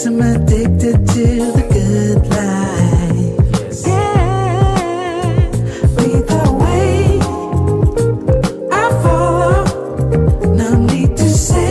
I'm addicted to the good life. Yeah, be the way I follow. No need to say.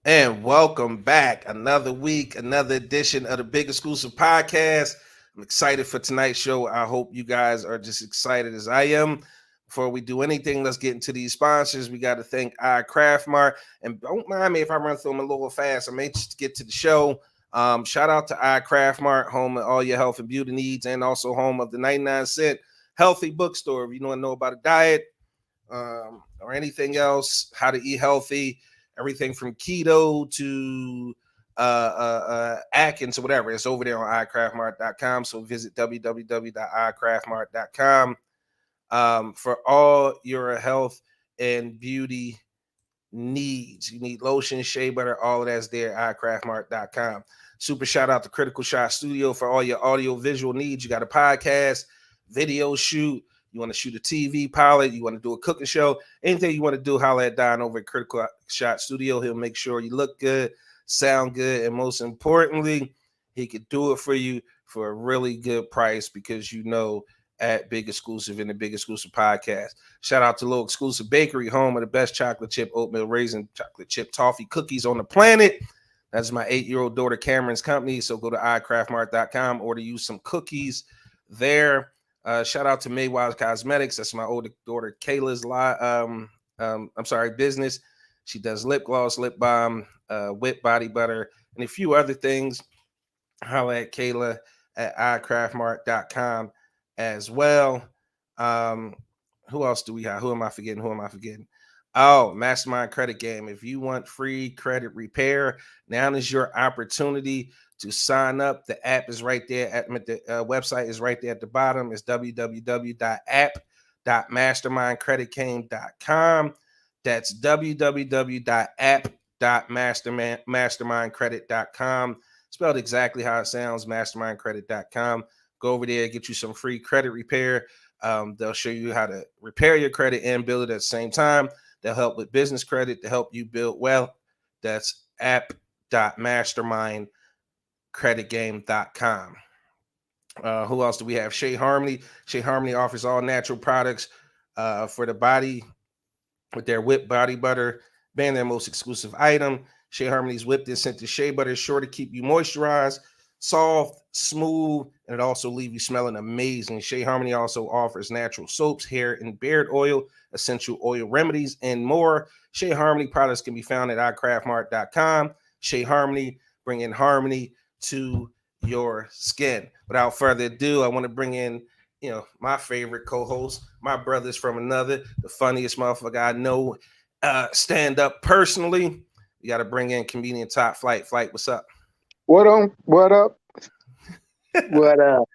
And welcome back. Another week, another edition of the Big Exclusive Podcast. I'm excited for tonight's show. I hope you guys are just excited as I am. Before we do anything, let's get into these sponsors. We got to thank iCraftMart. And don't mind me if I run through them a little fast. I'm anxious to get to the show. Shout out to iCraftMart, home of all your health and beauty needs, and also home of the 99-cent healthy bookstore. If you want to know about a diet or anything else, how to eat healthy, everything from keto to Atkins or whatever. It's over there on iCraftMart.com. So visit www.iCraftMart.com for all your health and beauty needs. You need lotion, shea butter, all of that's there at iCraftMart.com. Super shout out to Critical Shot Studio for all your audio visual needs. You got a podcast, video shoot, you want to shoot a TV pilot, you want to do a cooking show, anything you want to do, holla at Don over at Critical Shot Studio. He'll make sure you look good, sound good, and most importantly, he could do it for you for a really good price because you know at Big Exclusive and the Big Exclusive Podcast. Shout out to Little Exclusive Bakery, home of the best chocolate chip, oatmeal raisin, chocolate chip toffee cookies on the planet. That's my 8-year-old daughter Cameron's company. So go to iCraftMart.com, order you some cookies there. Shout out to Mayweather Cosmetics. That's my older daughter Kayla's business. She does lip gloss, lip balm, whip body butter, and a few other things. Holla at Kayla at iCraftMart.com as well. Who else do we have? Who am I forgetting? Oh, Mastermind Credit Game. If you want free credit repair, now is your opportunity to sign up. The app is right there. The website is right there at the bottom. It's www.app.mastermindcreditgame.com. That's www.app.mastermindcredit.com. Spelled exactly how it sounds, mastermindcredit.com. Go over there, get you some free credit repair. They'll show you how to repair your credit and build it at the same time. They'll help with business credit to help you build wealth. That's app.mastermindcreditgame.com. Who else do we have? Shea Harmony. Shea Harmony offers all natural products for the body with their whipped body butter, being their most exclusive item. Shea Harmony's whipped and scented shea butter is sure to keep you moisturized, soft, smooth, and it also leave you smelling amazing. Shea Harmony also offers natural soaps, hair and beard oil, essential oil remedies, and more. Shea Harmony products can be found at iCraftMart.com. Shea Harmony, bringing harmony to your skin. Without further ado, I want to bring in, my favorite co-host, my brothers from another, the funniest motherfucker I know, stand up personally. You got to bring in comedian Top Flight. Flight, what's up? What up? What up?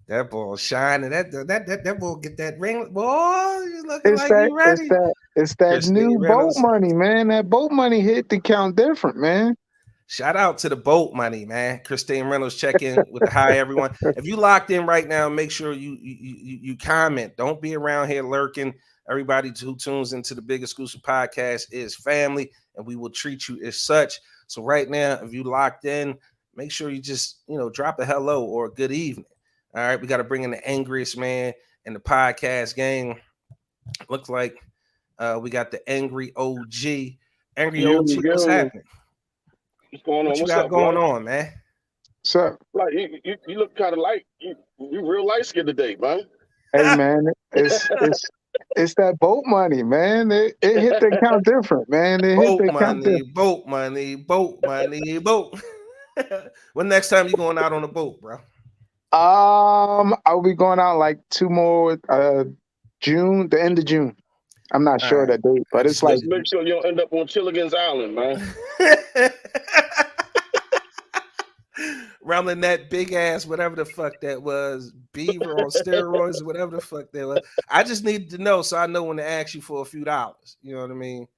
That ball shining. That ball get that ring. Boy, you looking It's like that. you ready. It's that Christine new Reynolds. boat money, man. That boat money hit the count different, man. Shout out to the boat money, man. Christine Reynolds, check in with the hi, everyone. If you locked in right now, make sure you comment. Don't be around here lurking. Everybody who tunes into the Big Exclusive Podcast is family, and we will treat you as such. So right now, if you locked in, make sure you just, drop a hello or a good evening. All right, we got to bring in the angriest man in the podcast game. Looks like we got the angry OG. Angry OG, what's happening? What's going on? What you got going on, man? What's up? Like you look kind of light. You real light skinned today, man. Hey, man, it's that boat money, man. It hit the count different, man. Boat money. When next time you going out on a boat, bro? I'll be going out like 2 more June, the end of June. I'm not All sure right. the date, I but just it's like Just make sure you don't end up on Chilligan's Island, man. Rumbling that big ass, whatever the fuck that was, beaver on steroids, whatever the fuck that was. I just need to know so I know when to ask you for a few dollars. You know what I mean?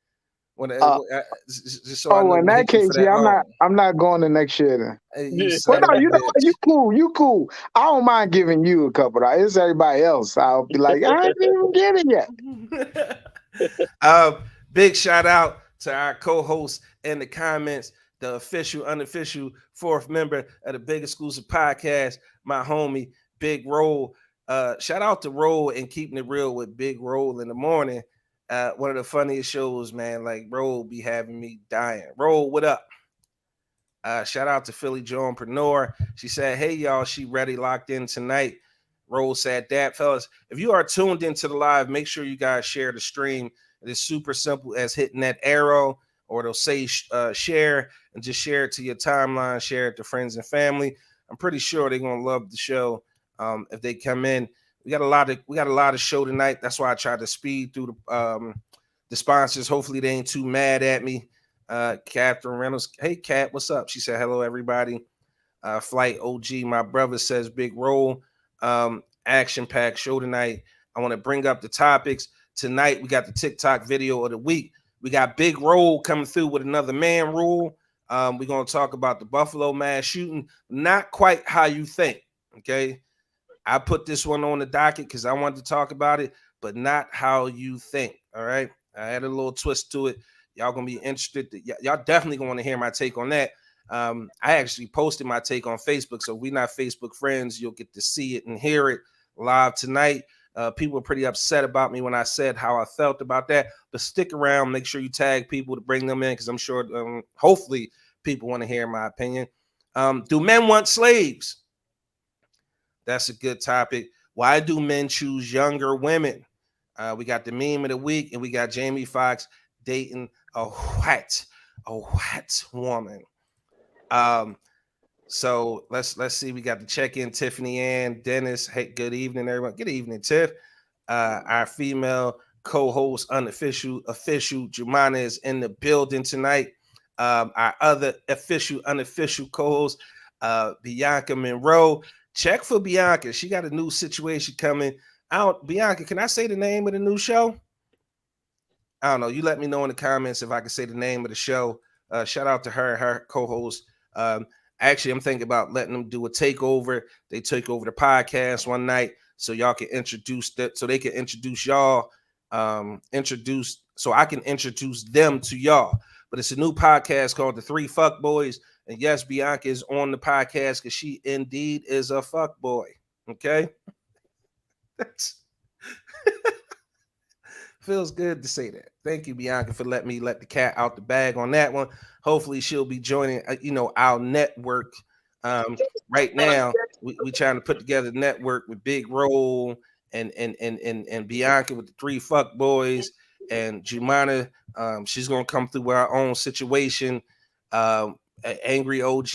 When uh, just so I know in when to that hit you for case, that yeah, loan. I'm not going the next year then. Hey, you Yeah. Well, son of no, a you know what? bitch. You cool. I don't mind giving you a couple dollars. It's everybody else. I'll be like, I ain't even get it yet. Big shout out to our co-host in the comments, the official, unofficial fourth member of the Big Exclusive Podcast, my homie, Big Roll. Shout out to Roll and keeping it real with Big Roll in the morning. One of the funniest shows, man. Like Roll be having me dying. Roll, what up? Shout out to Philly Joanpreneur. She said, hey, y'all, she ready, locked in tonight. Roll said that, fellas. If you are tuned into the live, make sure you guys share the stream. It is super simple as hitting that arrow, or it'll say share, and just share it to your timeline, share it to friends and family. I'm pretty sure they're gonna love the show if they come in. We got a lot of show tonight. That's why I tried to speed through the sponsors. Hopefully they ain't too mad at me. Catherine Reynolds. Hey, Kat, what's up? She said, hello, everybody. Flight OG, my brother says, big roll. Action-packed show tonight. I want to bring up the topics. Tonight, we got the TikTok video of the week. We got Big Roll coming through with another man rule. We're going to talk about the Buffalo mass shooting. Not quite how you think, okay? I put this one on the docket because I wanted to talk about it, but not how you think, all right? I had a little twist to it. Y'all gonna be interested. Y'all definitely gonna want to hear my take on that. I actually posted my take on Facebook, so if we're not Facebook friends, you'll get to see it and hear it live tonight. People were pretty upset about me when I said how I felt about that, but stick around. Make sure you tag people to bring them in because I'm sure, hopefully, people want to hear my opinion. Do men want slaves? That's a good topic. Why do men choose younger women? We got the meme of the week, and we got Jaime Foxx dating a white woman. So let's see. We got the check-in. Tiffany Ann, Dennis. Hey, good evening, everyone. Good evening, Tiff. Our female co-host, official Jumana is in the building tonight. Our other unofficial co-host, Bianca Monroe. Check for Bianca. She got a new situation coming out. Bianca, can I say the name of the new show? I don't know. You let me know in the comments if I can say the name of the show. Shout out to her co-host. Actually, I'm thinking about letting them do a takeover. They take over the podcast one night so y'all can introduce that, so they can introduce y'all, so I can introduce them to y'all. But it's a new podcast called The Three Fuck Boys. And yes, Bianca is on the podcast because she indeed is a fuck boy. Okay. That's feels good to say that. Thank you, Bianca, for letting me let the cat out the bag on that one. Hopefully, she'll be joining, our network. Right now, we trying to put together a network with Big Roll and Bianca with the Three Fuck Boys and Jumana. She's gonna come through with her own situation. Angry OG,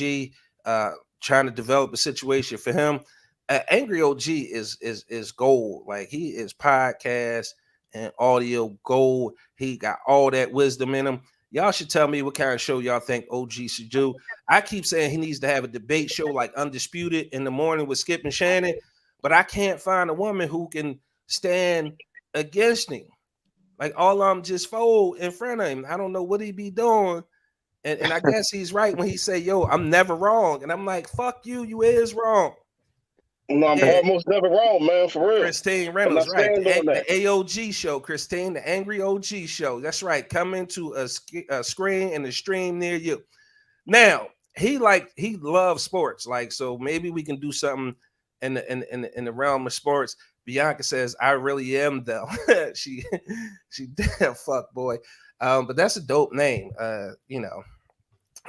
trying to develop a situation for him. Angry OG is gold. Like, he is podcast and audio gold. He got all that wisdom in him. Y'all should tell me what kind of show y'all think OG should do. I keep saying he needs to have a debate show like Undisputed in the morning with Skip and Shannon, but I can't find a woman who can stand against him. Like, all of them just fold in front of him. I don't know what he be doing. And I guess he's right when he say, yo, I'm never wrong. And I'm like, fuck you, you is wrong. No, I'm almost never wrong, man, for real. Christine Reynolds, right? The AOG show, Christine, the Angry OG show. That's right. Come into a screen and a stream near you. Now, he loves sports, like, so maybe we can do something in the realm of sports. Bianca says, I really am though. she damn fuck boy. But that's a dope name.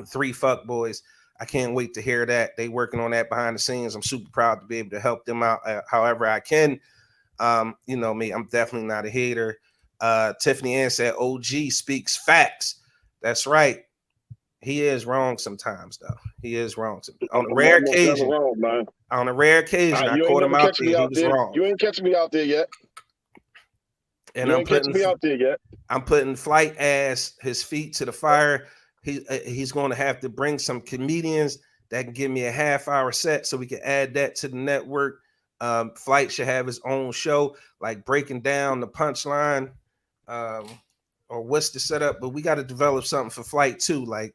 Three Fuck Boys. I can't wait to hear that. They working on that behind the scenes. I'm super proud to be able to help them out however I can. You know me, I'm definitely not a hater. Tiffany Ann said, OG speaks facts. That's right. He is wrong sometimes, though. He is wrong. On a rare occasion, I caught him out there. He was wrong. You ain't catching me out there yet. And You ain't catching me out there yet. I'm putting Flight as his feet to the fire. He's going to have to bring some comedians that can give me a half-hour set so we can add that to the network. Flight should have his own show, like breaking down the punchline, or what's the setup. But we got to develop something for Flight too. Like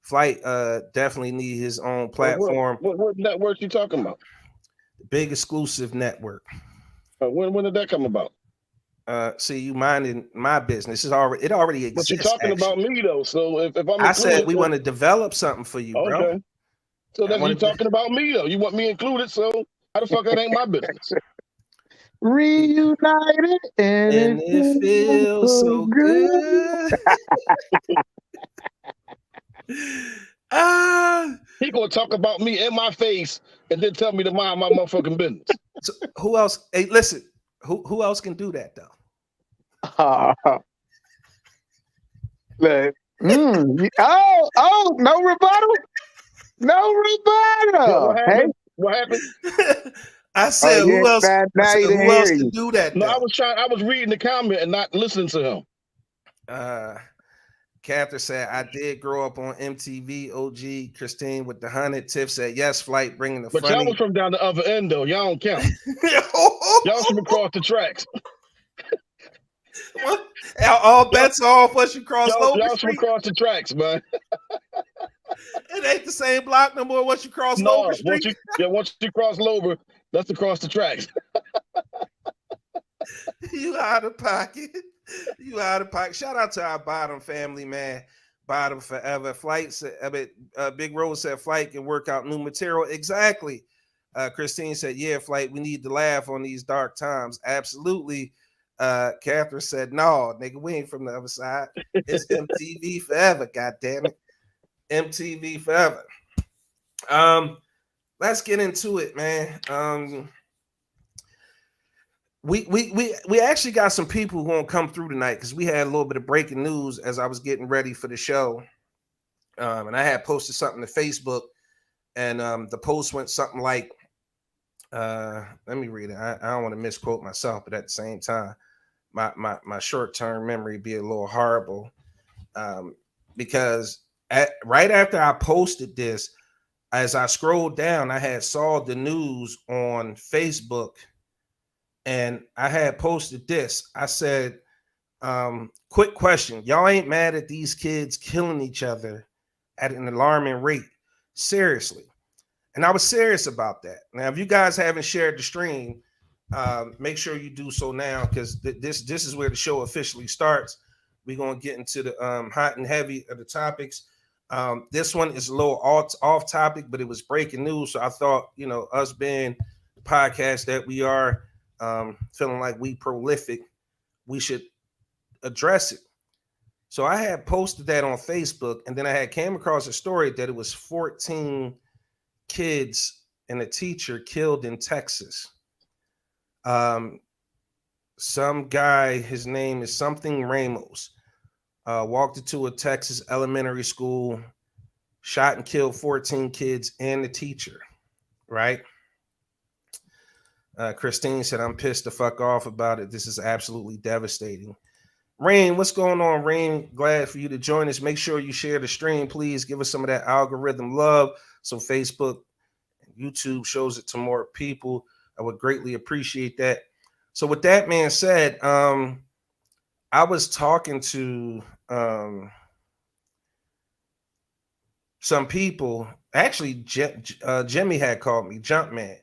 Flight definitely need his own platform. What network you talking about? Big exclusive network. When did that come about? See, you minding my business. It already exists. But you're talking about me though. So if I'm I said included, we want to develop something for you, bro. okay. So that's you talking about me though. You want me included, so how the fuck that ain't my business? Reunited And it feels so good. He gonna talk about me in my face and then tell me to mind my motherfucking business. So who else? Hey, listen, who else can do that though? Look, oh, no rebuttal. No rebuttal. Hey, What happened? I said, who else? Now Who else can do that? No, though? I was reading the comment and not listening to him. Catherine said, I did grow up on MTV. OG Christine with the 100. Tiff said, yes, Flight bringing the but funny. y'all was from down the other end though. Y'all don't count. Y'all from across the tracks. All bets are off once you cross over. Y'all from across the tracks, man. It ain't the same block no more once you cross No, over Street. once you cross Lober, that's across the tracks. You out of pocket. You out of pocket. Shout out to our Bottom family, man. Bottom forever. Flight said, Big Rose said Flight can work out new material. Exactly. Christine said, yeah, Flight, we need to laugh on these dark times. Absolutely. Catherine said, no, nigga, we ain't from the other side. It's MTV forever, god damn it. MTV forever. Let's get into it, man. We actually got some people who gonna come through tonight because we had a little bit of breaking news as I was getting ready for the show. And I had posted something to Facebook, and the post went something like, let me read it. I don't want to misquote myself, but at the same time, my short-term memory be a little horrible. Because right after I posted this, as I scrolled down, I had saw the news on Facebook, and I had posted this. I said, quick question. Y'all ain't mad at these kids killing each other at an alarming rate? Seriously. And I was serious about that. Now, if you guys haven't shared the stream, make sure you do so now, because this is where the show officially starts. We're going to get into the hot and heavy of the topics. This one is a little off topic, but it was breaking news. So I thought, us being the podcast that we are, feeling like we prolific, we should address it. So I had posted that on Facebook, and then I had came across a story that it was 14 kids and a teacher killed in Texas. Some guy, his name is something Ramos, walked into a Texas elementary school, shot and killed 14 kids and the teacher, right? Christine said, I'm pissed the fuck off about it. This is absolutely devastating. Rain, what's going on, Rain? Glad for you to join us. Make sure you share the stream, please. Give us some of that algorithm love so Facebook and YouTube shows it to more people. I would greatly appreciate that. So with that man said, I was talking to some people. Actually, Jimmy had called me, Jumpman.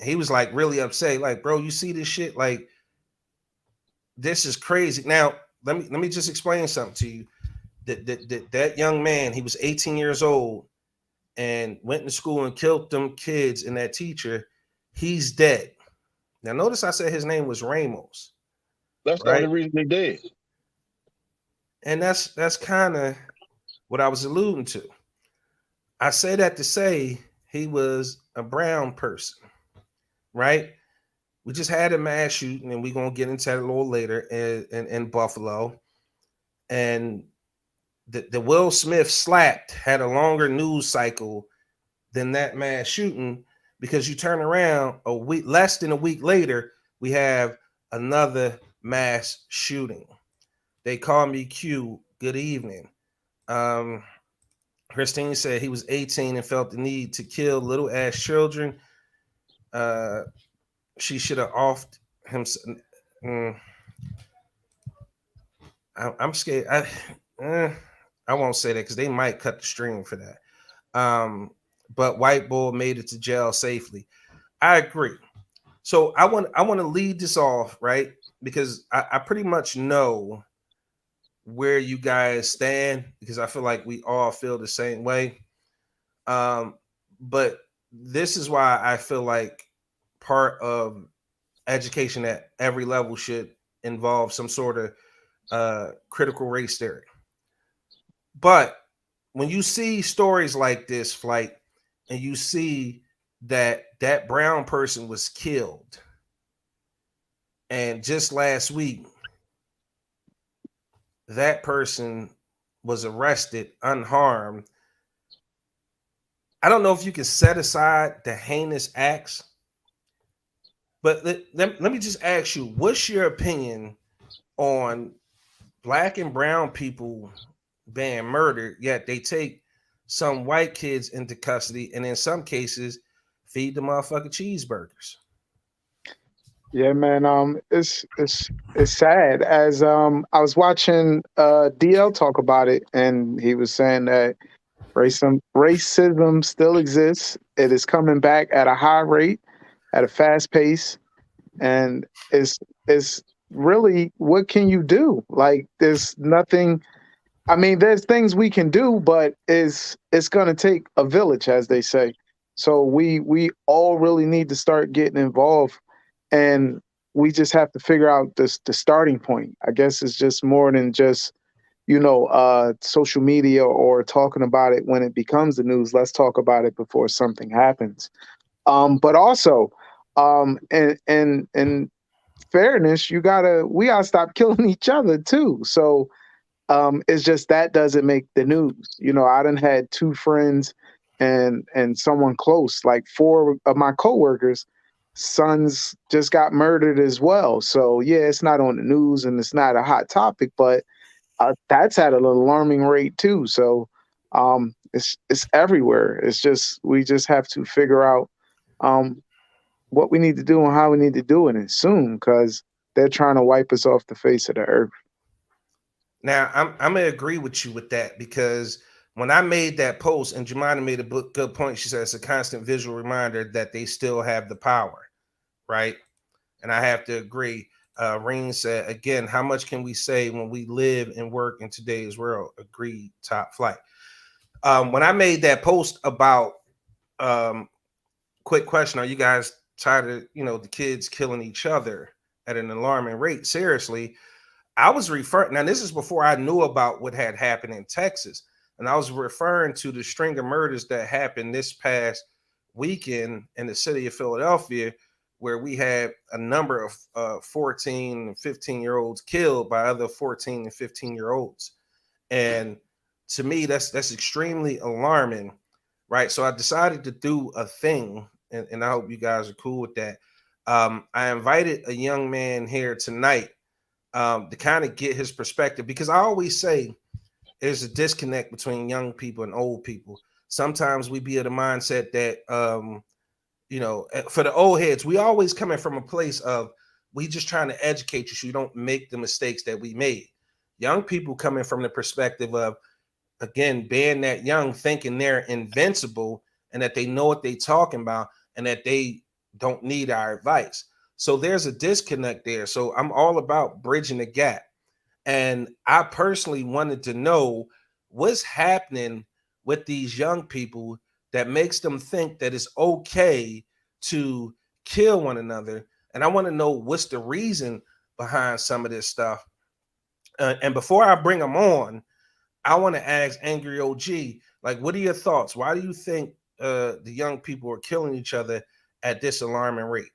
He was like really upset. Like, bro, you see this shit? Like, this is crazy. Now, let me just explain something to you. That young man, he was 18 years old and went to school and killed them kids and that teacher. He's dead. Now, notice I said his name was Ramos. That's right? The only reason they did. And that's kind of what I was alluding to. I say that to say he was a brown person, right? We just had a mass shooting, and we're going to get into that a little later in Buffalo. And the Will Smith slapped had a longer news cycle than that mass shooting, because you turn around less than a week later, we have another mass shooting. They call me Q. Good evening. Um, Christine said he was 18 and felt the need to kill little ass children. Uh, she should have offed him. Mm, I'm scared. I won't say that because they might cut the string for that. But White Bull made it to jail safely. I agree. So I want to lead this off, right? Because I pretty much know where you guys stand because I feel like we all feel the same way. But this is why I feel like part of education at every level should involve some sort of critical race theory. But when you see stories like this, Flight, and you see that brown person was killed, and just last week, that person was arrested unharmed. I don't know if you can set aside the heinous acts, but let me just ask you, what's your opinion on black and brown people being murdered, yet they take some white kids into custody and in some cases feed the motherfucking cheeseburgers? Yeah, man. It's sad. As I was watching DL talk about it, and he was saying that racism still exists. It is coming back at a high rate, at a fast pace, and it's really, what can you do? Like, there's nothing. I mean, there's things we can do, but it's going to take a village, as they say. So we all really need to start getting involved, and we just have to figure out the starting point. I guess it's just more than just social media or talking about it when it becomes the news. Let's talk about it before something happens. But also, in fairness, we gotta stop killing each other too. So it's just that doesn't make the news. I done had two friends and someone close, like four of my coworkers, sons just got murdered as well. So yeah, it's not on the news and it's not a hot topic, but that's at an alarming rate too. So it's everywhere. It's just, we just have to figure out um, what we need to do and how we need to do it, and soon, because they're trying to wipe us off the face of the earth. Now, I'm gonna agree with you with that because when I made that post, and Jemima made a good point, she said it's a constant visual reminder that they still have the power, right? And I have to agree. Reen said again, how much can we say when we live and work in today's world? Agreed, top flight. When I made that post about quick question, are you guys tired of the kids killing each other at an alarming rate? Seriously, I was referring, now this is before I knew about what had happened in Texas, and I was referring to the string of murders that happened this past weekend in the city of Philadelphia, where we had a number of 14 and 15-year-olds killed by other 14 and 15-year-olds. And to me, that's extremely alarming, right? So I decided to do a thing, and I hope you guys are cool with that. I invited a young man here tonight to kind of get his perspective, because I always say there's a disconnect between young people and old people. Sometimes we be at a mindset that for the old heads, we always coming from a place of we just trying to educate you so you don't make the mistakes that we made. Young people coming from the perspective of, again, being that young, thinking they're invincible and that they know what they talking about and that they don't need our advice. So there's a disconnect there. So I'm all about bridging the gap. And I personally wanted to know what's happening with these young people that makes them think that it's okay to kill one another. And I want to know what's the reason behind some of this stuff. And before I bring them on, I want to ask Angry OG, like, what are your thoughts? Why do you think the young people are killing each other at this alarming rate?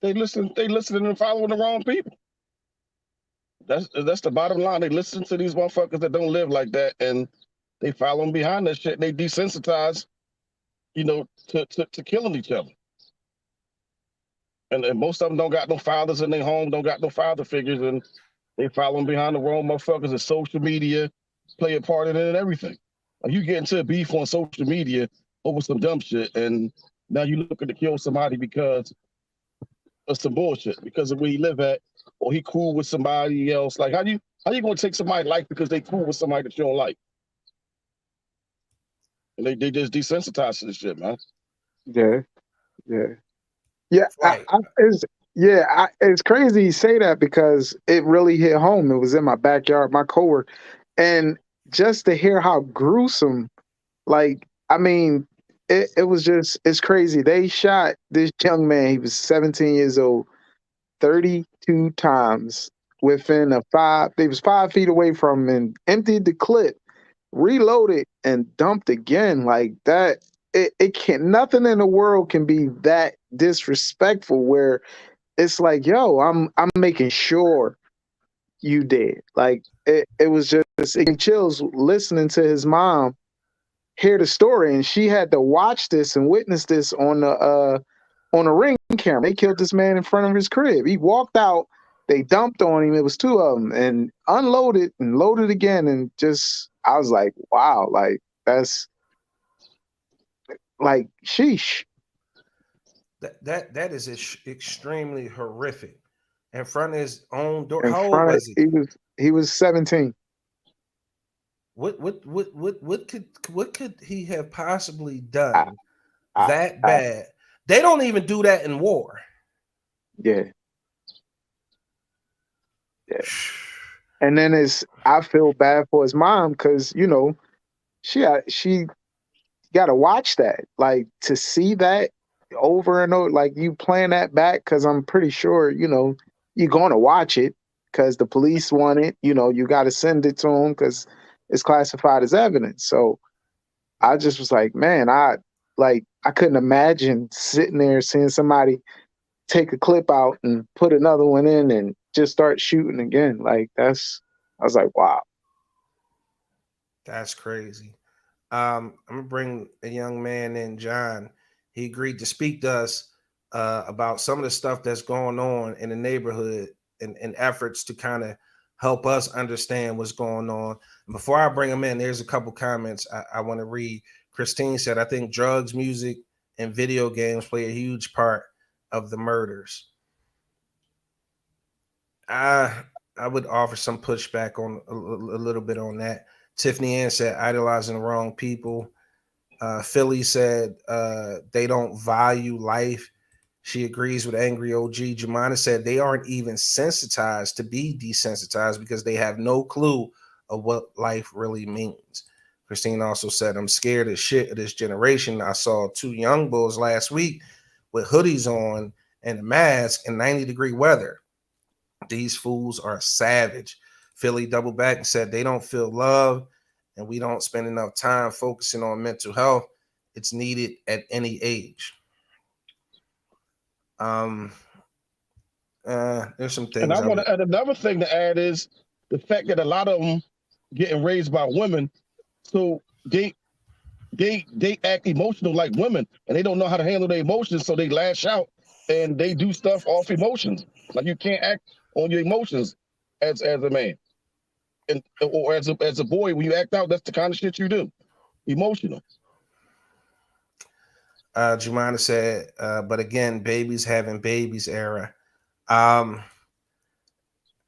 They listening and following the wrong people. That's the bottom line. They listen to these motherfuckers that don't live like that, and they follow them behind that shit. And they desensitize, to killing each other. And most of them don't got no fathers in their home, don't got no father figures, and they following behind the wrong motherfuckers. And social media play a part in it and everything. Like you get into a beef on social media over some dumb shit, and now you looking to kill somebody because of some bullshit, because of where he live at, or he cool with somebody else. Like how you gonna take somebody's life because they cool with somebody that you don't like? And they just desensitized to this shit, man. Yeah, yeah, yeah. Right. It's crazy you say that because it really hit home. It was in my backyard, my coworker, and just to hear how gruesome, like, I mean, it was just it's crazy. They shot this young man. He was 17 years old, 32 times within a five. They was 5 feet away from him and emptied the clip, reloaded, and dumped again like that. It can nothing in the world can be that disrespectful where it's like, yo, I'm making sure you did. Like it was just it gave me chills listening to his mom hear the story, and she had to watch this and witness this on a ring camera. They killed this man in front of his crib. He walked out. They dumped on him. It was two of them, and unloaded and loaded again. And just, I was like, wow, like that's like sheesh. That is extremely horrific. In front of his own door. In How old front of was he? he was 17. What could he have possibly I, done I, that I, bad? They don't even do that in war. yeah, yeah. And then I feel bad for his mom because she got to watch that, like to see that over and over, like you playing that back because I'm pretty sure you're going to watch it because the police want it. You got to send it to them because it's classified as evidence. So I just was like, man, I couldn't imagine sitting there seeing somebody take a clip out and put another one in and just start shooting again. Like I was like, wow. That's crazy. I'm gonna bring a young man in, John. He agreed to speak to us about some of the stuff that's going on in the neighborhood and efforts to kind of help us understand what's going on. And before I bring him in, there's a couple comments I want to read. Christine said, I think drugs, music, and video games play a huge part of the murders. I would offer some pushback on a little bit on that. Tiffany Ann said idolizing the wrong people. Philly said they don't value life. She agrees with Angry OG. Jemina said they aren't even sensitized to be desensitized because they have no clue of what life really means. Christine also said, I'm scared as shit of this generation. I saw two young bulls last week with hoodies on and a mask in 90-degree weather. These fools are savage. Philly doubled back and said they don't feel love and we don't spend enough time focusing on mental health. It's needed at any age. There's some And things I want to add another thing to add is the fact that a lot of them getting raised by women, so they act emotional like women, and they don't know how to handle their emotions, so they lash out and they do stuff off emotions. Like you can't act on your emotions as a man, and or as a boy when you act out. That's the kind of shit you do, emotional. Jumana said, but again, babies having babies era. I'm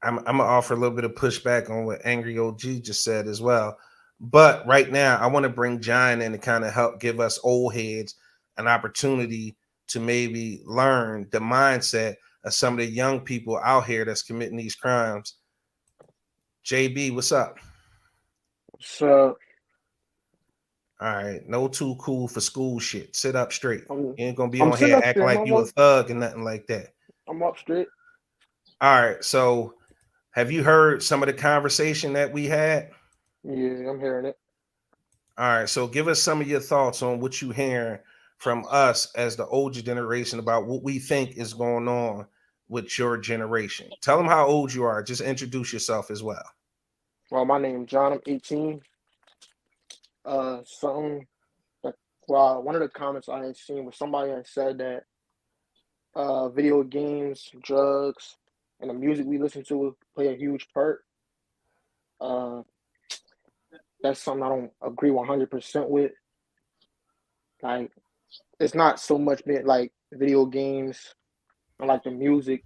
gonna offer a little bit of pushback on what Angry OG just said as well. But right now, I want to bring John in to kind of help give us old heads an opportunity to maybe learn the mindset of some of the young people out here that's committing these crimes. JB, what's up? So All right, no too cool for school shit. Sit up straight. You I'm ain't gonna be I'm on sitting here up acting straight. like you a thug and nothing like that. I'm up straight. All right, so have you heard some of the conversation that we had? Yeah, I'm hearing it. All right, so give us some of your thoughts on what you hearing from us as the older generation about what we think is going on with your generation. Tell them how old you are. Just introduce yourself as well. Well, my name John. I'm 18. Something that, well, one of the comments I had seen was somebody had said that video games, drugs, and the music we listen to play a huge part. Uh, that's something I don't agree 100% with. Like, it's not so much been like video games and like the music.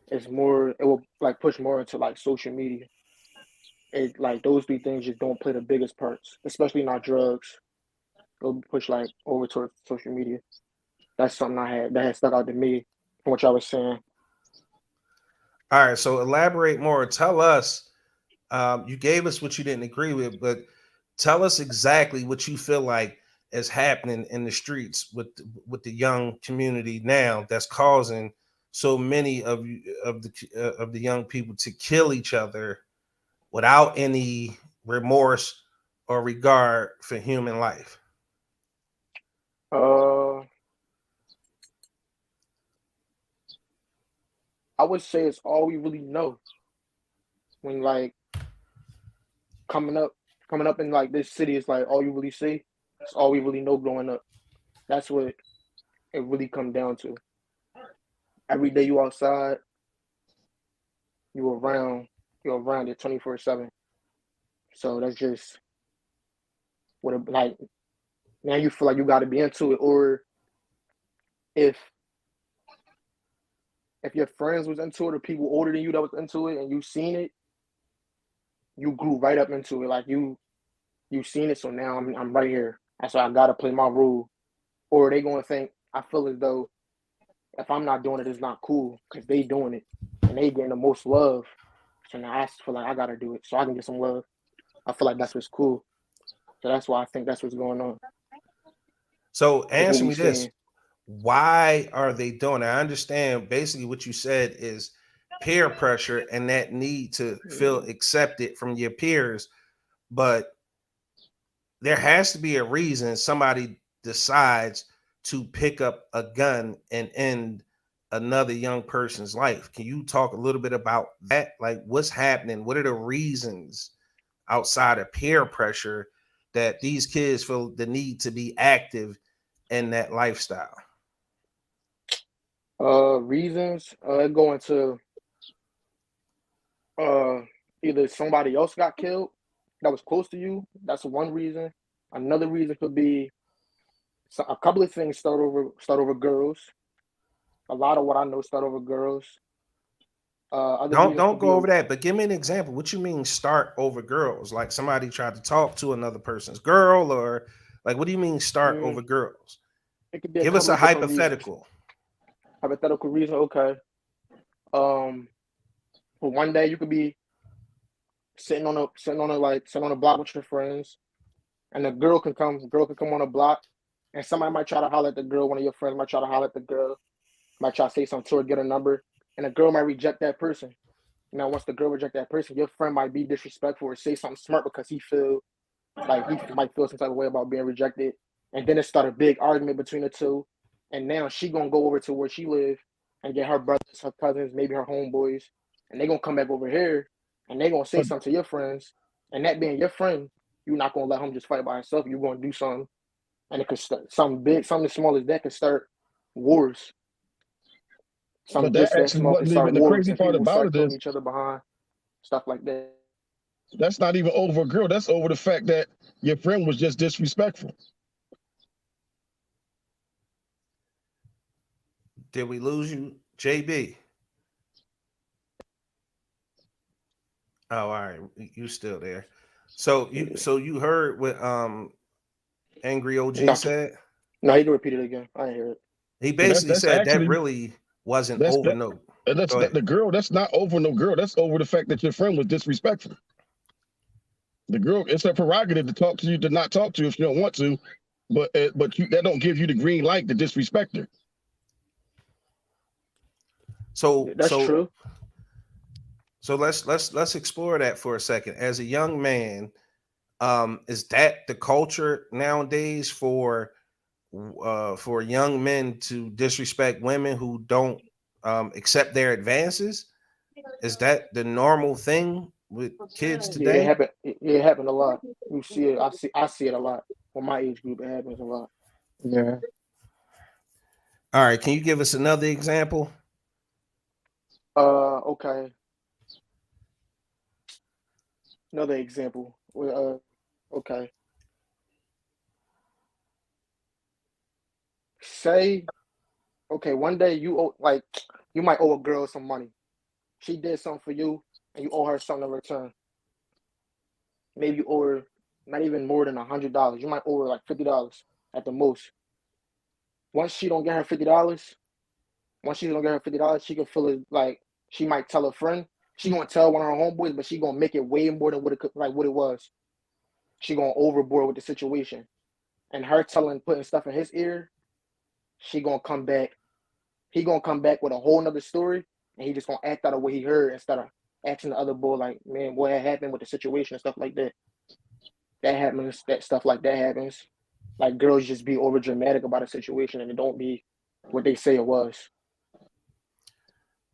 It's more, it will like push more into like social media. It like those three things just don't play the biggest parts, especially not drugs. It'll push like over towards social media. That's something that had stuck out to me from what y'all was saying. All right, so elaborate more. Tell us. You gave us what you didn't agree with, but tell us exactly what you feel like is happening in the streets with the young community now that's causing so many of the young people to kill each other without any remorse or regard for human life. I would say it's all we really know. When like coming up in like this city is like all you really see. It's all we really know growing up. That's what it really comes down to. Every day you outside, you're around it 24/7. So that's just what it like. Now you feel like you got to be into it, or if your friends was into it or people older than you that was into it and you seen it, you grew right up into it. Like you seen it, so now I'm right here. And so I gotta play my role. Or they gonna think I feel as though if I'm not doing it, it's not cool because they doing it and they getting the most love. So now I feel like I gotta do it so I can get some love. I feel like that's what's cool. So that's why I think that's what's going on. So That's what answer we me this. seeing. Why are they doing it? I understand basically what you said is peer pressure and that need to feel accepted from your peers, but there has to be a reason somebody decides to pick up a gun and end another young person's life. Can you talk a little bit about that? Like what's happening? What are the reasons outside of peer pressure that these kids feel the need to be active in that lifestyle? Reasons go into either somebody else got killed that was close to you. That's one reason. Another reason could be a couple of things start over girls. A lot of what I know start over girls. Other reasons Don't could be go over that, but give me an example. What you mean start over girls? Like somebody tried to talk to another person's girl, or like what do you mean start over girls? It could be a Give us couple a of different reasons. hypothetical. Hypothetical reason, okay. For one day you could be sitting on a block with your friends, and a girl can come on a block, and somebody might try to holler at the girl. One of your friends might try to holler at the girl, might try to say something to her, get a number, and the girl might reject that person. Now, once the girl reject that person, your friend might be disrespectful or say something smart because he might feel some type of way about being rejected, and then it start a big argument between the two, and now she gonna go over to where she live and get her brothers, her cousins, maybe her homeboys, and they gonna come back over here, and they gonna say But something to your friends, and that being your friend, you're not gonna let him just fight by himself. You're gonna do something, and it could start something big, something as small as that could start wars. Something that just that actually small can wasn't start even the wars, crazy and part people about start it killing is each other behind stuff like that. that's not even over a girl. That's over the fact that your friend was just disrespectful. Did we lose you, JB? Oh, all right, you still there? So you heard what Angry OG No, said? no, he can repeat it again. I didn't hear it. He So that's basically that's said that actually really wasn't that's over. that No, and that's go that ahead. the girl. That's not over no girl. That's over the fact that your friend was disrespectful. The girl, it's her prerogative to talk to you, to not talk to you if she don't want to, but you that don't give you the green light to disrespect her. So That's so true. so let's explore that for a second. As a young man, is that the culture nowadays for young men to disrespect women who don't accept their advances? Is that the normal thing with kids Yeah, it today? happen. It happen a lot. You see it. I see it a lot. For my age group, it happens a lot. Yeah. All right, can you give us another example? Okay. Another example. Okay. Say, okay, one day you owe, like, you might owe a girl some money. She did something for you, and you owe her something in return. Maybe you owe her not even more than $100. You might owe her like $50 at the most. Once she don't get her $50, once she don't get her $50, she can feel it like she might tell a friend. She gonna tell one of her homeboys, but she gonna make it way more than what it could, like what it was. She gonna overboard with the situation, and her putting stuff in his ear. She gonna come back. He gonna come back with a whole nother story, and he just gonna act out of what he heard instead of asking the other boy like, man, what had happened with the situation and stuff like that. That happens. That stuff like that happens. Like girls just be over dramatic about a situation and it don't be what they say it was.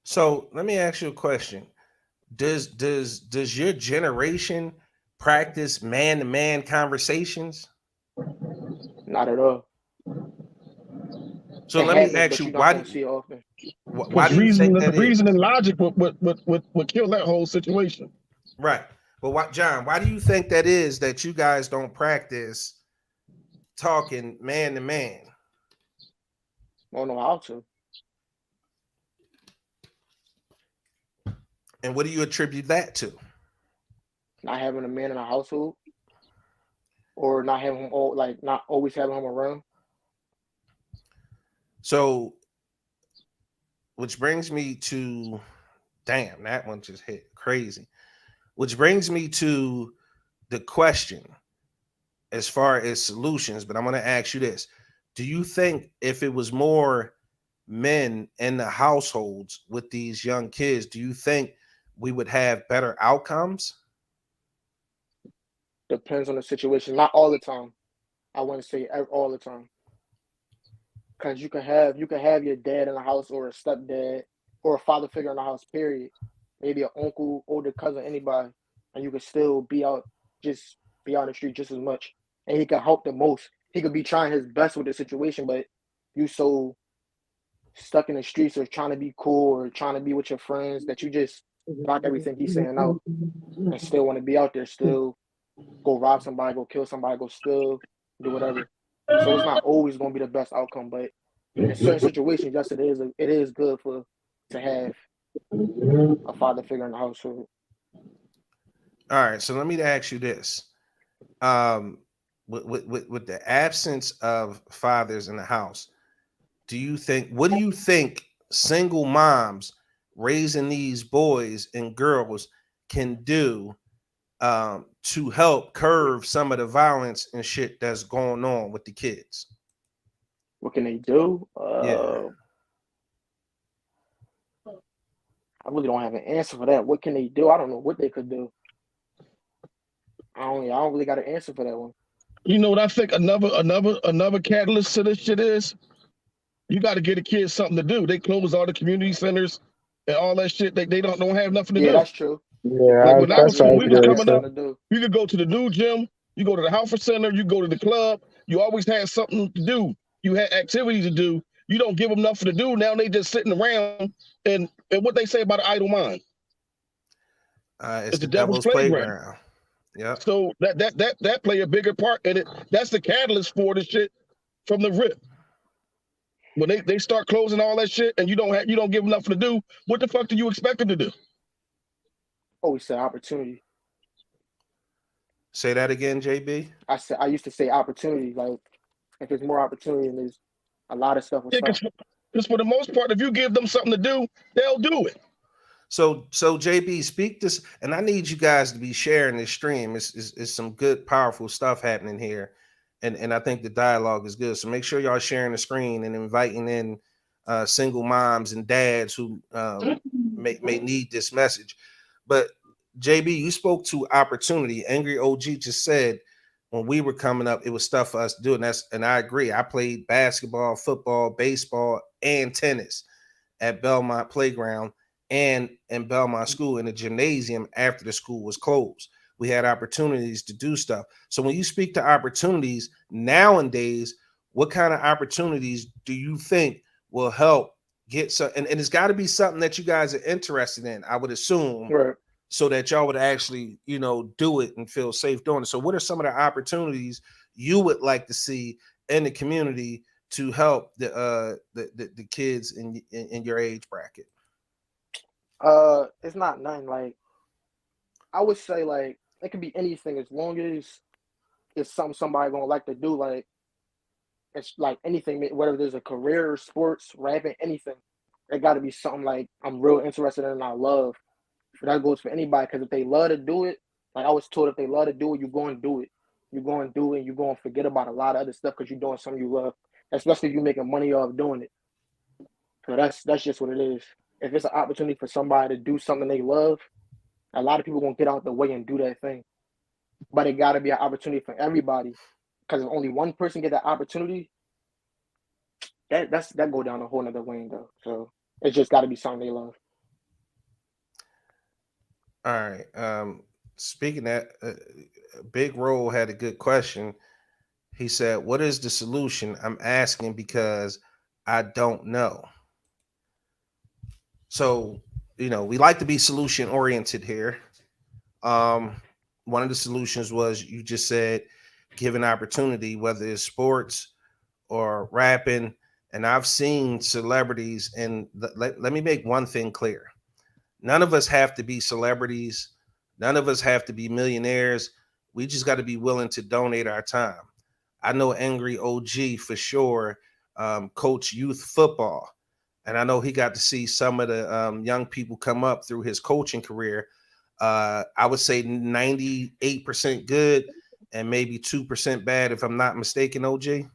So let me ask you a question. Does your generation practice man-to-man conversations? Not at all. So It let me happens, ask but you, you're not gonna see it often. why Because do you think reason, that reason is? and logic would kill that whole situation. Right. But what, John, why do you think that is that you guys don't practice talking man to man? I don't know how to. And what do you attribute that to? Not having a man in a household, or not having him not always having him around. So, which brings me to, damn, that one just hit crazy. Which brings me to the question as far as solutions, but I'm going to ask you this. Do you think if it was more men in the households with these young kids, do you think we would have better outcomes? Depends on the situation. Not all the time. I wouldn't say all the time. Because you can have your dad in the house or a stepdad or a father figure in the house, period. Maybe an uncle, older cousin, anybody. And you can still just be out in the street just as much. And he can help the most. He could be trying his best with the situation, but you so stuck in the streets or trying to be cool or trying to be with your friends that you just block everything he's saying out and still want to be out there, still go rob somebody, go kill somebody, go steal, do whatever. So it's not always going to be the best outcome, but in certain situations, yes, it is good to have a father figure in the household. All right, so let me ask you this: with the absence of fathers in the house, what do you think single moms raising these boys and girls can do to help curb some of the violence and shit that's going on with the kids? What can they do? Yeah. I really don't have an answer for that. What can they do? I don't know what they could do. I don't really got an answer for that one. You know what I think another catalyst to this shit is? You got to get the kids something to do. They close all the community centers and all that shit. They don't have nothing to Yeah, do. that's true. Like Yeah, when I that's was Yeah, how when I we you was gotta feel have coming up, too. something to do. you could go to the new gym, you go to the Halford Center, you go to the club. You always had something to do. You had activities to do. You don't give them nothing to do. Now they just sitting around and what they say about an idle mind. It's It's the the devil's devil's playground. playground. Yep. So that play a bigger part in it. That's the catalyst for the shit from the rip. When they start closing all that shit and you don't give them nothing to do, what the fuck do you expect them to do? Always say opportunity. Say that again, JB. I used to say opportunity. Like if there's more opportunity, and there's a lot of stuff will Yeah, stop. because for the most part, if you give them something to do, they'll do it. So JB, speak this, and I need you guys to be sharing this stream. It's some good, powerful stuff happening here, and I think the dialogue is good. So make sure y'all sharing the screen and inviting in single moms and dads who may need this message. But JB, you spoke to opportunity. Angry OG just said when we were coming up, it was stuff for us to do, and I agree. I played basketball, football, baseball, and tennis at Belmont Playground and in Belmont School in the gymnasium after the school was closed. We had opportunities to do stuff. So when you speak to opportunities nowadays, what kind of opportunities do you think will help get some, and it's got to be something that you guys are interested in, I would assume, Right. so that y'all would actually, do it and feel safe doing it. So what are some of the opportunities you would like to see in the community to help the kids in your age bracket? It's not nothing like, I would say like it could be anything as long as it's something somebody gonna like to do. Like it's like anything, whether there's a career, sports, rapping, anything. It got to be something like I'm real interested in and I love. So that goes for anybody, because if they love to do it, like I was told, if they love to do it, you go and do it. You go and do it, and you go and forget about a lot of other stuff because you're doing something you love, especially if you're making money off doing it. So that's just what it is. If it's an opportunity for somebody to do something they love, a lot of people gonna get out the way and do that thing. But it got to be an opportunity for everybody, because if only one person get that opportunity, that go down a whole nother lane though. So it's just got to be something they love. All right. Speaking that, Big Roll had a good question. He said, "What is the solution?" I'm asking because I don't know. So, we like to be solution oriented here. One of the solutions was, you just said, give an opportunity, whether it's sports or rapping. And I've seen celebrities, and let me make one thing clear. None of us have to be celebrities. None of us have to be millionaires. We just got to be willing to donate our time. I know Angry OG for sure, coach youth football. And I know he got to see some of the young people come up through his coaching career. I would say 98% good and maybe 2% bad, if I'm not mistaken, OG. You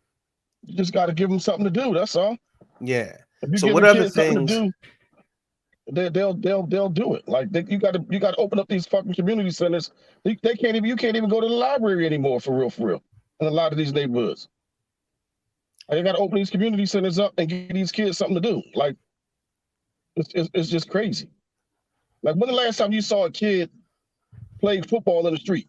just got to give them something to do. That's all. Yeah. If you So give what the other kids something to things? do, they'll do it. Like you got to open up these fucking community centers. You can't even go to the library anymore for real. In a lot of these neighborhoods, you got to open these community centers up and give these kids something to do. Like it's just crazy. Like, when the last time you saw a kid play football in the street?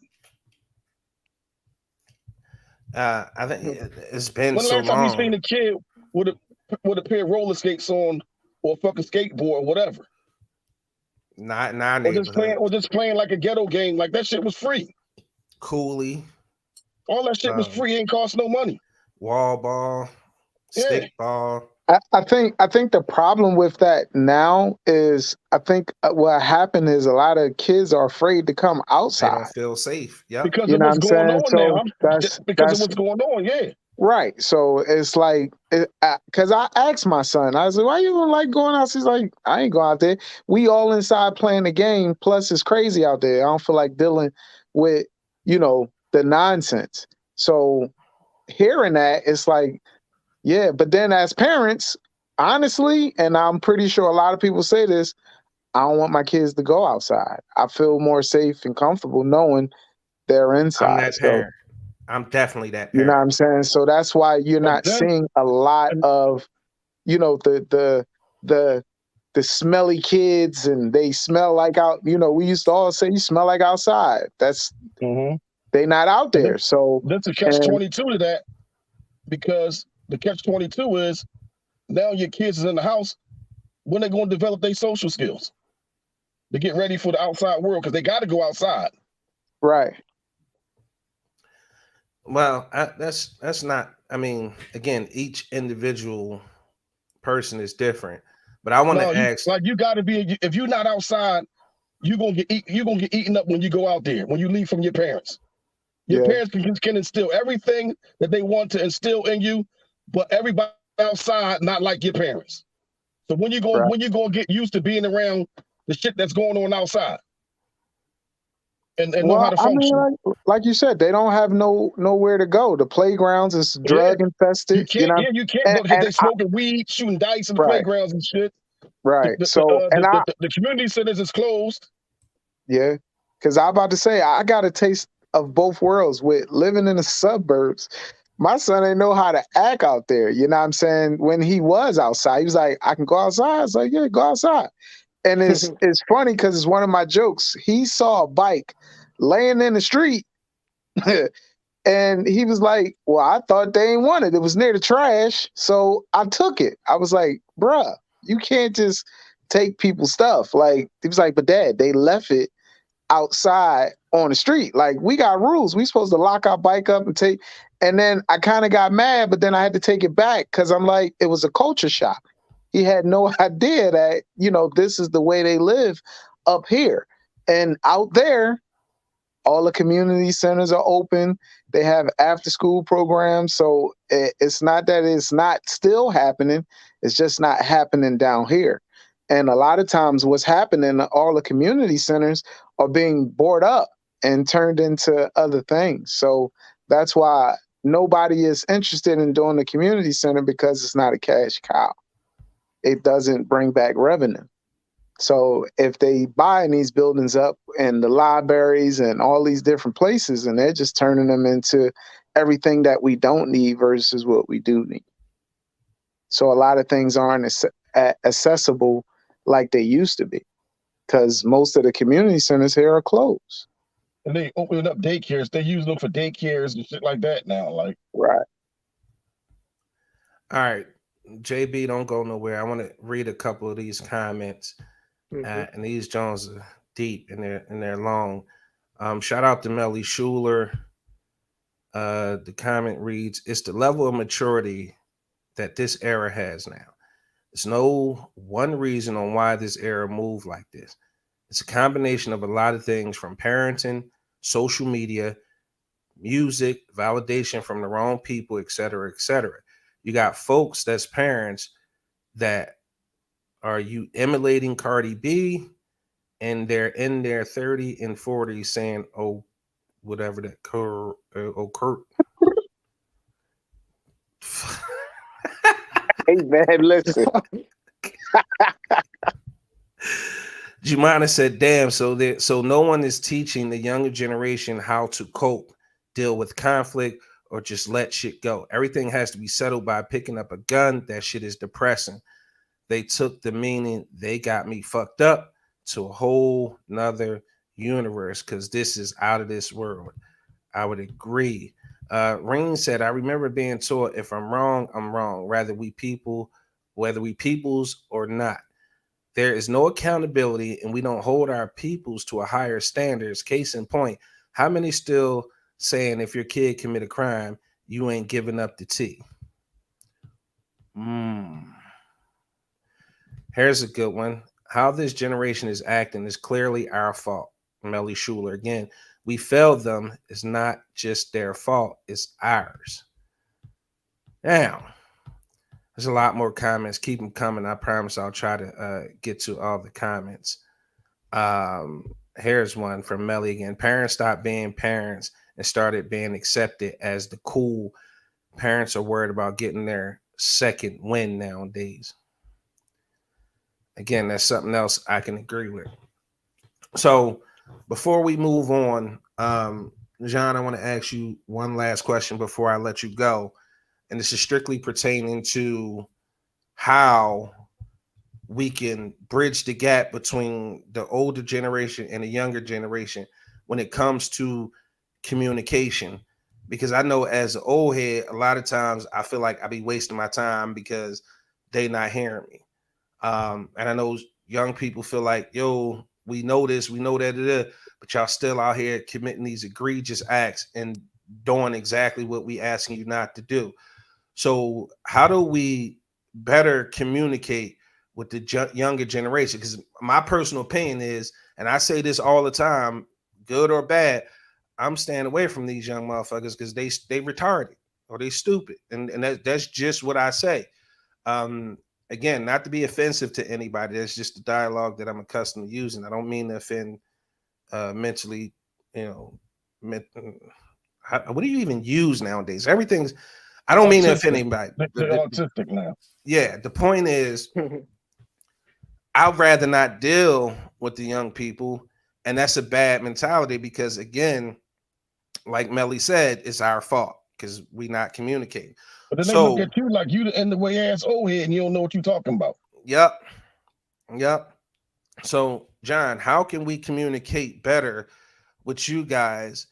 I think it's been When the so last time you long. seen a kid with a pair of roller skates on, or a fucking skateboard, or whatever? Not in our Or just neighborhood. playing like a ghetto game. Like, that shit was free. Cooley, All that shit was free, ain't cost no money. wall ball, Yeah. stick ball. I think the problem with that now is, I think what happened is a lot of kids are afraid to come They outside. don't feel safe. Yep. Because You of know what what's I'm going saying? on So now. Because of what's going on, yeah. right. So it's like, because I asked my son, I was like, "Why you don't like going out?" He's like, "I ain't going out there. We all inside playing the game. Plus, it's crazy out there. I don't feel like dealing with the nonsense." So hearing that, it's like, yeah. But then as parents, honestly, and I'm pretty sure a lot of people say this, I don't want my kids to go outside. I feel more safe and comfortable knowing they're I'm inside. that So, parent. I'm definitely that you know what parent. I'm saying? So that's why you're But not then, seeing a lot of, the smelly kids, and they smell like out, we used to all say you smell like outside. That's they not out and there. So, that's a and catch-22 to that, because the catch-22 is, now your kids is in the house. When they going to develop their social skills to get ready for the outside world? Because they got to go outside. right. Well, that's not. I mean, again, each individual person is different. But I want No, to ask. you got to be. If you're not outside, you're gonna get eaten up when you go out there. When you leave from your parents, your Yeah. parents can instill everything that they want to instill in you, but everybody outside not like your parents. So when you Right. gonna get used to being around the shit that's going on outside, and know how Well, to I mean, function? like you said, they don't have nowhere to go. The playgrounds is Yeah, drug infested, you can't and, go because and they smoking weed, shooting dice in the right, playgrounds and shit. right. So, and The community centers is closed. yeah, because I'm about to say, I got a taste of both worlds with living in the suburbs. My son ain't know how to act out there. You know what I'm saying? When he was outside, he was like, "I can go outside." I was like, "Yeah, go outside." And it's funny because it's one of my jokes. He saw a bike laying in the street, And he was like, well, I thought they ain't want it. It was near the trash. So I took it. I was like, bruh, you can't just take people's stuff. Like, he was like, but dad, they left it outside on the street. Like, we got rules. We supposed to lock our bike up and take. And then I kind of got mad, but then I had to take it back because I'm like, it was a culture shock. He had no idea that, you know, this is the way they live up here. And out there, all the community centers are open. They have after school programs. So it's not that it's not still happening. It's just not happening down here. And a lot of times what's happening, all the community centers are being boarded up and turned into other things. So that's why nobody is interested in doing the community center, because it's not a cash cow. It doesn't bring back revenue. So if they buying these buildings up and the libraries and all these different places, and they're just turning them into everything that we don't need versus what we do need. So a lot of things aren't accessible like they used to be, because most of the community centers here are closed. And they opening up daycares. They use them for daycares and shit like that now. Like, right. All right, JB, don't go nowhere. I want to read a couple of these comments, and these Jones are deep and they're long. Shout out to Melly Schuler. The comment reads, "It's the level of maturity that this era has now. There's no one reason on why this era moved like this. It's a combination of a lot of things, from parenting, social media, music, validation from the wrong people, et cetera, et cetera. You got folks that's parents that are you emulating Cardi B, and they're in their 30 and 40 saying, oh, whatever that Kurt. Hey man, listen. Jumana said, damn, so no one is teaching the younger generation how to cope, deal with conflict, or just let shit go. Everything has to be settled by picking up a gun. That shit is depressing. They took the meaning, they got me fucked up, to a whole nother universe, because this is out of this world. I would agree. Rain said, I remember being taught, if I'm wrong, I'm wrong, whether we peoples or not. There is no accountability, and we don't hold our peoples to a higher standards. Case in point, how many still saying if your kid commit a crime, you ain't giving up the tea? Here's a good one. How this generation is acting is clearly our fault. Melly Schuler again. We failed them. It's not just their fault. It's ours. Now, there's a lot more comments. Keep them coming. I promise I'll try to get to all the comments. Here's one from Melly again. Parents stopped being parents and started being accepted as the cool. Parents are worried about getting their second win nowadays. Again, that's something else I can agree with. So before we move on, John, I want to ask you one last question before I let you go. And this is strictly pertaining to how we can bridge the gap between the older generation and the younger generation when it comes to communication. Because I know as an old head, a lot of times I feel like I be wasting my time because they not hearing me. And I know young people feel like, yo, we know this, we know that, but y'all still out here committing these egregious acts and doing exactly what we asking you not to do. So how do we better communicate with the younger generation? Because my personal opinion is, and I say this all the time, good or bad, I'm staying away from these young motherfuckers because they retarded or they stupid. And that's just what I say. Again, not to be offensive to anybody. That's just the dialogue that I'm accustomed to using. I don't mean to offend mentally, what do you even use nowadays? Everything's, I don't mean to offend anybody. They're autistic now. Yeah, the point is, I'd rather not deal with the young people, and that's a bad mentality because, again, like Melly said, it's our fault because we not communicating. But then they look at you like you the end the way ass old head and you don't know what you're talking about. Yep. So, John, how can we communicate better with you guys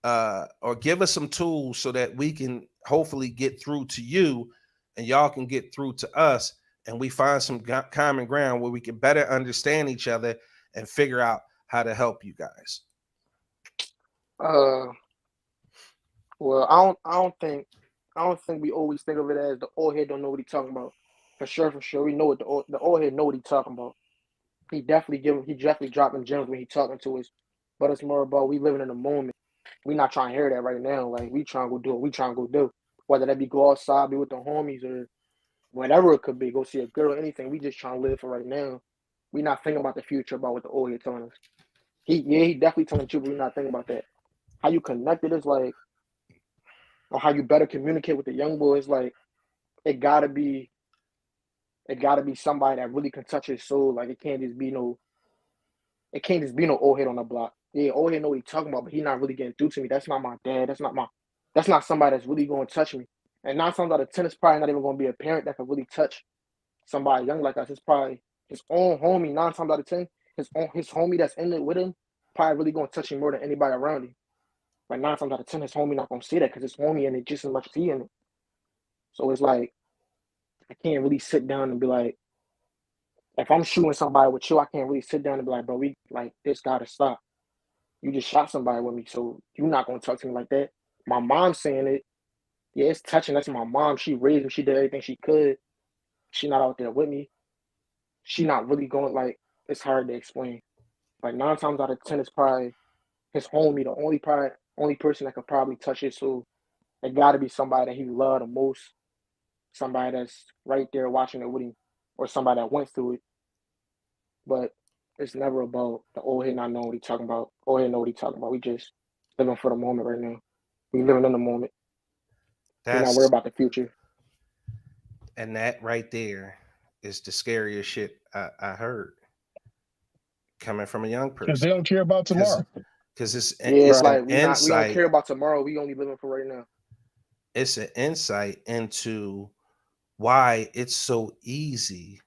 or give us some tools so that we can hopefully get through to you and y'all can get through to us, and we find some common ground where we can better understand each other and figure out how to help you guys. Uh, well, I don't think we always think of it as the old head don't know what he's talking about. For sure, we know what the old head know what he's talking about. He definitely dropping gems when he talking to us, but it's more about we living in the moment. We not trying to hear that right now. Like we trying to go do what we trying to go do, whether that be go outside, be with the homies, or whatever it could be, go see a girl, anything. We just trying to live for right now. We not thinking about the future, about what the old head telling us. He definitely telling the truth, but we not thinking about that. How you connected is like, or how you better communicate with the young boys. Like it gotta be, it gotta be somebody that really can touch his soul. Like it can't just be no old head on the block. Yeah, old head know what he talking about, but he not really getting through to me. That's not my dad. That's not somebody that's really going to touch me. And 9 times out of 10, it's probably not even going to be a parent that can really touch somebody young like us. It's probably his own homie. 9 times out of 10, his homie that's in it with him probably really going to touch him more than anybody around him. Like 9 times out of 10, his homie not going to see that because his homie in it just as much as he in it. So it's like I can't really sit down and be like, if I'm shooting somebody with you, I can't really sit down and be like, bro, we like this gotta stop. You just shot somebody with me, so you're not gonna talk to me like that. My mom saying it, yeah, it's touching. That's my mom. She raised me. She did everything she could. She not out there with me. She not really going like. It's hard to explain. Like 9 times out of 10, it's probably his homie, the only person that could probably touch his soul. It got to be somebody that he loved the most, somebody that's right there watching it with him, or somebody that went through it. But it's never about the old head not knowing what he talking about. Old head know what he talking about. We just living for the moment right now. We living in the moment. We're not worried That's about the future. and that right there is the scariest shit I heard coming from a young Because they person. don't care about Because tomorrow. Yeah, it's it's Right. an like we don't insight. care about tomorrow. We only living for right now. It's an insight into why it's so easy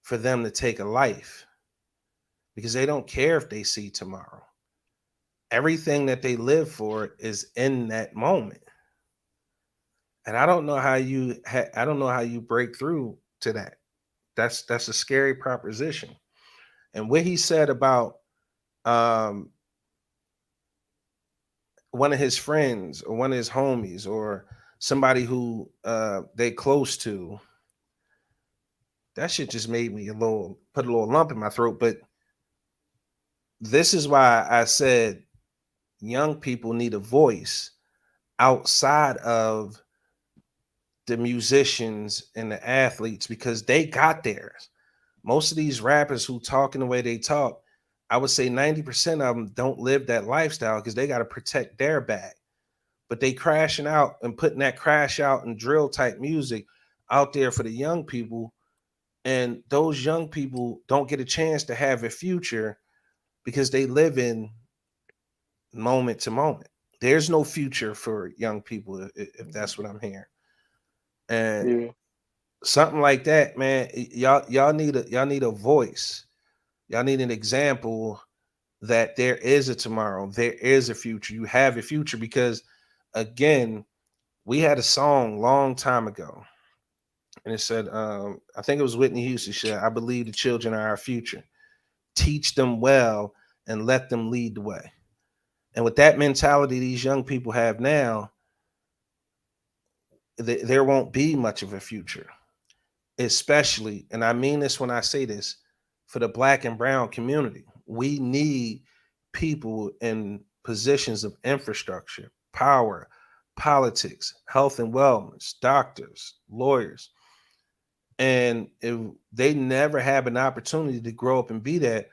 for them to take a life, because they don't care if they see tomorrow. Everything that they live for is in that moment. And I don't know how I don't know how you break through to that. That's a scary proposition. And what he said about um, one of his friends or one of his homies or somebody who they close to, that shit just made me put a little lump in my throat. But this is why I said young people need a voice outside of the musicians and the athletes, because they got theirs. Most of these rappers who talk in the way they talk, I would say 90% of them don't live that lifestyle because they got to protect their bag. But they crashing out and putting that crash out and drill type music out there for the young people. And those young people don't get a chance to have a future because they live in moment to moment. There's no future for young people if that's what I'm hearing. And Yeah, something like that, man, y'all need a voice. Y'all need an example that there is a tomorrow, there is a future. You have a future because, again, we had a song long time ago, and it said, I think it was Whitney Houston said, "I believe the children are our future. Teach them well and let them lead the way." And with that mentality these young people have now, there won't be much of a future, especially, and I mean this when I say this, for the Black and brown community. We need people in positions of infrastructure, power, politics, health and wellness, doctors, lawyers. And if they never have an opportunity to grow up and be that,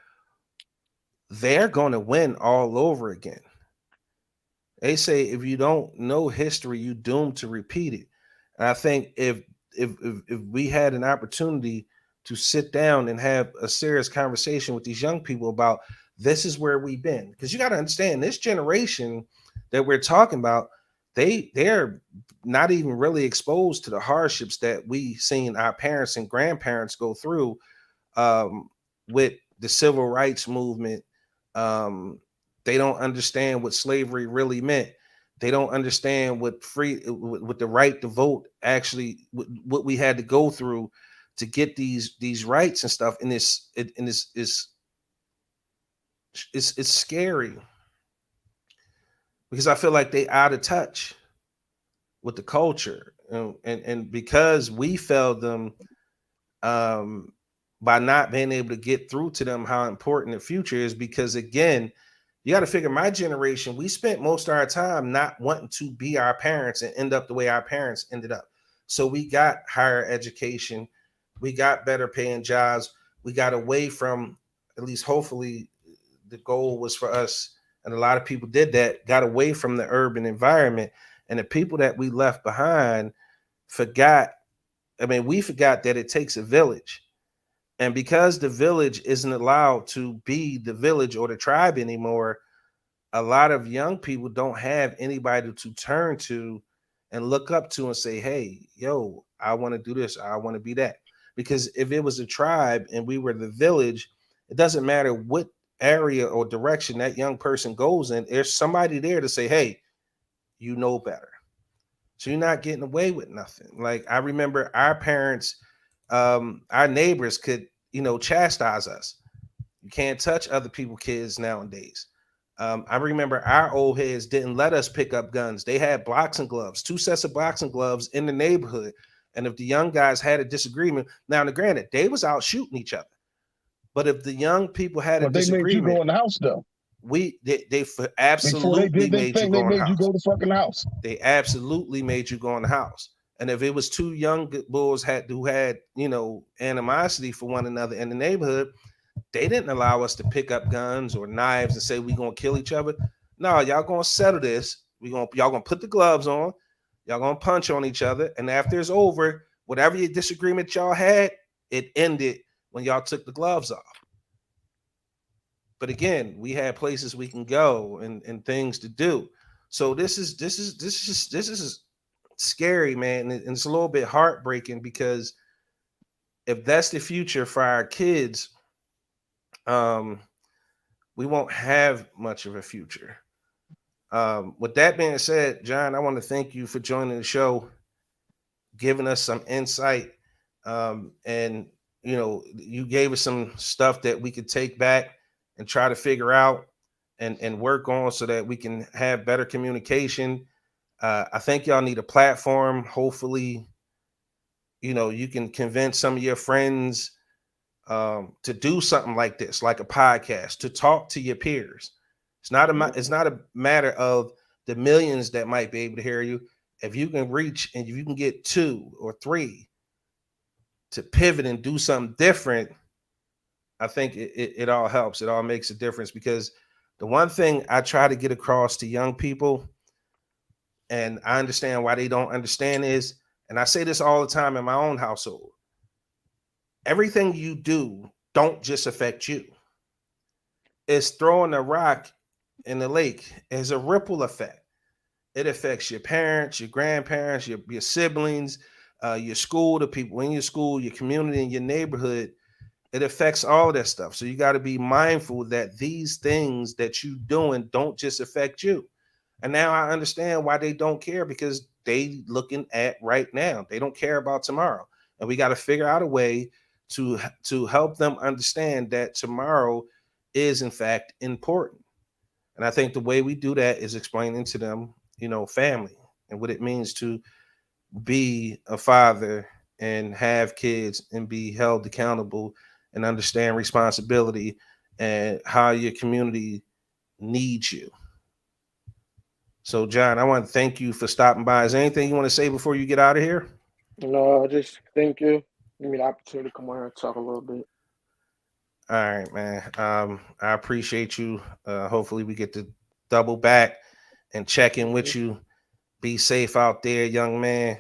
they're going to win all over again. They say if you don't know history, you doomed to repeat it. And I think if we had an opportunity to sit down and have a serious conversation with these young people about this is where we've been, because you got to understand this generation that we're talking about, they're not even really exposed to the hardships that we seen our parents and grandparents go through, with the civil rights movement, um, They don't understand what slavery really meant. They don't understand what with the right to vote actually, what we had to go through to get these rights and stuff. And it's scary because I feel like they out of touch with the culture, and because we failed them by not being able to get through to them how important the future is. Because again, you got to figure, my generation, we spent most of our time not wanting to be our parents and end up the way our parents ended up. So we got higher education, we got better paying jobs, we got away from, at least hopefully the goal was for us, and a lot of people did that, got away from the urban environment. And the people that we left behind forgot, we forgot that it takes a village. And because the village isn't allowed to be the village or the tribe anymore, a lot of young people don't have anybody to turn to and look up to and say, hey, yo, I want to do this, I want to be that. Because if it was a tribe and we were the village, it doesn't matter what area or direction that young person goes in, there's somebody there to say, hey, you know better. So you're not getting away with nothing. Like, I remember our parents, our neighbors could, chastise us. You can't touch other people's kids nowadays. I remember our old heads didn't let us pick up guns. They had boxing gloves, 2 sets of boxing gloves in the neighborhood. And if the young guys had a disagreement, now, granted, they was out shooting each other. But if the young people had a But they made you go disagreement, in the house though. they Before they absolutely did their made you thing, go they in the made you house. go to fucking house. They absolutely made you go in the house. And if it was 2 young bulls who had, animosity for one another in the neighborhood, they didn't allow us to pick up guns or knives and say we're gonna kill each other. No, y'all gonna settle this. Y'all gonna put the gloves on, y'all gonna punch on each other, and after it's over, whatever your disagreement y'all had, it ended when y'all took the gloves off. But again, we had places we can go and things to do. So this is scary, man, and it's a little bit heartbreaking, because if that's the future for our kids, we won't have much of a future. With that being said, John, I want to thank you for joining the show, giving us some insight, and you gave us some stuff that we could take back and try to figure out and work on so that we can have better communication. I think y'all need a platform. Hopefully, you can convince some of your friends to do something like this, like a podcast, to talk to your peers. It's not a matter of the millions that might be able to hear you. If you can reach and if you can get 2 or 3 to pivot and do something different, I think it all helps. It all makes a difference, because the one thing I try to get across to young people, and I understand why they don't understand, is, and I say this all the time in my own household, everything you do don't just affect you. It's throwing a rock in the lake as a ripple effect. It affects your parents, your grandparents, your siblings, your school, the people in your school, your community, and your neighborhood. It affects all that stuff. So you got to be mindful that these things that you doing don't just affect you. And now I understand why they don't care, because they looking at right now. They don't care about tomorrow. And we got to figure out a way to help them understand that tomorrow is in fact important. And I think the way we do that is explaining to them, family and what it means to be a father and have kids and be held accountable and understand responsibility and how your community needs you. So, John, I want to thank you for stopping by. Is there anything you want to say before you get out of here? No, just thank you. Give me the opportunity to come on here and talk a little bit. All right, man. I appreciate you. Hopefully we get to double back and check in with you. Be safe out there, young man.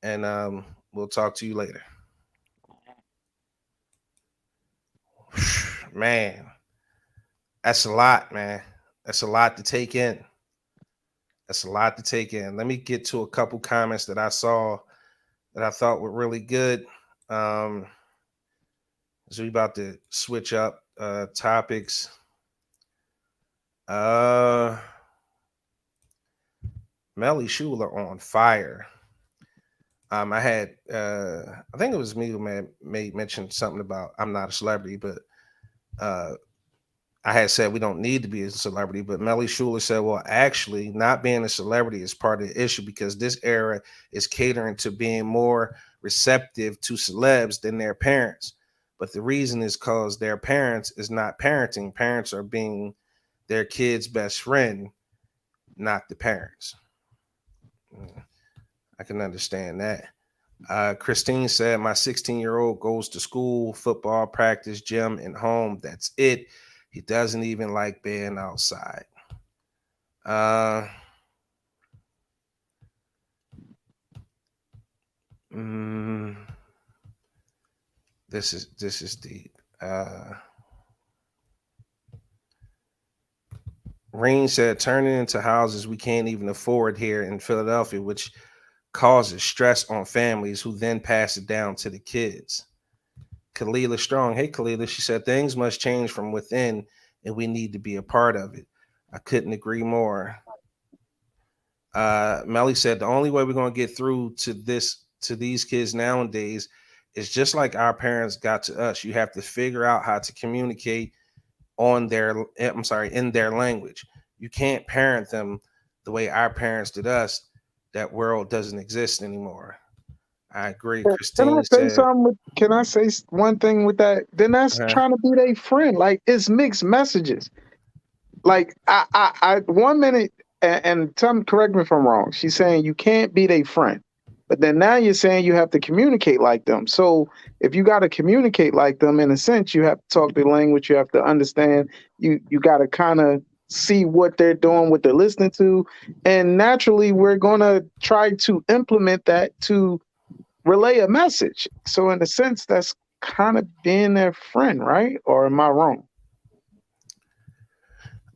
And we'll talk to you later. Man, that's a lot, man. That's a lot to take in. That's a lot to take in. Let me get to a couple comments that I saw that I thought were really good. So we about to switch up topics. Melly Schuler on fire. I had I think it was me who made mention something about I'm not a celebrity, but uh I had said we don't need to be a celebrity, but Melly Schuler said, well, actually, not being a celebrity is part of the issue because this era is catering to being more receptive to celebs than their parents. But the reason is because their parents is not parenting. Parents are being their kid's best friend, not the parents. I can understand that. Christine said, my 16-year-old goes to school, football, practice, gym, and home. That's it. He doesn't even like being outside. Mm, this is deep. Rain said, turning into houses we can't even afford here in Philadelphia, which causes stress on families who then pass it down to the kids. Kalila Strong, hey Kalila, she said things must change from within and we need to be a part of it. I couldn't agree more. Melly said the only way we're going to get through to these kids nowadays is just like our parents got to us. You have to figure out how to communicate in their language. You can't parent them the way our parents did us. That world doesn't exist anymore. I agree. Can I Christine say said, something? Can I say one thing with that? Then that's uh, trying to be their friend. Like it's mixed messages. Like I 1 minute and tell me, correct me if I'm wrong. She's saying you can't be their friend, but then now you're saying you have to communicate like them. So if you got to communicate like them, in a sense, you have to talk their language. You have to understand. You got to kind of see what they're doing, what they're listening to, and naturally, we're gonna try to implement that to relay a message. So in a sense, that's kind of being their friend, right? Or am I wrong?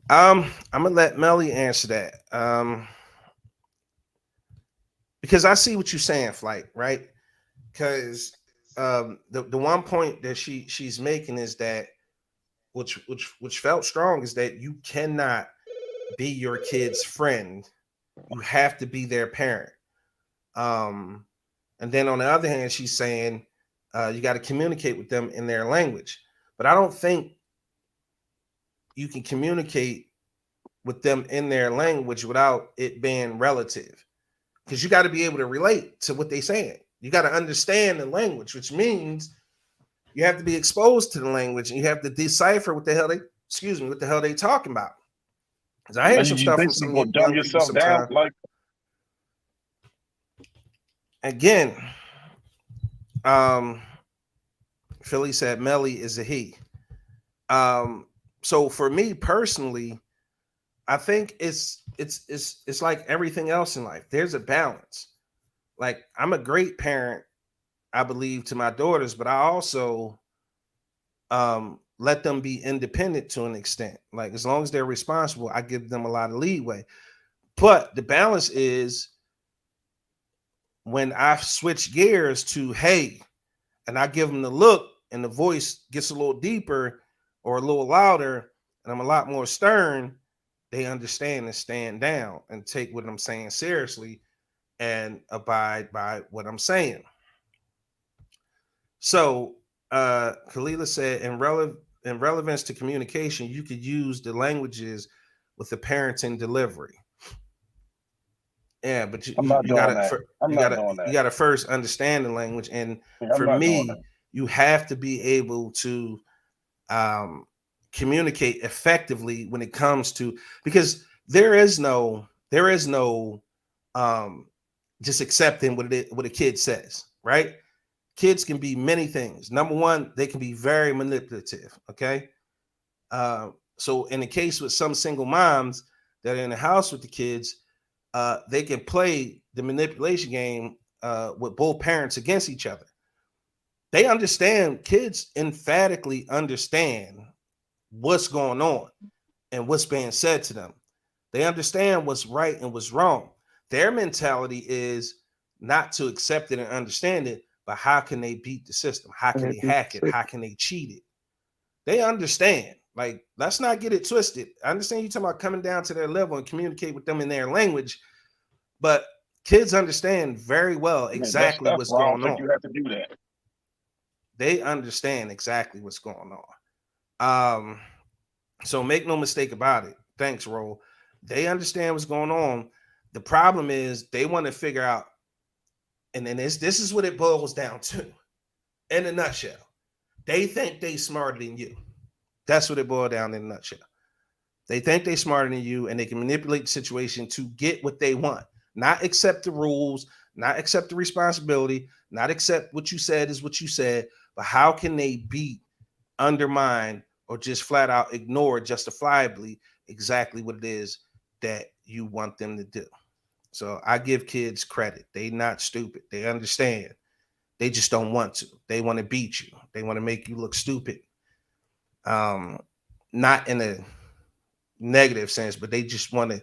I'm gonna let Melly answer that. Because I see what you're saying, Flight, right? Because the one point that she's making is that which felt strong is that you cannot be your kid's friend. You have to be their parent. Um, and then on the other hand, she's saying you got to communicate with them in their language. But I don't think you can communicate with them in their language without it being relative. Because you got to be able to relate to what they're saying. You got to understand the language, which means you have to be exposed to the language and you have to decipher what the hell they talking about. Because I hear some You stuff from basically some gonna dumb young people yourself down, sometimes. like Again, Philly said Melly is a he. So for me personally, I think it's like everything else in life. There's a balance. Like I'm a great parent, I believe, to my daughters, but I also let them be independent to an extent. Like as long as they're responsible, I give them a lot of leeway. But the balance is when I switch gears to hey, and I give them the look, and the voice gets a little deeper or a little louder, and I'm a lot more stern, they understand and stand down and take what I'm saying seriously and abide by what I'm saying. So Kalila said, in relevance to communication, you could use the languages with the parenting delivery. Yeah, but I'm not you doing gotta that. I'm not doing you that. gotta first understand the language, and I'm for not doing that. me, you have to be able to um, communicate effectively when it comes to because there is no um, just accepting what a kid says, right? Kids can be many things. Number one, they can be very manipulative. Okay, so in the case with some single moms that are in the house with the kids, they can play the manipulation game with both parents against each other. They understand, kids emphatically understand what's going on and what's being said to them. They understand what's right and what's wrong. Their mentality is not to accept it and understand it, but how can they beat the system? How can they hack it? How can they cheat it? They understand. Like, let's not get it twisted. I understand you talking about coming down to their level and communicate with them in their language, but kids understand very well exactly what's why I don't going think on. you have to do that. They understand exactly what's going on. So make no mistake about it. Thanks, Ro. They understand what's going on. The problem is they want to figure out, and then this is what it boils down to, in a nutshell. They think they smarter than you. That's what it boiled down in a nutshell. They think they're smarter than you, and they can manipulate the situation to get what they want, not accept the rules, not accept the responsibility, not accept what you said is what you said, but how can they beat, undermine, or just flat out ignore justifiably exactly what it is that you want them to do. So I give kids credit. They not stupid. They understand. They just don't want to. They want to beat you. They want to make you look stupid. Not in a negative sense, but they just want to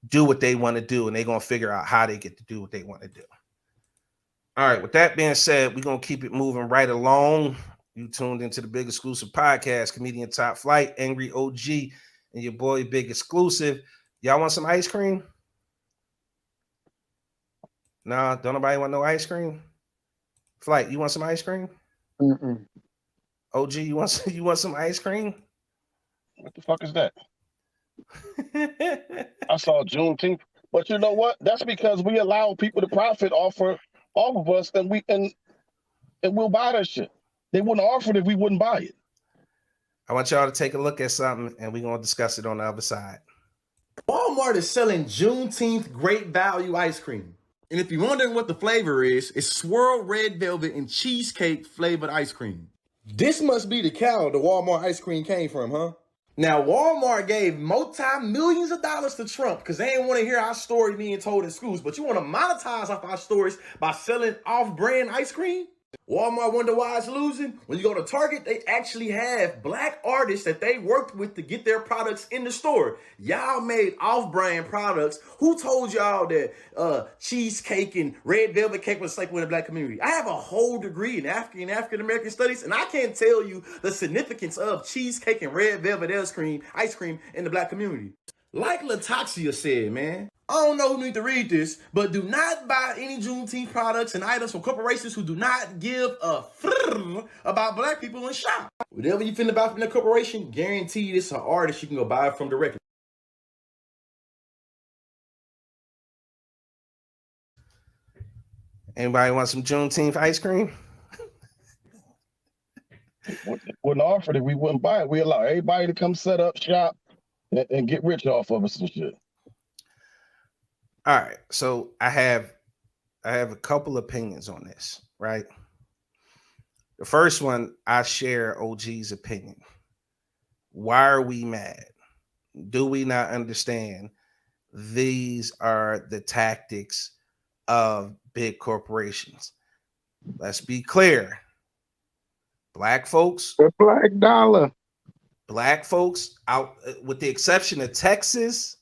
do what they want to do, and they're going to figure out how they get to do what they want to do. All right, with that being said, we're going to keep it moving right along. You tuned into the Big Exclusive Podcast, Comedian Top Flight, Angry OG, and your boy Big Exclusive. Y'all want some ice cream? No, don't nobody want no ice cream? Flight, you want some ice cream? Mm-mm. OG, you want some ice cream? What the fuck is that? I saw Juneteenth, but you know what? That's because we allow people to profit off of us, and we'll buy that shit. They wouldn't offer it if we wouldn't buy it. I want y'all to take a look at something, and we're going to discuss it on the other side. Walmart is selling Juneteenth Great Value ice cream. And if you're wondering what the flavor is, it's swirl red velvet and cheesecake flavored ice cream. This must be the cow the Walmart ice cream came from, huh? Now, Walmart gave multi-millions of dollars to Trump because they didn't want to hear our story being told in schools. But you want to monetize off our stories by selling off-brand ice cream? Walmart wonder why it's losing? When you go to Target, they actually have black artists that they worked with to get their products in the store. Y'all made off-brand products. Who told y'all that cheesecake and red velvet cake was like with the black community? I have a whole degree in African American studies, and I can't tell you the significance of cheesecake and red velvet ice cream in the black community. Like Latoxia said, man, I don't know who need to read this, but do not buy any Juneteenth products and items from corporations who do not give a about black people in shop. Whatever you finna buy from the corporation, guaranteed it's an artist you can go buy it from directly. Anybody want some Juneteenth ice cream? Wouldn't offer it if we wouldn't buy it. We allow everybody to come set up shop and get rich off of us and shit. All right, so I have a couple opinions on this, right? The first one, I share OG's opinion. Why are we mad? Do we not understand these are the tactics of big corporations? Let's be clear. Black folks, The black dollar. black folks out, with the exception of Texas,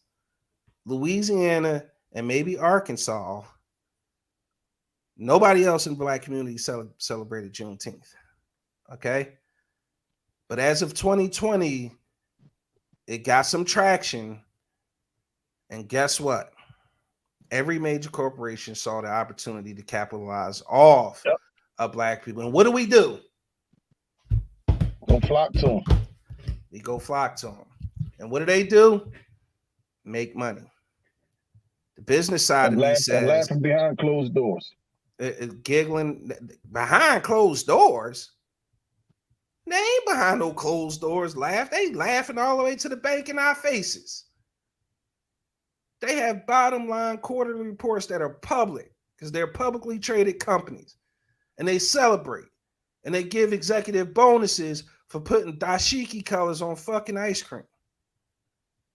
Louisiana, and maybe Arkansas, nobody else in the black community celebrated Juneteenth. Okay. But as of 2020, it got some traction. And guess what? Every major corporation saw the opportunity to capitalize off of black people. And what do? Go flock to them. We go flock to them. And what do? Make money. The business side of me says, laughing behind closed doors. Giggling behind closed doors. They ain't behind no closed doors. They laughing all the way to the bank in our faces. They have bottom line quarterly reports that are public because they're publicly traded companies, and they celebrate and they give executive bonuses for putting dashiki colors on fucking ice cream.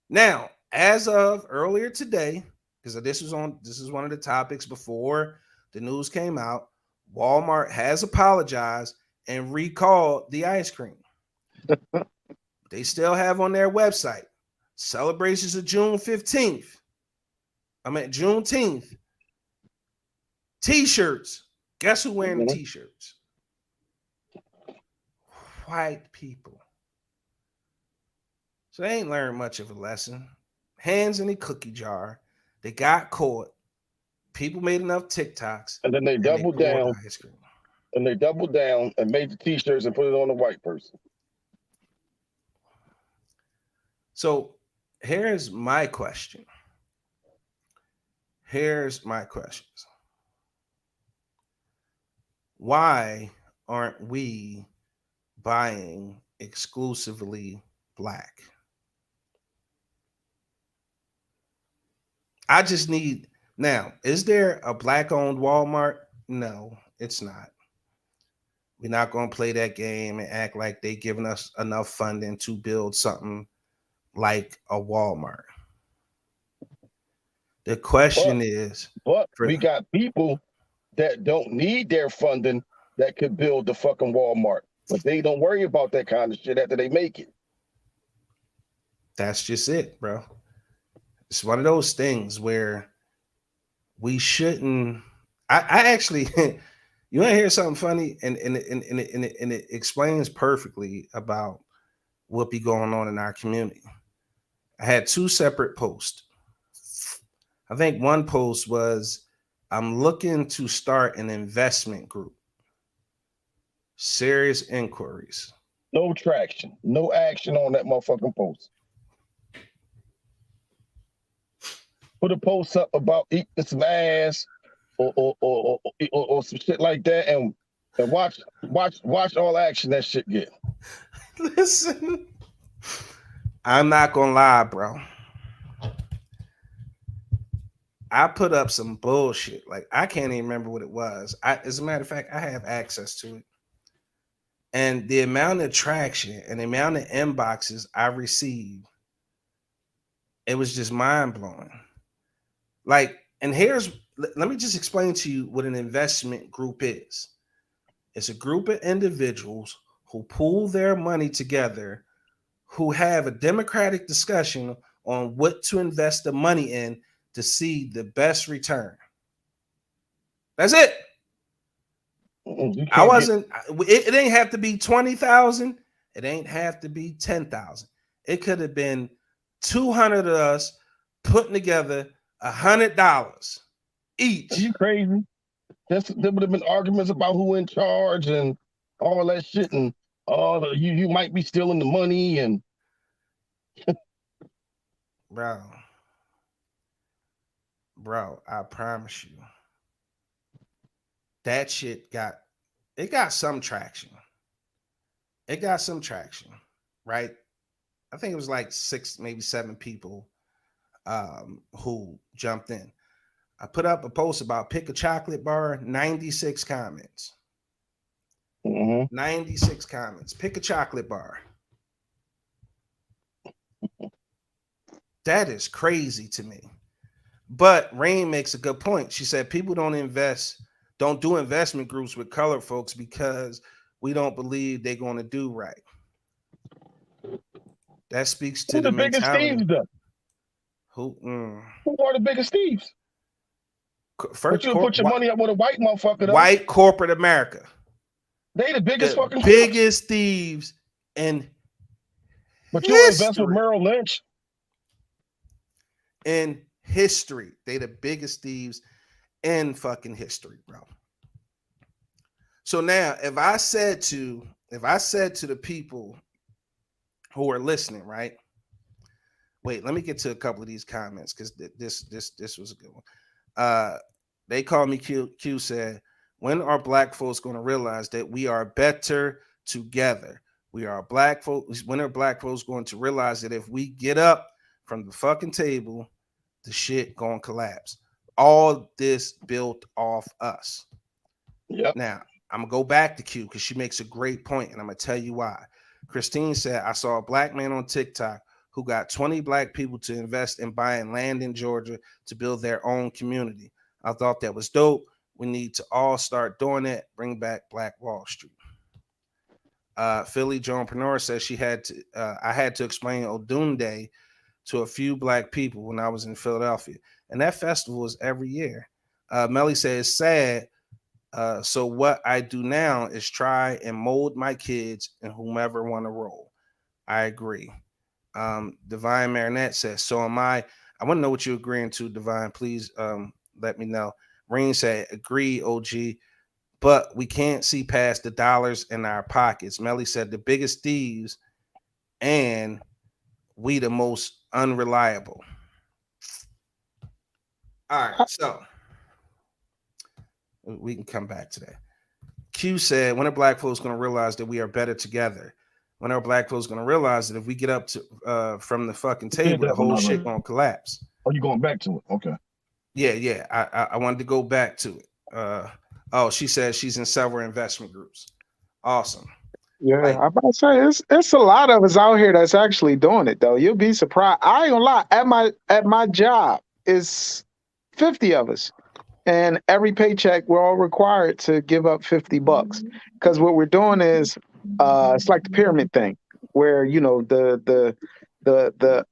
Now, as of earlier today, because this is one of the topics before the news came out, Walmart has apologized and recalled the ice cream. They still have on their website celebrations of Juneteenth. T-shirts. Guess who wearing the T-shirts? White people. So they ain't learned much of a lesson. Hands in a cookie jar. They got caught. People made enough TikToks, And then they and they doubled poured down, ice cream. and made the t-shirts and put it on the white person. So here's my question. Here's my questions. Why aren't we buying exclusively black? I just need now. Is there a black-owned Walmart? No, it's not. We're not going to play that game and act like they giving us enough funding to build something like a Walmart. The question is, But we got people that don't need their funding that could build the fucking Walmart, but they don't worry about that kind of shit after they make it. that's just it, bro. It's one of those things where we shouldn't. I actually, you want to hear something funny, and it explains perfectly about what be going on in our community. I had two separate posts. I think one post was, I'm looking to start an investment group. Serious inquiries. No traction, no action on that motherfucking post. Put a post up about eating some ass or some shit like that, and watch all action that shit get. Listen, I'm not gonna lie, bro. I put up some bullshit. Like, I can't even remember what it was. As a matter of fact, I have access to it. And the amount of traction and the amount of inboxes I received, it was just mind blowing. Like, and let me just explain to you what an investment group is. It's a group of individuals who pool their money together, who have a democratic discussion on what to invest the money in to see the best return. That's it. I wasn't, it ain't have to be 20,000. It ain't have to be 10,000. It could have been 200 of us putting together $100 each. Are you crazy? There would have been arguments about who in charge and all that shit, and you might be stealing the money and bro, I promise you, that shit got some traction. It got some traction, right? I think it was like 6, maybe 7 people who jumped in. I put up a post about pick a chocolate bar, 96 comments. 96 comments. Pick a chocolate bar. That is crazy to me. But Rain makes a good point. She said people don't do investment groups with colored folks because we don't believe they're going to do right. That speaks to who the biggest mentality. thieves though? Who are the biggest thieves? First, you put your money up with a white motherfucker. White corporate America. They the biggest fucking biggest thieves in But you invest with Merrill Lynch? In history. They the biggest thieves in fucking history, bro. So now if I said to the people who are listening, right? Wait, let me get to a couple of these comments because this was a good one. They called me Q said, when are black folks going to realize that we are better together? We are black folks. When are black folks going to realize that if we get up from the fucking table, the shit gonna collapse? All this built off us. Yep. Now, I'm gonna go back to Q because she makes a great point, and I'm gonna tell you why. Christine said, I saw a black man on TikTok who got 20 black people to invest in buying land in Georgia to build their own community. I thought that was dope. We need to all start doing that. Bring back Black Wall Street. Philly Jonepreneur says I had to explain Odun Day to a few black people when I was in Philadelphia. And that festival is every year. Melly says, it's sad. So what I do now is try and mold my kids and whomever want to roll. I agree. Divine Marinette says, so am I. I want to know what you're agreeing to, Divine. Please let me know. Rain said, agree, OG, but we can't see past the dollars in our pockets. Melly said, the biggest thieves and we the most unreliable. All right, so we can come back to that. Q said, when are black folks going to realize that we are better together? When are black folks going to realize that if we get up to from the fucking table, the whole shit going to collapse? Oh, you going back to it? Okay. Yeah. I wanted to go back to it. Oh, she says she's in several investment groups. Awesome. Yeah, Like, I'm about to say it's a lot of us out here that's actually doing it though. You'll be surprised. I ain't gonna lie. At my job, it's 50 of us, and every paycheck we're all required to give up $50 because what we're doing is it's like the pyramid thing, where you know the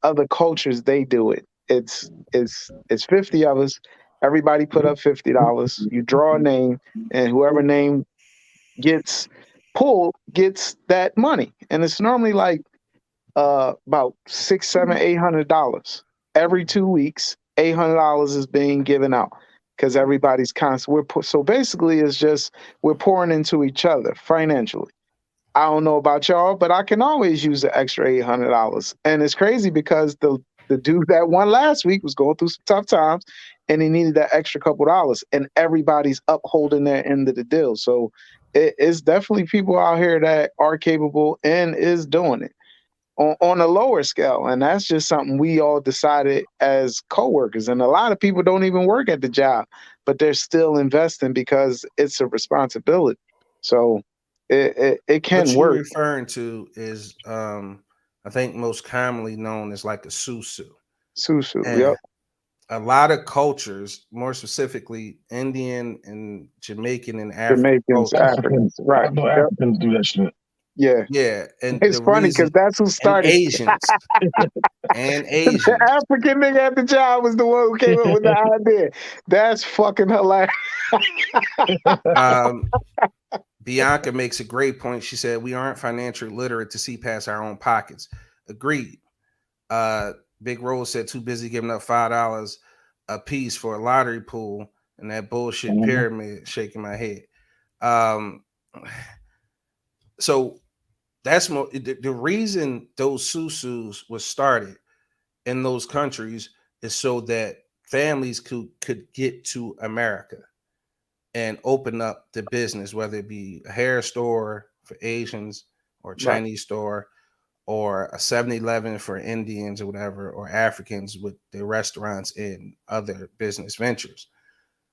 other cultures they do it. It's 50 of us. Everybody put up $50. You draw a name, and whoever name gets pulled gets that money, and it's normally like about $600, $700, $800 every 2 weeks. $800 is being given out because everybody's constant. So basically, it's just we're pouring into each other financially. I don't know about y'all, but I can always use the extra $800, and it's crazy because the dude that won last week was going through some tough times, and he needed that extra couple dollars, and everybody's upholding their end of the deal. So it's definitely people out here that are capable and is doing it on a lower scale. And that's just something we all decided as coworkers. And a lot of people don't even work at the job, but they're still investing because it's a responsibility. So it can what you're work. referring to is, I think most commonly known as like a susu. Susu, And yep. a lot of cultures, more specifically Indian and Jamaican and African Jamaicans, cultures. Africans, right. I know Yep. Africans do that shit. Yeah. Yeah, and It's the funny reason, because that's who and started. Asians and The Asians. African nigga at the job was the one who came up with the idea. That's fucking hilarious. Bianca makes a great point. She said we aren't financially literate to see past our own pockets. Agreed. Big Rose said too busy giving up $5 a piece for a lottery pool and that bullshit pyramid. Shaking my head. So that's more the reason those susus was started in those countries is so that families could get to America and open up the business, whether it be a hair store for Asians or a Chinese store or a 7-Eleven for Indians or whatever, or Africans with their restaurants and other business ventures.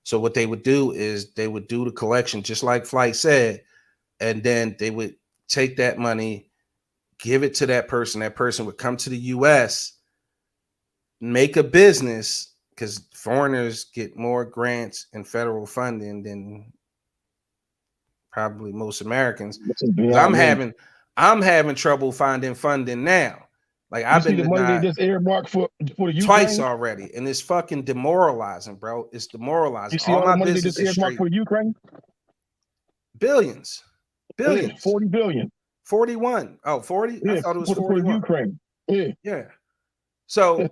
So what they would do is they would do the collection, just like Flight said, and then they would take that money, give it to that person. That person would come to the US, make a business, because foreigners get more grants and federal funding than probably most Americans. I'm having trouble finding funding now. Like I've been the money denied they just earmarked for the Ukraine twice already, and it's fucking demoralizing, bro. It's demoralizing. You see all my the money they business just is earmarked straight for Ukraine? billions. Yeah, 40 billion. 41. Oh, 40? Yeah, I thought it was for 41. Ukraine. Yeah. So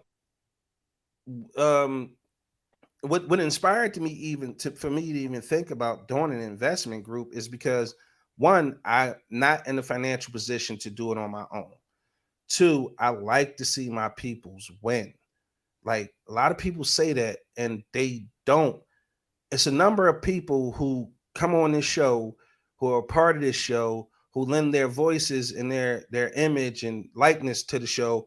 what inspired to me for me to even think about doing an investment group is because one, I'm not in a financial position to do it on my own. Two, I like to see my peoples win. Like a lot of people say that and they don't. It's a number of people who come on this show, who are part of this show, who lend their voices and their image and likeness to the show,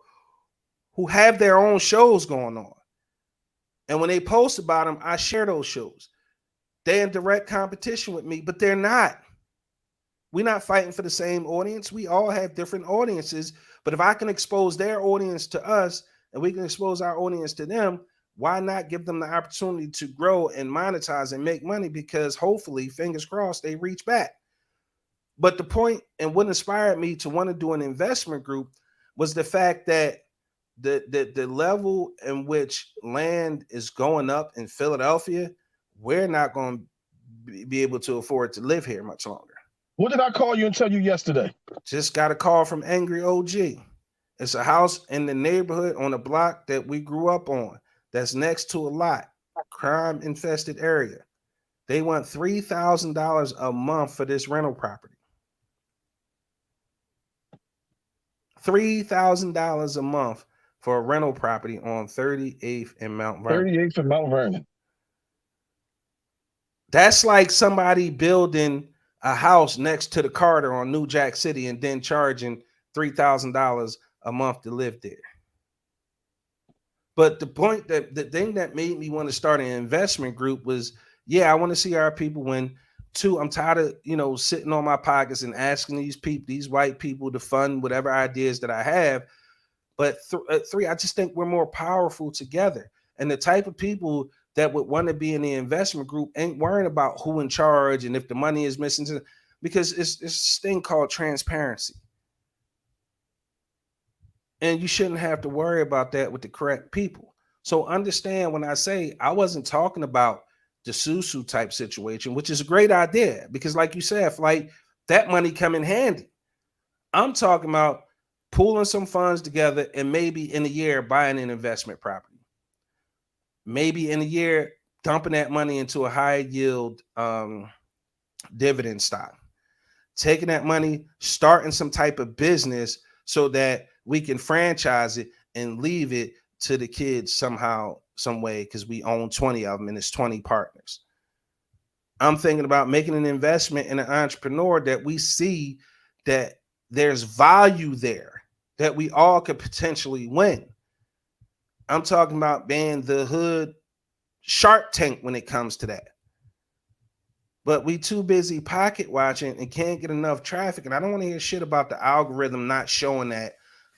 who have their own shows going on. And when they post about them, I share those shows. They're in direct competition with me, but they're not. We're not fighting for the same audience. We all have different audiences. But if I can expose their audience to us and we can expose our audience to them, why not give them the opportunity to grow and monetize and make money? Because hopefully, fingers crossed, they reach back. But the point and what inspired me to want to do an investment group was the fact that the level in which land is going up in Philadelphia, we're not going to be able to afford to live here much longer. What did I call you and tell you yesterday? Just got a call from Angry OG. It's a house in the neighborhood on a block that we grew up on that's next to a lot, crime infested area. They want $3,000 a month for this rental property. $3,000 a month for a rental property on 38th and Mount Vernon. 38th and Mount Vernon. That's like somebody building a house next to the Carter on New Jack City and then charging $3,000 a month to live there. But the thing that made me want to start an investment group was, yeah, I want to see our people win. Two, I'm tired of, sitting on my pockets and asking these white people to fund whatever ideas that I have. But three, I just think we're more powerful together. And the type of people that would want to be in the investment group ain't worrying about who in charge and if the money is missing, because it's this thing called transparency. And you shouldn't have to worry about that with the correct people. So understand when I say I wasn't talking about the Susu type situation, which is a great idea, because like you said, like that money come in handy. I'm talking about pooling some funds together and maybe in a year buying an investment property. Maybe in a year dumping that money into a high yield dividend stock. Taking that money, starting some type of business so that we can franchise it and leave it to the kids somehow, some way, because we own 20 of them and it's 20 partners. I'm thinking about making an investment in an entrepreneur that we see that there's value there, that we all could potentially win. I'm talking about being the hood Shark Tank when it comes to that. But we too busy pocket watching and can't get enough traffic. And I don't want to hear shit about the algorithm not showing that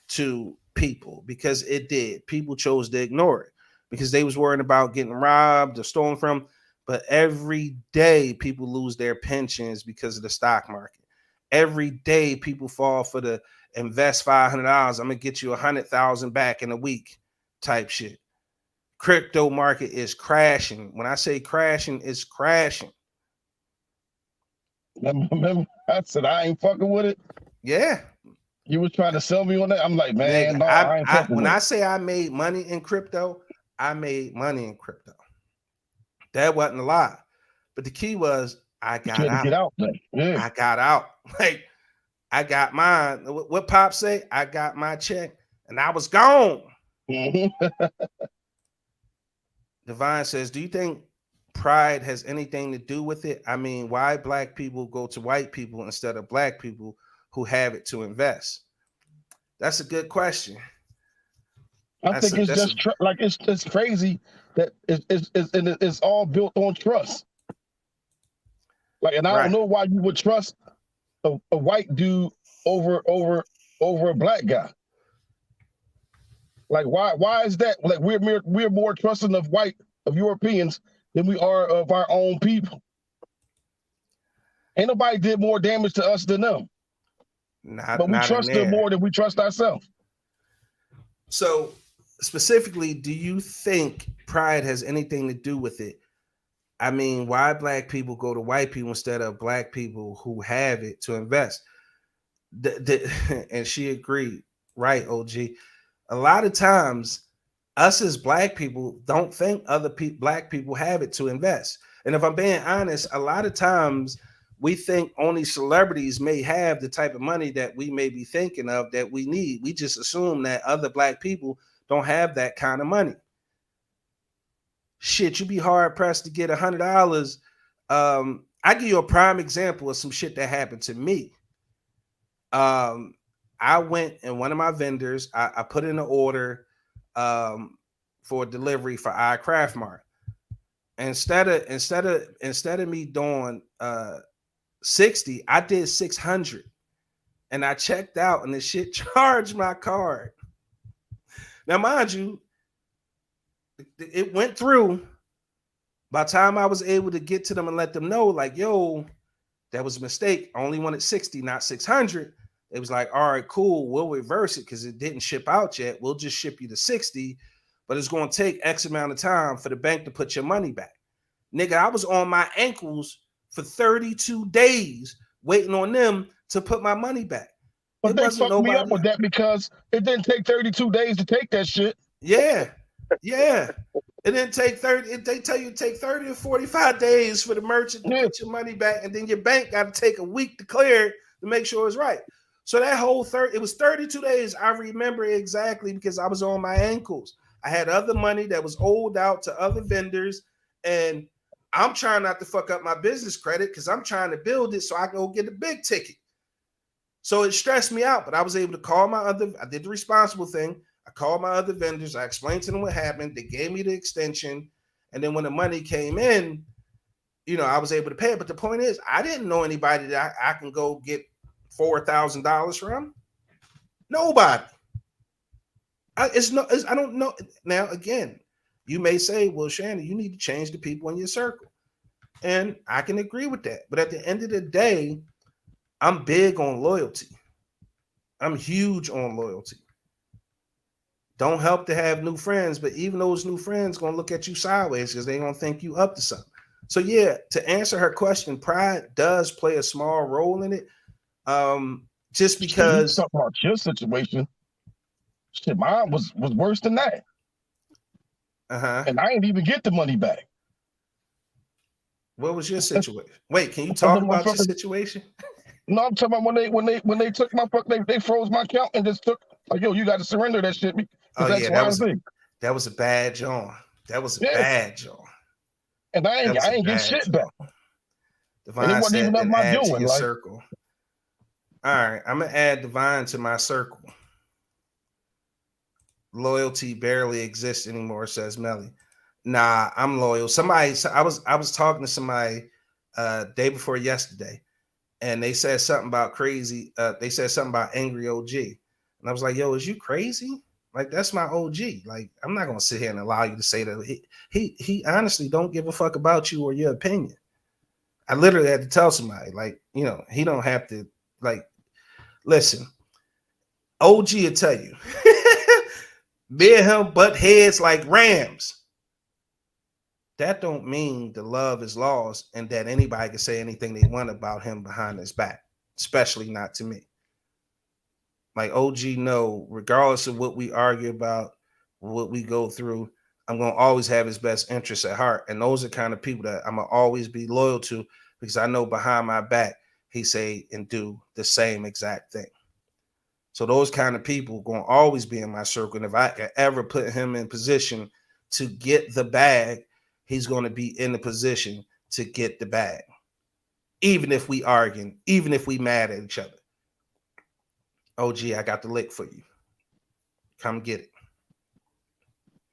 to people, because it did. People chose to ignore it because they was worried about getting robbed or stolen from. But every day people lose their pensions because of the stock market. Every day people fall for the invest $500. I'm gonna get you 100,000 back in a week type shit. Crypto market is crashing. When I say crashing, it's crashing. Remember, I said I ain't fucking with it. Yeah. You was trying to sell me on that. I'm like, man, Nigga, no, I ain't fucking when with I it. say I made money in crypto, I made money in crypto. That wasn't a lie. But the key was I got You had to out. get out there. Yeah. I got out. Like, I got mine. What Pop say? I got my check and I was gone. Mm-hmm. Divine says, do you think pride has anything to do with it? I mean, why black people go to white people instead of black people who have it to invest? That's a good question. I think it's just it's crazy that it's all built on trust. Like, and I don't know why you would trust a white dude over a black guy. Like, why is that? Like, we're more trusting of Europeans than we are of our own people. Ain't nobody did more damage to us than them. But we trust them more than we trust ourselves. So specifically, do you think pride has anything to do with it? I mean, why black people go to white people instead of black people who have it to invest? And she agreed, right, OG? A lot of times, us as black people don't think other black people have it to invest. And if I'm being honest, a lot of times we think only celebrities may have the type of money that we may be thinking of that we need. We just assume that other black people don't have that kind of money. Shit, you'd be hard pressed to get $100. I give you a prime example of some shit that happened to me. I went and one of my vendors, I put in an order for delivery for iCraft Mart. Instead of me doing 60, I did 600, and I checked out, and the shit charged my card. Now, mind you, it went through. By the time I was able to get to them and let them know, like, yo, that was a mistake. I only wanted 60, not 600. It was like, all right, cool. We'll reverse it because it didn't ship out yet. We'll just ship you the 60, but it's going to take X amount of time for the bank to put your money back. Nigga, I was on my ankles for 32 days waiting on them to put my money back. But It they wasn't fucked me up nobody. with that because it didn't take 32 days to take that shit. Yeah. It didn't take 30. They tell you it take 30 or 45 days for the merchant to Yeah. put your money back, and then your bank got to take a week to clear it to make sure it's right. So that whole it was 32 days. I remember exactly because I was on my ankles. I had other money that was owed out to other vendors, and I'm trying not to fuck up my business credit because I'm trying to build it so I can go get a big ticket. So it stressed me out, but I was able to call I did the responsible thing. I called my other vendors. I explained to them what happened. They gave me the extension. And then when the money came in, I was able to pay it. But the point is, I didn't know anybody that I can go get $4,000 from. Nobody. I don't know. Now, again, you may say, well, Shannon, you need to change the people in your circle. And I can agree with that. But at the end of the day, I'm big on loyalty. I'm huge on loyalty. Don't help to have new friends, but even those new friends gonna look at you sideways because they gonna think you up to something. So yeah, to answer her question, pride does play a small role in it. Just because You talk about your situation, shit, mine was worse than that, and I ain't even get the money back. What was your situation? Wait, can you talk about your situation? No, I'm talking about when they took my fuck, they froze my account and just took like, yo, you got to surrender that shit. Oh yeah, that was a bad John. That was a bad John. And I ain't get shit back. Divine and it wasn't even of my add doing. To your circle. All right, I'm gonna add Divine to my circle. Loyalty barely exists anymore, says Melly. Nah, I'm loyal. I was talking to somebody day before yesterday, and they said something about crazy. They said something about angry OG, and I was like, "Yo, is you crazy? Like that's my OG. Like I'm not gonna sit here and allow you to say that he honestly don't give a fuck about you or your opinion." I literally had to tell somebody, like, he don't have to, like, listen. OG will tell you, me and him butt heads like rams. That don't mean the love is lost and that anybody can say anything they want about him behind his back, especially not to me. Like OG know, regardless of what we argue about, what we go through, I'm going to always have his best interests at heart. And those are kind of people that I'm going to always be loyal to because I know behind my back, he say and do the same exact thing. So those kind of people going to always be in my circle. And if I can ever put him in position to get the bag, he's going to be in the position to get the bag. Even if we arguing, even if we mad at each other. OG, I got the lick for you. Come get it.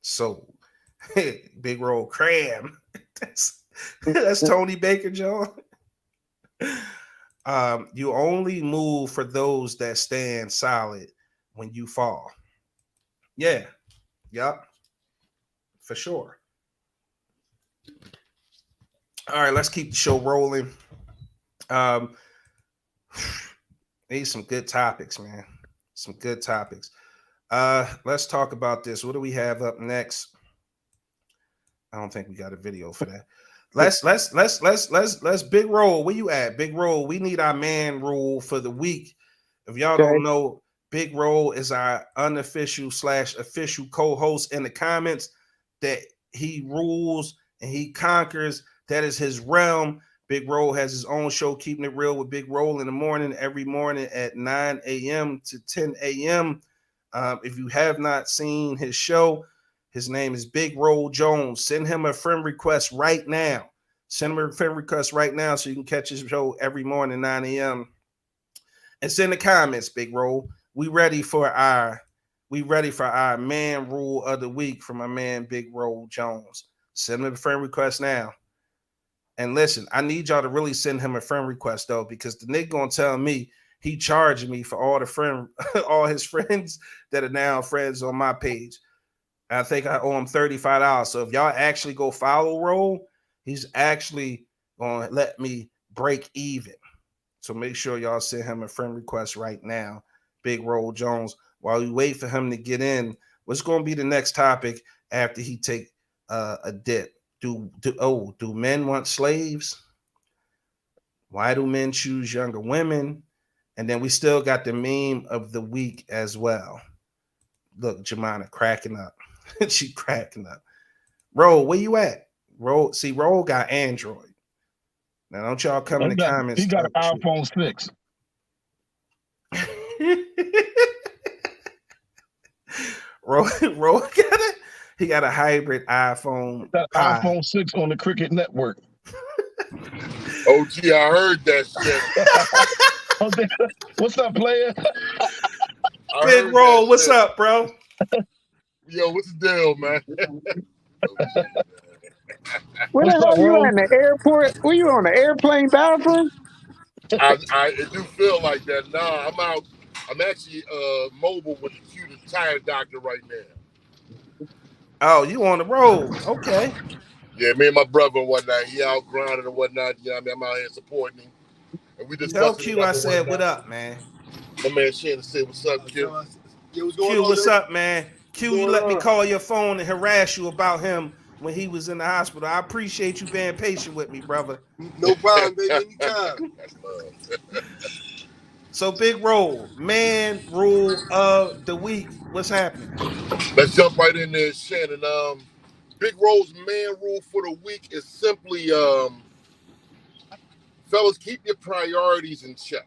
So, big roll cram. That's Tony Baker, John. You only move for those that stand solid when you fall. Yeah. Yep. For sure. All right, let's keep the show rolling. These some good topics, man. Some good topics. Let's talk about this. What do we have up next? I don't think we got a video for that. Let's Big Roll. Where you at, Big Roll? We need our man rule for the week. If y'all don't know, Big Roll is our unofficial / official co-host in the comments. That he rules and he conquers. That is his realm. Big Roll has his own show, Keeping It Real with Big Roll in the morning, every morning at 9 a.m. to 10 a.m. If you have not seen his show, his name is Big Roll Jones. Send him a friend request right now. Send him a friend request right now so you can catch his show every morning, 9 a.m. And send the comments, Big Roll. We ready for our man rule of the week from my man Big Roll Jones. Send him a friend request now. And listen, I need y'all to really send him a friend request though, because the nigga gonna tell me he charging me for all his friends that are now friends on my page. I think I owe him $35. So if y'all actually go follow Roll, he's actually gonna let me break even. So make sure y'all send him a friend request right now, Big Roll Jones. While we wait for him to get in, what's gonna be the next topic after he take a dip? Do men want slaves? Why do men choose younger women? And then we still got the meme of the week as well. Look, Jemina cracking up. She cracking up. Roll, where you at? Roll, see, Roll got Android. Now don't y'all come in the comments. He got an talking iPhone 6. shit. Roll he got a hybrid iPhone. That Pi. iPhone 6 on the Cricket Network. OG, I heard that shit. What's up, player? I Big heard Roll, that what's shit. up, bro? Yo, what's the deal, man? Where What's the hell up, you Ro? at, in the airport? Were you on the airplane bathroom? It do feel like that. Nah, I'm out. I'm actually mobile with the cutest tire doctor right now. Oh, you on the road. Okay. Yeah, me and my brother and whatnot. He out grinding and whatnot. You know what I mean? I'm out here supporting him. And we Tell discussing Q I said what up, man. My man Shannon said, what's up, Q? Yo, what's going Q, on, what's man? up, man? Q, you let me call your phone and harass you about him when he was in the hospital. I appreciate you being patient with me, brother. No problem, baby. Anytime. So, Big Roll, man rule of the week. What's happening? Let's jump right in there, Shannon. Big Roll's man rule for the week is simply, fellas, keep your priorities in check.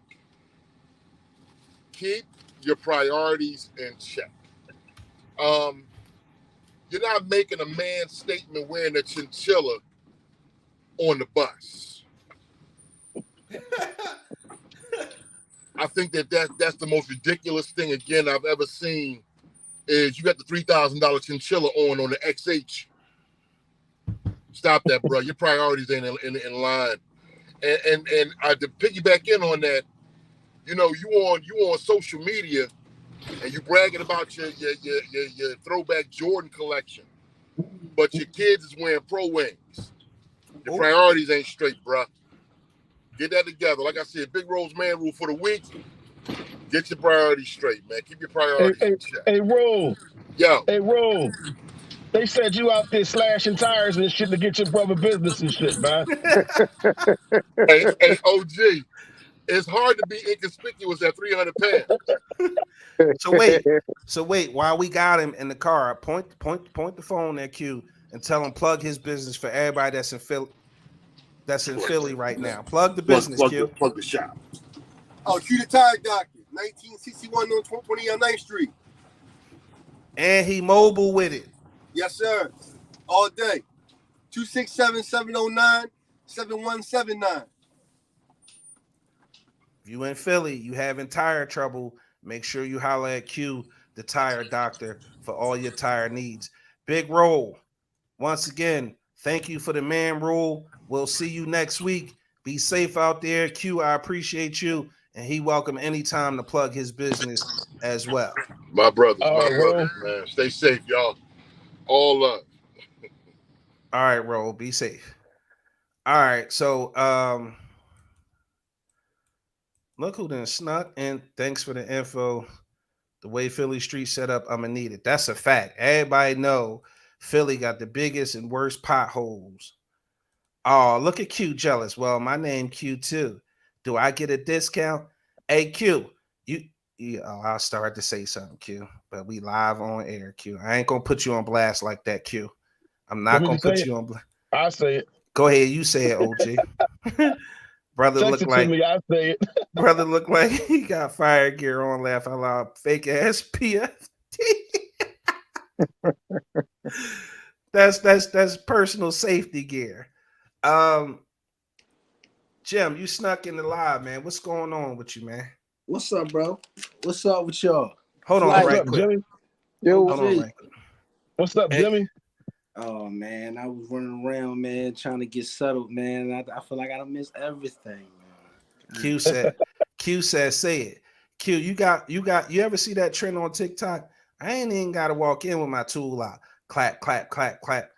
Keep your priorities in check. You're not making a man statement wearing a chinchilla on the bus. I think that's the most ridiculous thing again I've ever seen. Is you got the $3,000 chinchilla on the XH. Stop that, bro. Your priorities ain't in line. And to piggyback in on that, you know, you on social media and you bragging about your throwback Jordan collection, but your kids is wearing Pro Wings. Your priorities ain't straight, bro. Get that together. Like I said, Big Roll's man rule for the week. Get your priorities straight, man. Keep your priorities in check. Hey, Roll. Yo. Hey, Roll. They said you out there slashing tires and shit to get your brother business and shit, man. hey, OG. It's hard to be inconspicuous at 300 pounds. So wait, while we got him in the car, point the phone at Q and tell him plug his business for everybody that's in Philly right now. Plug the business, Q. Plug the shop. Oh, Q the Tire Doctor, 1961 on 29th Street. And he with it. Yes, sir. All day. 267-709-7179. If you in Philly, you having tire trouble, make sure you holler at Q, the tire doctor, for all your tire needs. Big Roll. Once again, thank you for the man rule. We'll see you next week. Be safe out there. Q, I appreciate you. And he welcome anytime to plug his business as well. My brothers, man. Stay safe, y'all. All up. All right, Roll. Be safe. All right. So look who done snuck in. Thanks for the info. The way Philly street set up, I'm gonna need it. That's a fact. Everybody know Philly got the biggest and worst potholes. Oh, look at Q jealous. Well, my name Q too. Do I get a discount? Hey Q, I'll start to say something, Q. But we live on air, Q. I ain't gonna put you on blast like that, Q. I'm not gonna put you on blast. I say it. Go ahead, you say it, OG. Brother Text look it like to me, I say it. Brother look like he got fire gear on. Laugh out loud. Fake ass PFT. That's personal safety gear. Jim, you snuck in the live, man. What's going on with you, man? What's up, bro? What's up with y'all? Hold on, What's right up, quick. Jimmy? Yo, Hold on, right quick. What's up, Jimmy? Oh man, I was running around, man, trying to get settled, man. I feel like I done missed everything, man. Q said, say it. Q, you ever see that trend on TikTok? I ain't even gotta walk in with my tool out. Clap, clap, clap, clap.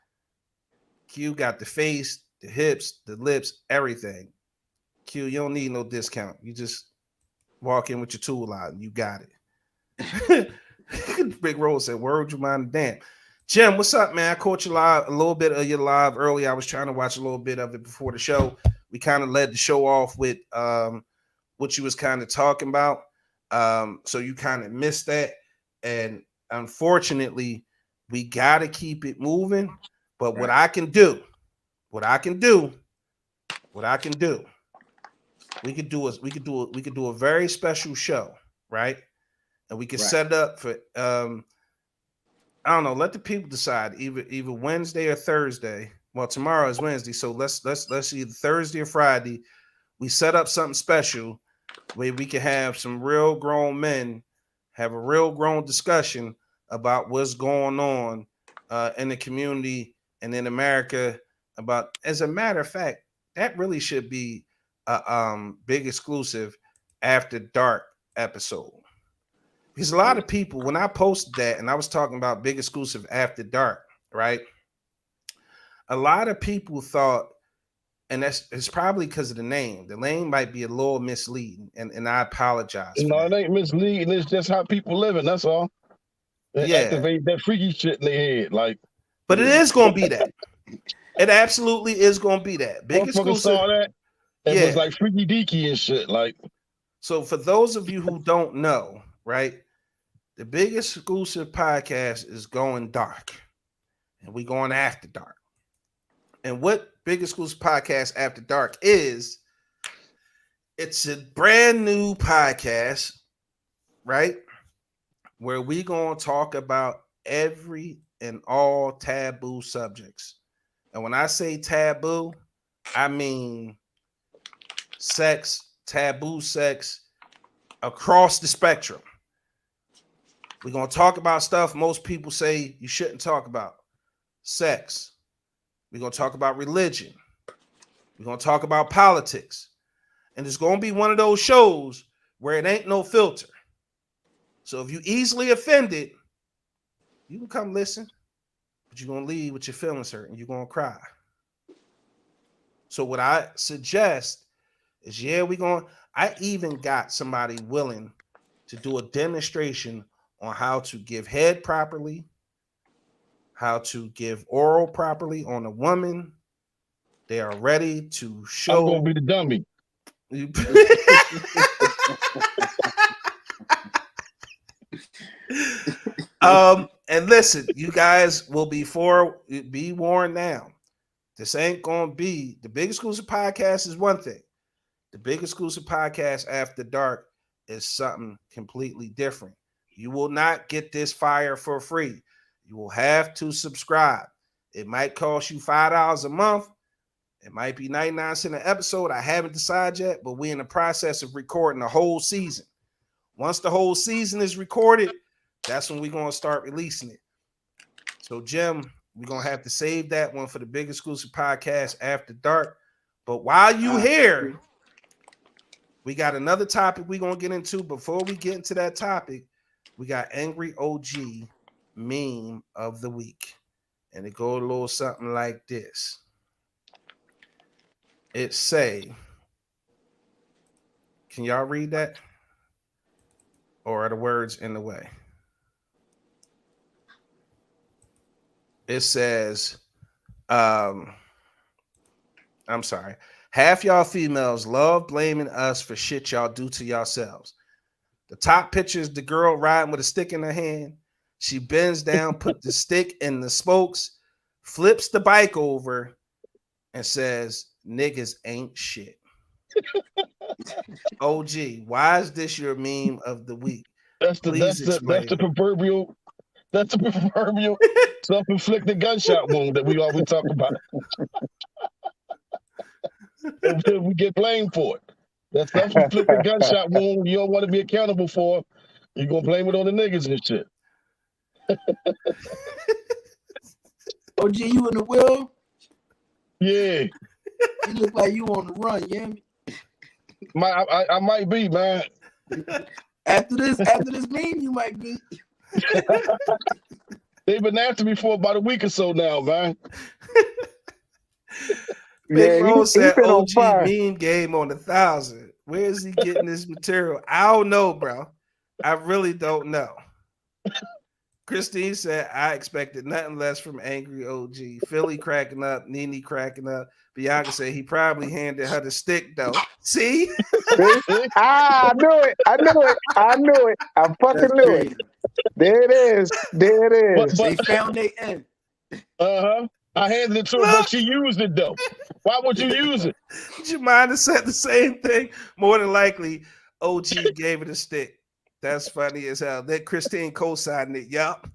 Q got the face, the hips, the lips, everything. Q, you don't need no discount. You just walk in with your tool out and you got it. Big Rose said, word you mind damn. Jim, what's up, man? I caught you live, a little bit of your live early. I was trying to watch a little bit of it before the show. We kind of led the show off with what you was kind of talking about. So you kind of missed that. And unfortunately, we got to keep it moving. But what I can do, we could do a very special show, right? And we could set it up for I don't know, let the people decide either Wednesday or Thursday. Well, tomorrow is Wednesday, so let's either Thursday or Friday. We set up something special where we can have some real grown men have a real grown discussion about what's going on in the community and in America. About, as a matter of fact, that really should be a big exclusive after dark episode. Because a lot of people, when I posted that and I was talking about big exclusive after dark, right? A lot of people thought, and it's probably because of the name. The name might be a little misleading, and I apologize. No, it ain't misleading. It's just how people living. That's all. They activate that freaky shit in their head, like. But it is gonna be that. It absolutely is gonna be that. Big exclusive. Saw that. It was like freaky deaky and shit, like. So for those of you who don't know, right, the Big Exclusive podcast is going dark, and we going after dark. And what Big Exclusive podcast after dark is, it's a brand new podcast, right, where we gonna talk about every and all taboo subjects. And when I say taboo, I mean sex, taboo sex across the spectrum. We're going to talk about stuff most people say you shouldn't talk about. Sex. We're going to talk about religion. We're going to talk about politics. And it's going to be one of those shows where it ain't no filter. So if you easily offended, you can come listen, but you're going to leave with your feelings hurt and you're going to cry. So what I suggest is, I even got somebody willing to do a demonstration on how to give head properly, how to give oral properly on a woman. They are ready to show. I'm gonna be the dummy. And listen, you guys will be warned now. This ain't gonna be the Big Exclusive podcast is one thing. The Big Exclusive podcast after dark is something completely different. You will not get this fire for free. You will have to subscribe. It might cost you $5 a month. It might be 99 cents an episode. I haven't decided yet, but we're in the process of recording the whole season. Once the whole season is recorded, that's when we're going to start releasing it. So, Jim, we're going to have to save that one for the Big Exclusive podcast after dark. But while you here, we got another topic we're going to get into. Before we get into that topic, we got Angry OG meme of the week. And it goes a little something like this. It say, can y'all read that? Or are the words in the way? It says, I'm sorry. Half y'all females love blaming us for shit y'all do to yourselves. The top picture is the girl riding with a stick in her hand. She bends down, put the stick in the spokes, flips the bike over, and says, niggas ain't shit. OG, why is this your meme of the week? That's the proverbial self-inflicted gunshot wound that we always talk about. Until we get blamed for it. That self-inflicted gunshot wound you don't want to be accountable for. You're gonna blame it on the niggas and shit. OG, you in the wheel? Yeah. You look like you on the run, yeah. I might be, man. After this meme, you might be. They've been after me for about a week or so now, man. Big Bro said OG meme game on 1,000. Where is he getting this material? I don't know, bro. I really don't know. Christine said, I expected nothing less from angry OG. Philly cracking up, Nene cracking up. Bianca said he probably handed her the stick though. See? See? Ah, I knew it. I knew it. I knew it. I fucking That's knew it. crazy. There it is. There it But is. They found their end. I handed it to her, Look. but she used it though. Why would you use it? Jemima said the same thing. More than likely, OG gave it a stick. That's funny as hell. That Christine co-signed it. Yup.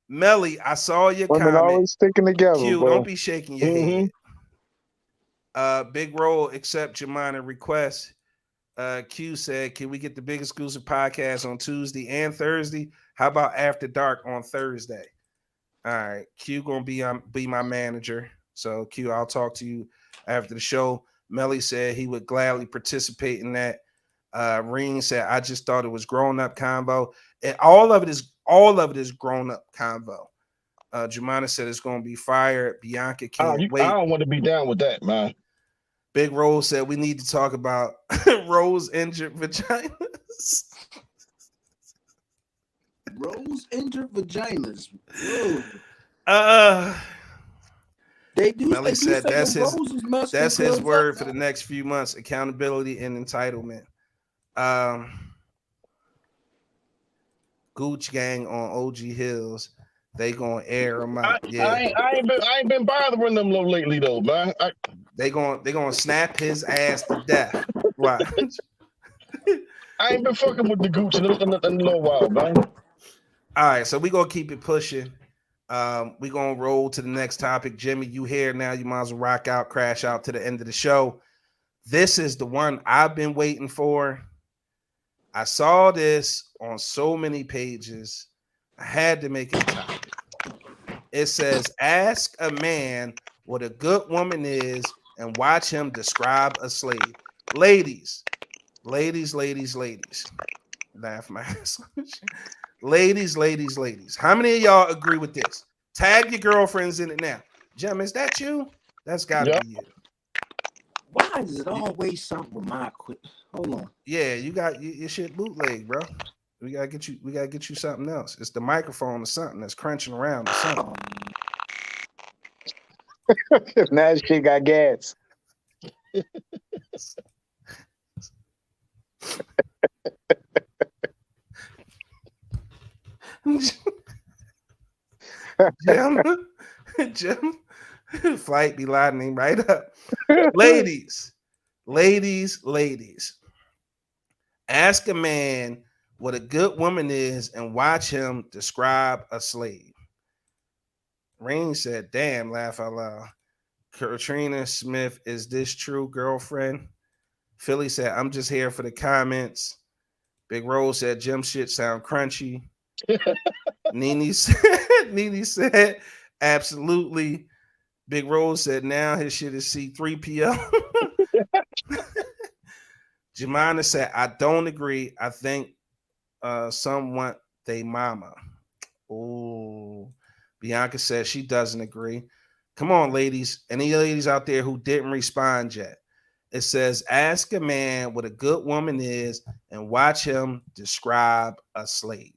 Melly, I saw your Women comment. always sticking together, Q, bro. don't be shaking your Mhm. head. Big Roll, accept Jemima request. Q said, can we get the Big Exclusive podcast on Tuesday and Thursday? How about After Dark on Thursday? All right. Q gonna be my manager. So Q, I'll talk to you after the show. Melly said he would gladly participate in that. Ring said, I just thought it was grown-up convo. And all of it is grown-up convo. Jemima said it's gonna be fire. Bianca can't I wait. don't want to be down with that, man. Big Rose said we need to talk about Rose injured vaginas. Rose injured vaginas. Whoa. They do. Melly They do said say that's the his roses mess that's them his girls word up, for the man. next few months: accountability and entitlement. Gooch Gang on OG Hills, they gonna air them out. Yeah, I ain't been bothering them lately though, man. they gonna snap his ass to death. Watch. I ain't been fucking with the Gooch in a little while, man. All right, so we gonna keep it pushing. We gonna roll to the next topic. Jimmy, you here now? You might as well rock out, crash out to the end of the show. This is the one I've been waiting for. I saw this on so many pages. I had to make it a topic. It says, ask a man what a good woman is and watch him describe a slave. Ladies. Laugh my ass. Ladies. How many of y'all agree with this? Tag your girlfriends in it now. Jem, is that you? That's gotta Yep. be you. Why is it always something with my equipment? Hold on. Yeah, you got your shit bootleg, bro. We gotta get you something else. It's the microphone or something that's crunching around or something. Now she got gas. Jim, flight be lining right up. Ladies. Ask a man what a good woman is and watch him describe a slave. Rain said, damn, laugh out loud. Katrina Smith, is this true, girlfriend? Philly said, I'm just here for the comments. Big Rose said, Jim shit sound crunchy. Nene said, absolutely. Big Rose said, now his shit is C3PO. Jemima said, I don't agree. I think some want they mama. Oh, Bianca said she doesn't agree. Come on, ladies. Any ladies out there who didn't respond yet? It says, ask a man what a good woman is and watch him describe a slave.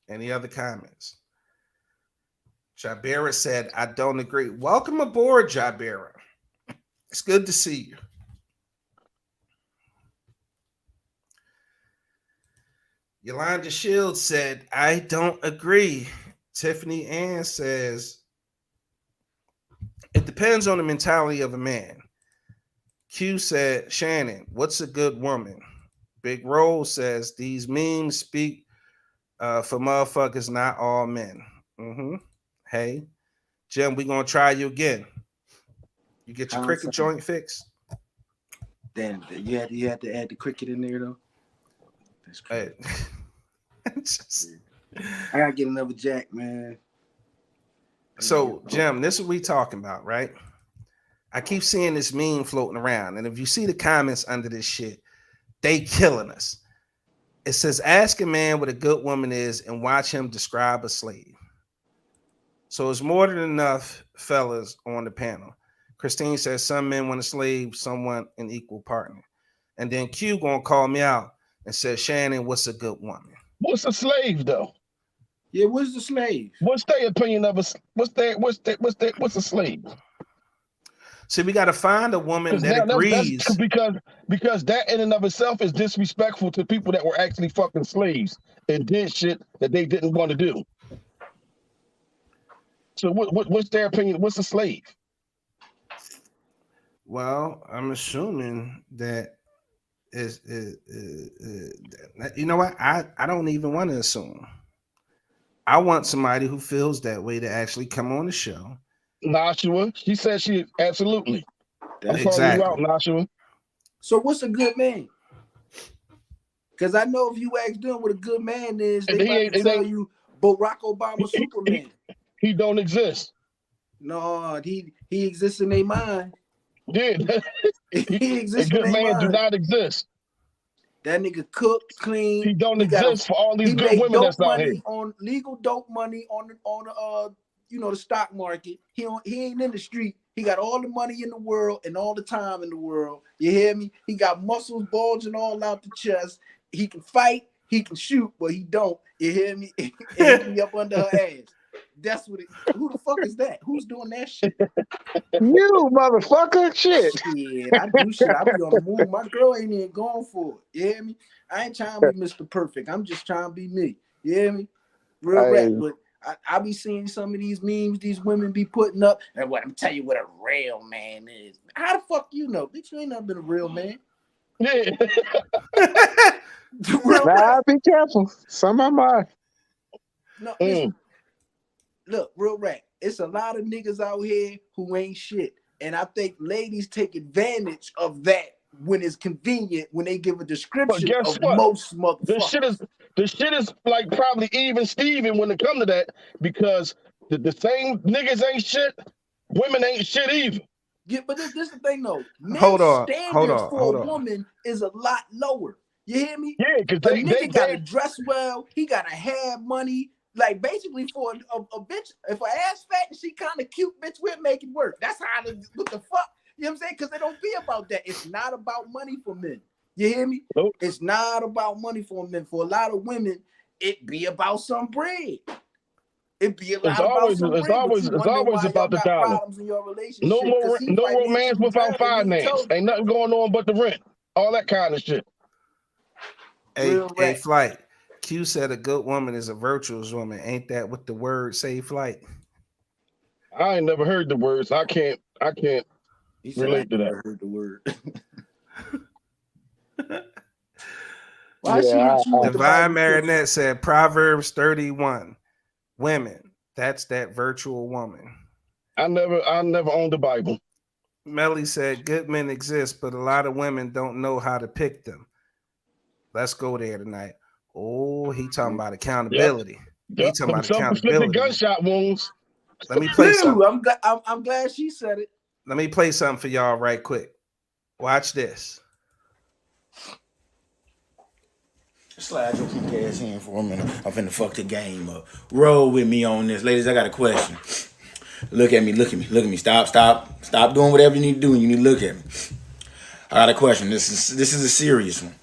Any other comments? Jabera said, I don't agree. Welcome aboard, Jabera. It's good to see you. Yolanda Shields said, I don't agree. Tiffany Ann says, it depends on the mentality of a man. Q said, Shannon, what's a good woman? Big Rose says, these memes speak for motherfuckers, not all men. Mm-hmm. Hey, Jim, we're going to try you again. You get your cricket joint fixed? Damn, you had to add the cricket in there, though? That's crazy. I got to get another jack, man. So, Jim, this is what we talking about, right? I keep seeing this meme floating around, and if you see the comments under this shit, they killing us. It says, ask a man what a good woman is and watch him describe a slave. So it's more than enough fellas on the panel. Christine says some men want a slave, some want an equal partner. And then Q gonna call me out and say, Shannon, what's a good woman? What's a slave though? Yeah, what's the slave? What's their opinion of us? What's a slave? See, we gotta find a woman that Now agrees. that's because that in and of itself is disrespectful to people that were actually fucking slaves and did shit that they didn't want to do. So what's their opinion? What's a slave? Well, I'm assuming that you know what? I don't even want to assume. I want somebody who feels that way to actually come on the show. Nashua, she said she absolutely. I'm calling Exactly. you out, Nashua. So what's a good man? Because I know if you ask them what a good man is, they about to tell you Barack Obama Superman. He don't exist. No, he exists in their mind. Yeah, He exists a in good their man mind. do not exist. That nigga cook, clean. He don't exist for all these good women that's out here. On legal dope money on the stock market. He ain't in the street. He got all the money in the world and all the time in the world. You hear me? He got muscles bulging all out the chest. He can fight. He can shoot, but he don't. You hear me? And he can be up under her ass. That's what it. Who the fuck is that? Who's doing that shit? You motherfucker, shit. Shit, I do shit. I be on the move. My girl ain't even going for it. You hear me? I ain't trying to be Mr. Perfect. I'm just trying to be me. You hear me? Real rap. But I be seeing some of these memes these women be putting up. And what I'm telling you what a real man is. How the fuck you know? Bitch, you ain't never been a real man. Yeah. Nah, be careful. Some of mine. No, listen. Look, real rap. It's a lot of niggas out here who ain't shit. And I think ladies take advantage of that when it's convenient, when they give a description of most motherfuckers. The shit is like probably even Steven when it come to that, because the same niggas ain't shit, women ain't shit either. Yeah, but this is the thing though. Hold on. Standards for a woman is a lot lower. You hear me? Yeah, because they gotta dress well, he gotta have money. Like basically for a bitch, if her ass fat and she kind of cute, bitch, we'll make it work. That's how what the fuck, you know what I'm saying? Because it don't be about that. It's not about money for men. You hear me? Nope. It's not about money for men. For a lot of women, it be about some bread. It be a lot about some bread. It's always about the dollar. Problems in your relationship. No romance without finance. Ain't nothing going on but the rent. All that kind of shit. Hey, Flight. Q said a good woman is a virtuous woman. Ain't that what the word say, Flight? I ain't never heard the words. I can't relate to that. Heard the word. Divine Marinette said Proverbs 31. Women, that's that virtual woman. I never owned the Bible. Melly said good men exist, but a lot of women don't know how to pick them. Let's go there tonight. Oh, he talking about accountability. Yep. He talking about accountability. Gunshot wounds. Let me play something. I'm glad she said it. Let me play something for y'all right quick. Watch this. Slide your pink ass in for a minute. I'm finna fuck the game up. Roll with me on this. Ladies, I got a question. Look at me. Stop doing whatever you need to do, and you need to look at me. I got a question. This is a serious one.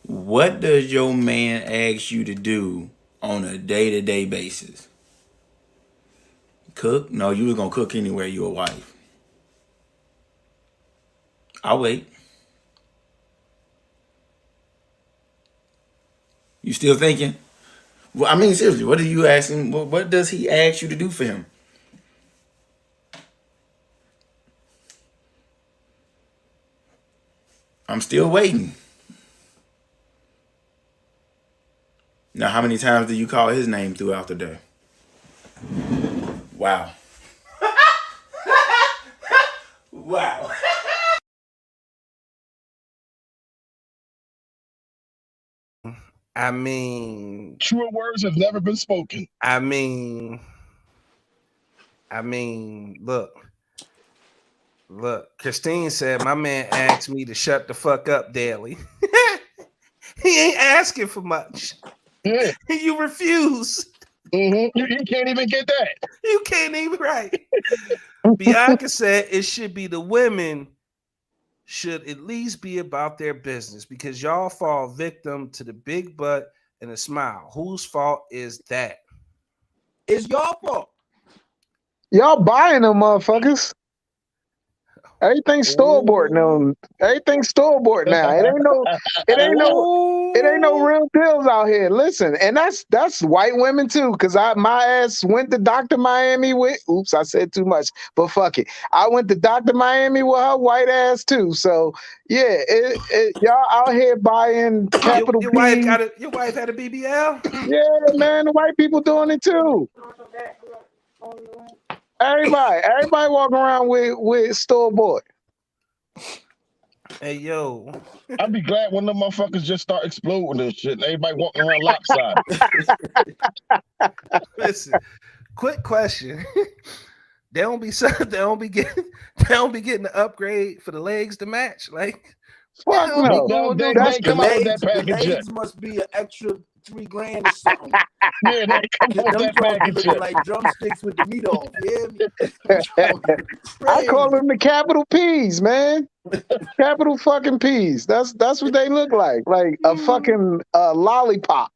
What does your man ask you to do on a day-to-day basis? Cook? No, you was gonna cook anywhere. You a wife. I'll wait. You still thinking? Well, I mean, seriously, what are you asking? What does he ask you to do for him? I'm still waiting. Now, how many times do you call his name throughout the day? Wow. Wow. I mean, truer words have never been spoken. I mean, look, Christine said my man asked me to shut the fuck up daily. He ain't asking for much. Yeah. You refuse. Mm-hmm. You can't even get that. You can't even, right. Bianca said it should be the women should at least be about their business because y'all fall victim to the big butt and the smile. Whose fault is that? It's your fault. Y'all buying them motherfuckers. Everything's store bought now. Everything's store bought now. It ain't no real deals out here. Listen, and that's white women too, because my ass went to Dr. Miami with I said too much, but fuck it. I went to Dr. Miami with her white ass too. So yeah, y'all out here buying capital your P. Your wife had a BBL? Yeah, man, the white people doing it too. Everybody walking around with store bought. Hey yo, I'd be glad when the motherfuckers just start exploding and shit. And everybody walking around lopsided. listen. Quick question: they don't be getting the upgrade for the legs to match. Like, fuck no. They come out with that package. The legs must be an extra $3,000 or something. Yeah, they come out with that package. Looking like drumsticks with the meat off. Yeah. I call them the capital P's, man. Capital fucking P's. That's what they look like a fucking lollipop.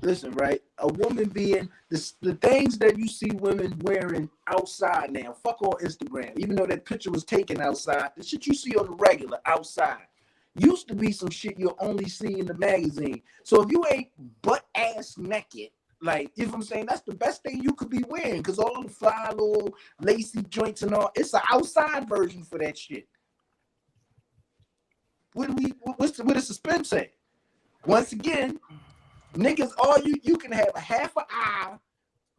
Listen, right? A woman being the things that you see women wearing outside now. Fuck all Instagram. Even though that picture was taken outside, the shit you see on the regular outside used to be some shit you'll only see in the magazine. So if you ain't butt ass naked, like, you know what I'm saying, that's the best thing you could be wearing, because all the fly little lacy joints and all, it's an outside version for that shit. What the suspense say? Once again, niggas, all you can have a half an eye,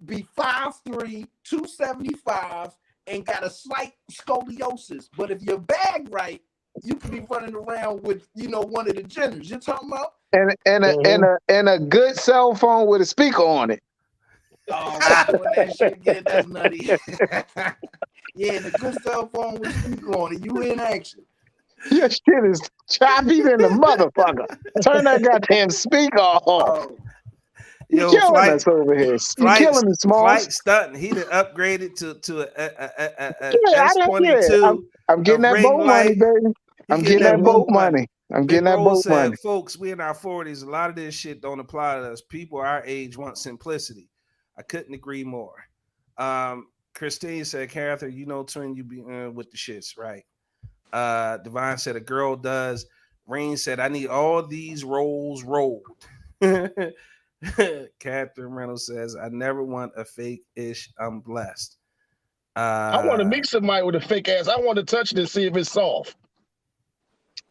be 5'3", 275, and got a slight scoliosis. But if your bag right, you could be running around with, one of the genders. You're talking about? And a good cell phone with a speaker on it. Oh, when that shit again, that's nutty. Yeah, the good cell phone with a speaker on it. You in action. Your shit is choppy than the motherfucker. Turn that goddamn speaker off. You killing us over here. You killing me, Smalls. Flight stunting. He done upgraded to a S22. I'm getting that boat money, baby. I'm getting that boat money. I'm getting that boat money. Folks, we in our 40s. A lot of this shit don't apply to us. People our age want simplicity. I couldn't agree more. Christine said, Catherine, twin, you be with the shits, right? Divine said a girl does. Rain said, I need all these rolls rolled. Catherine Reynolds says, I never want a fake ish. I'm blessed. I want to meet somebody with a fake ass. I want to touch it and see if it's soft.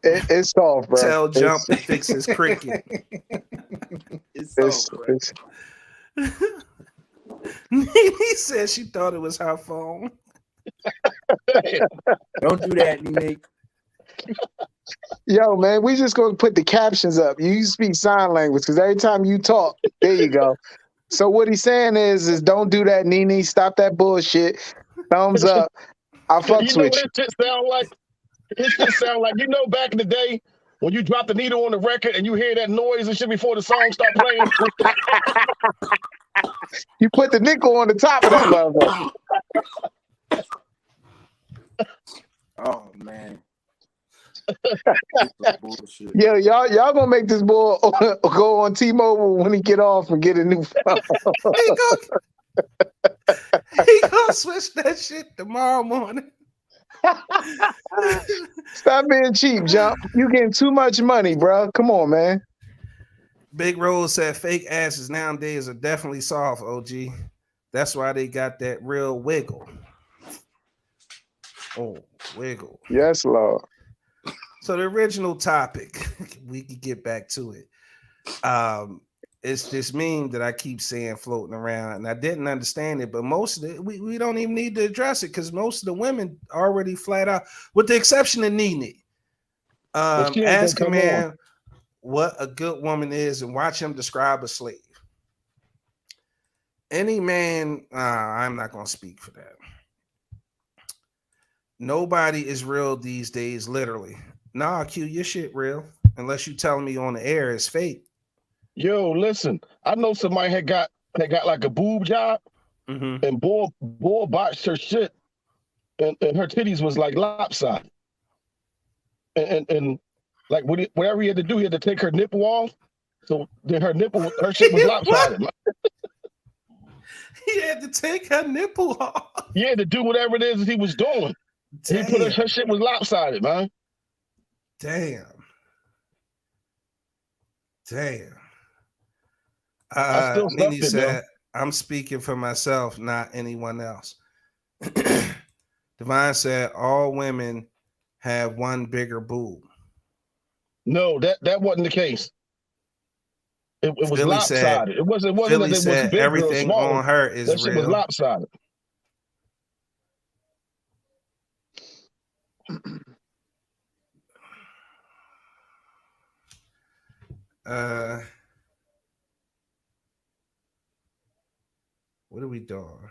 It's soft, bro. Tell Jump to fix his cricket. It's soft, bro. He said she thought it was her phone. Don't do that, Nick. Yo, man, we just gonna put the captions up. You speak sign language because every time you talk, there you go. So what he's saying is don't do that, Nene. Stop that bullshit. Thumbs up. I fucks with you. It just sound like back in the day when you drop the needle on the record and you hear that noise and shit before the song start playing. You put the nickel on the top of that motherfucker. Oh man. Yo, y'all gonna make this boy go on T-Mobile when he get off and get a new phone. He gonna switch that shit tomorrow morning. Stop being cheap, Jump. You getting too much money, bro. Come on, man. Big Rose said fake asses nowadays are definitely soft, OG. That's why they got that real wiggle. Oh, wiggle. Yes, Lord. So the original topic, we could get back to it. It's this meme that I keep saying floating around, and I didn't understand it, but most of it, we don't even need to address it because most of the women already flat out, with the exception of Nene. Ask a man what a good woman is and watch him describe a slave. Any man, I'm not going to speak for that. Nobody is real these days, literally. Nah, Q, your shit real. Unless you telling me on the air it's fake. Yo, listen, I know somebody had got like a boob job, and boy botched her shit, and her titties was like lopsided. and like whatever he had to do, he had to take her nipple off. So then her shit was lopsided. He had to take her nipple off. He had to do whatever it is he was doing. He put her shit was lopsided, man. Damn. Nene said, I'm speaking for myself, not anyone else. Divine said, all women have one bigger boob. No, that wasn't the case. It was Philly lopsided. It wasn't that it was big everything or small. on her is that shit real. was lopsided. What are we doing?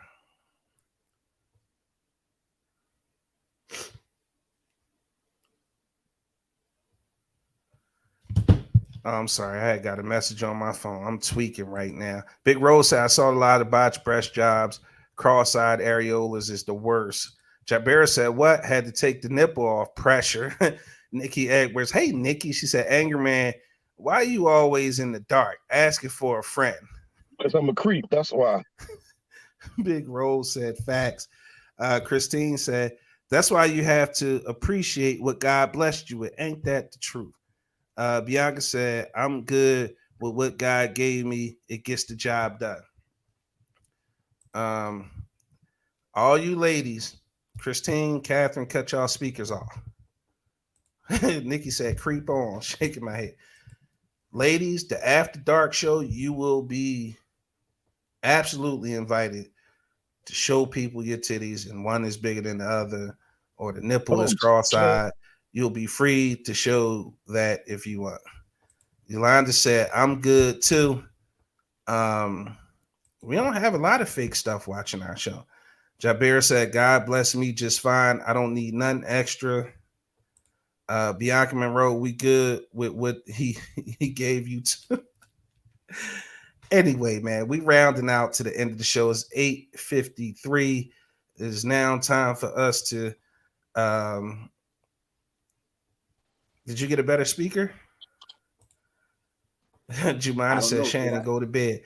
Oh, I'm sorry. I got a message on my phone. I'm tweaking right now. Big Rose said, I saw a lot of botched breast jobs. Cross-eyed areolas is the worst. Jabera said, what? Had to take the nipple off. Pressure. Nikki Edwards. Hey, Nikki. She said, Anger Man, why are you always in the dark? Asking for a friend. Because I'm a creep. That's why. Big Rose said, facts. Christine said, that's why you have to appreciate what God blessed you with. Ain't that the truth? Bianca said, I'm good with what God gave me. It gets the job done. All you ladies, Christine, Catherine, cut y'all speakers off. Nikki said, creep on, shaking my head. Ladies, the After Dark show, you will be absolutely invited to show people your titties, and one is bigger than the other, or the nipple is cross-eyed. You'll be free to show that if you want. Yolanda said, I'm good too. We don't have a lot of fake stuff watching our show. Jabir said, God bless me just fine. I don't need nothing extra. Bianca Monroe, we good with what he gave you too. Anyway, man, we rounding out to the end of the show. It's 8:53. It is now time for us to did you get a better speaker? Jumana said, Shannon, go to bed.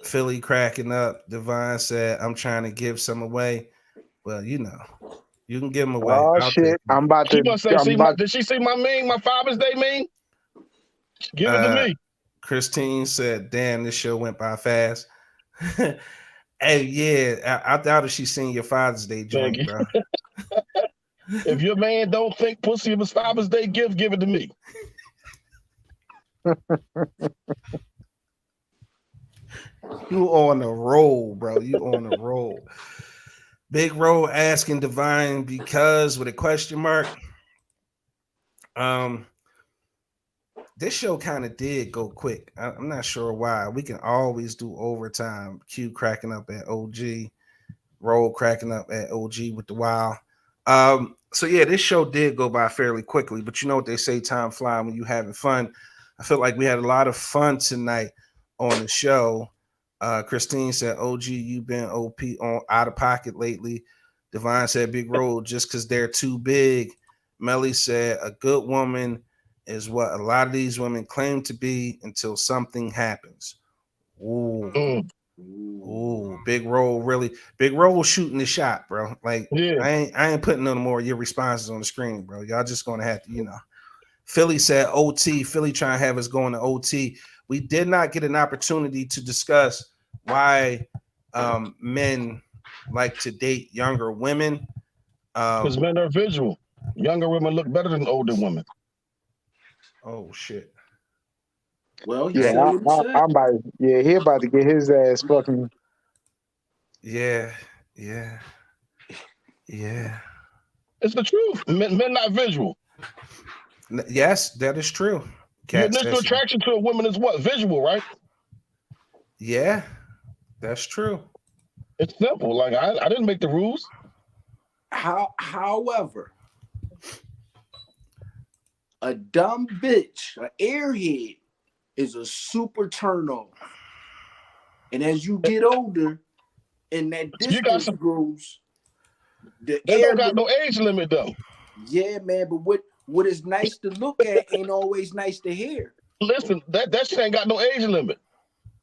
Philly cracking up. Divine said, I'm trying to give some away. Well, you know, you can give them away. Oh shit! I'm about to. Did she see my meme? My Father's Day meme? Give it to me. Christine said, damn, this show went by fast. Hey, yeah, I doubt if she's seen your Father's Day joint, bro. If your man don't think pussy of his Father's Day gift, give it to me. You on the roll, bro. You on the roll. Big Roll asking Divine because with a question mark. This show kind of did go quick. I'm not sure why. We can always do overtime. Q cracking up at OG, Roll cracking up at OG with the Wild. So yeah, this show did go by fairly quickly, but you know what they say, time flies when you having fun. I feel like we had a lot of fun tonight on the show. Christine said, OG, you've been OP on out of pocket lately. Divine said, Big Roll, just because they're too big. Melly said, a good woman is what a lot of these women claim to be until something happens. Ooh. Ooh, Big Roll shooting the shot, bro. Like, yeah. I ain't putting no more of your responses on the screen, bro. Y'all just gonna have to, you know. Philly said OT. Philly trying to have us going to OT. We did not get an opportunity to discuss why men like to date younger women. Because men are visual. Younger women look better than older women. Oh shit. Well, I'm about. Yeah, he about to get his ass fucking. Yeah. It's the truth. Men not visual. Yes, that is true. Your initial attraction to a woman is what? Visual, right? Yeah, that's true. It's simple. Like I didn't make the rules. However, a dumb bitch, an airhead, is a super turn off. And as you get older and that distance grows, The They air, don't got no age limit though. yeah, man. But what is nice to look at ain't always nice to hear. Listen, that shit ain't got no age limit.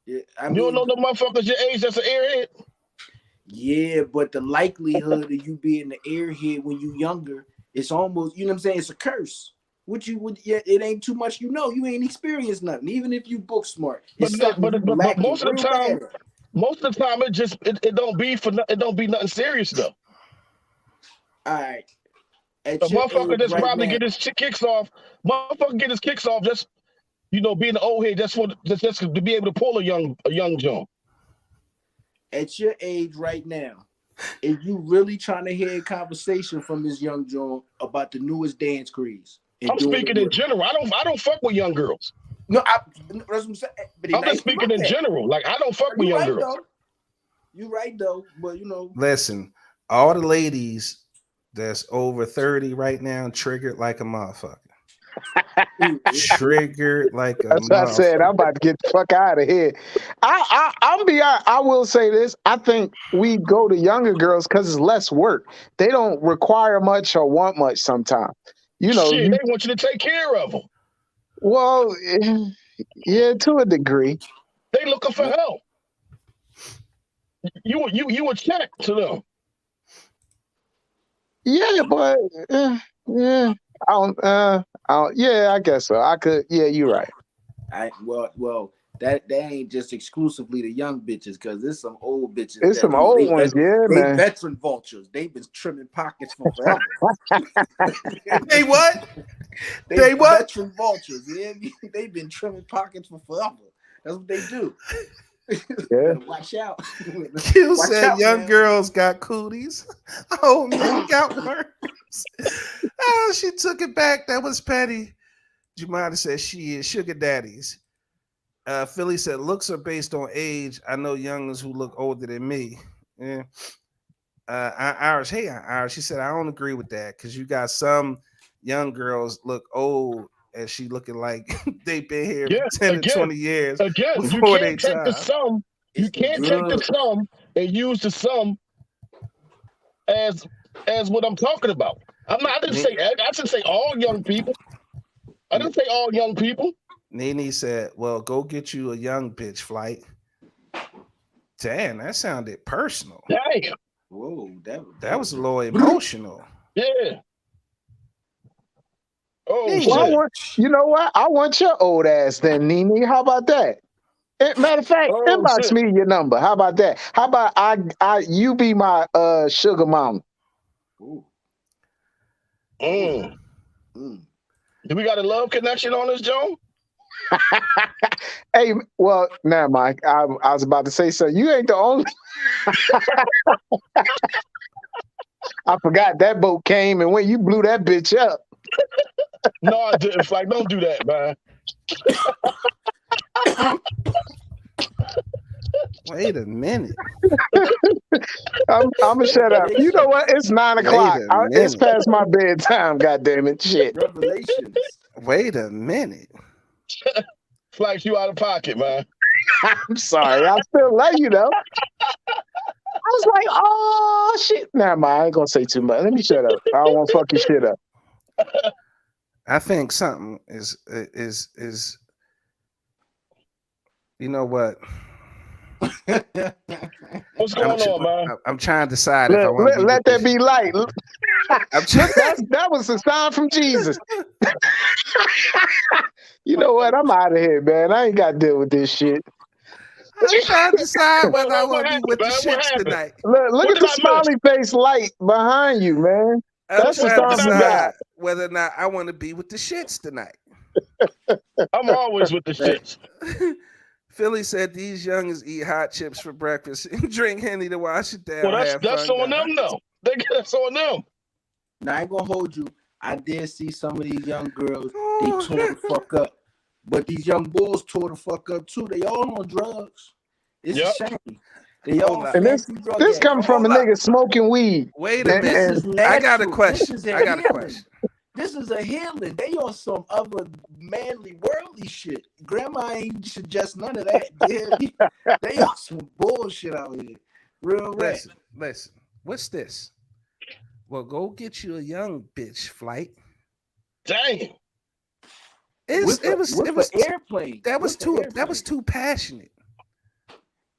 Yeah, I You mean, don't know the motherfuckers your age that's an airhead. yeah, but the likelihood of you being the airhead when you younger, it's almost, you know what I'm saying? It's a curse. Yeah, it ain't too much, you know. You ain't experienced nothing, even if you book smart. It's something you But lacking most of the real time, bad at. it don't be it don't be nothing serious though. All right, A at your motherfucker age just right probably now, get his kicks off. Motherfucker get his kicks off just being an old head just to be able to pull a young John. at your age right now, if you really trying to hear a conversation from this young John about the newest dance craze and I'm doing speaking it in with, general. I don't fuck with young girls. no, that's what I'm saying. But it's I'm just nice to speaking look in at. general. Like I don't fuck with You young right girls. though. You right though, but you know, Listen, all the ladies that's over 30 right now triggered like a motherfucker. Triggered like a That's what I said. I'm motherfucker. about to get the fuck out of here. I'll be honest. I will say this. I think we go to younger girls because it's less work. They don't require much or want much sometimes. You know, Shit, they want you to take care of them. well, yeah, to a degree. They looking for help. You a check to them. Yeah, but yeah, yeah, I guess so. I could. Yeah, you're right. well, that ain't just exclusively the young bitches, because there's some old bitches It's that some old ones. Yeah, they man. veteran vultures. They've been trimming pockets for forever. They what? They They what? veteran vultures. Yeah, they've been trimming pockets for forever. That's what they do. Yeah. Better watch out. Q Watch said out, young man. girls got cooties. Oh, man, got worms. Oh, she took it back. That was petty. Jumada said she is sugar daddies. Philly said looks are based on age. I know youngins who look older than me. Yeah. Irish, hey Irish. She said I don't agree with that because you got some young girls look old and she looking like they've been here for 10 to 20 years. Again, you before they can't take the time. sum. You can't take the sum and use the sum as what I'm talking about. I didn't say all young people. I didn't say all young people. Nene said, well, go get you a young bitch flight. Damn, that sounded personal. Damn. Whoa, that was a little emotional. Yeah. Oh, well, you know what? I want your old ass then, Nene. How about that? Matter of fact, inbox me your number. How about that? How about you be my sugar mama? Do we got a love connection on this, Joe? Hey, well, now, Mike, I was about to say so. You ain't the only. I forgot that boat came and when you blew that bitch up. No, I didn't. Like, don't do that, man. Wait a minute. I'm gonna shut up. You know what? It's 9 o'clock. It's past my bedtime. God damn it! Shit. Revelations. Wait a minute. Flax, you out of pocket, man. I'm sorry. I still love you though. I was like, oh shit. Nah, I ain't gonna say too much. Let me shut up. I don't want to fuck your shit up. I think something is you know what? What's going on, man? I'm trying to decide if I want to let that be light. I'm trying. That was a sign from Jesus. You know what? I'm out of here, man. I ain't got to deal with this shit. I'm trying to decide whether I want to be with the shits tonight. Look at the smiley face light behind you, man. I'm trying to decide whether or not I want to be with the shits tonight. I'm always with the shits. Philly said these youngins eat hot chips for breakfast and drink Henny to wash it down. Well, that's on them, though. That's on them. Now, I ain't gonna hold you. I did see some of these young girls, they tore the fuck up. But these young boys tore the fuck up too. They all on drugs. It's a shame. They all and this comes from a nigga smoking weed. Wait a minute. I got a question. This is a healing. They on some other manly, worldly shit. Grandma ain't suggest none of that. They on some bullshit out here. Real rap. Listen. What's this? Well, go get you a young bitch, Flight. Damn. It was airplane. That was Airplane? too passionate.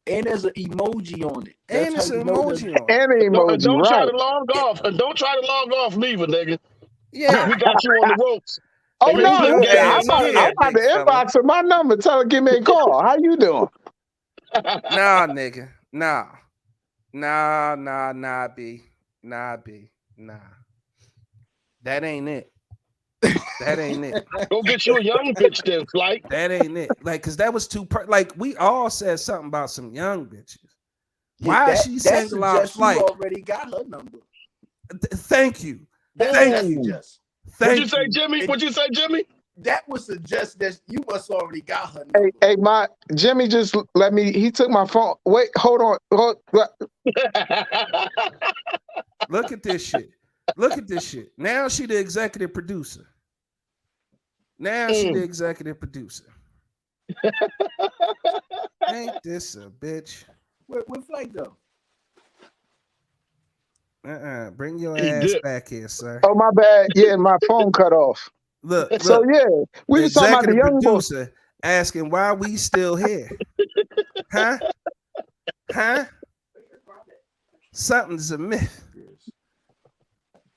And there's an emoji on it. And That's it's how you an know emoji that- on it. And an emoji, Don't try right? to log off. And don't try to log off neither, nigga. Yeah. We got you on the ropes. Oh Ain't no, no flip yeah, game, none of I'm that. about to inbox her my number. Tell her give me a call. How you doing? Nah, nigga. Nah, B. Nah, B. Nah. That ain't it. That ain't it. Go get you a young bitch then, Flight. That ain't it. Like, cause that was too like we all said something about some young bitches. Yeah, Why is she single out Flight? You already got her number. Thank you. Thank you. What'd you say, Jimmy? What'd you say, Jimmy? That would suggest that you must already got her number. Hey, my Jimmy just let me. He took my phone. Wait, hold on. Look at this shit. Look at this shit. Now she the executive producer. Now she the executive producer. Ain't this a bitch? Where Flight go? Bring your ass back here, sir. Oh my bad. Yeah, my phone cut off. Look. So yeah, we was talking about the young producer asking why we still here. Huh? Something's a myth.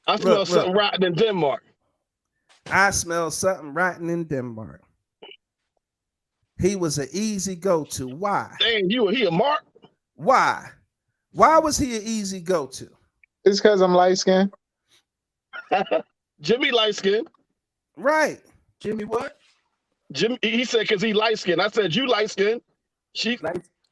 I smell something rotten in Denmark. I smell something rotten in Denmark. He was an easy go-to. Why? Dang, he a mark? Why? Why was he an easy go-to? It's because I'm light skinned. Jimmy light skinned. Right. Jimmy what? Jimmy, he said because he light skinned. I said you light skinned.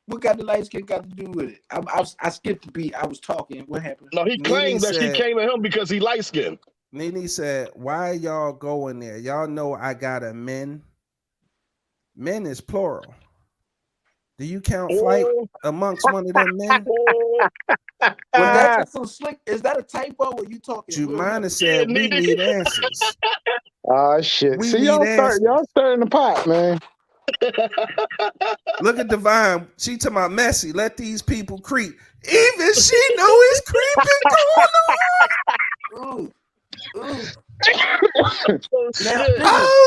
What got the light skin got to do with it? I skipped the beat. I was talking. What happened? No, he claimed that she came at him because he light skinned. Nene said, why y'all going there? Y'all know I got a men. Men is plural. Do you count Flight amongst one of them men? Was that some slick? Is that a typo? Or you talking? Jumana said we need answers. Oh shit! See y'all stirring the pot, man. Look at Divine. She talking about messy. Let these people creep. Even she know it's creeping going on.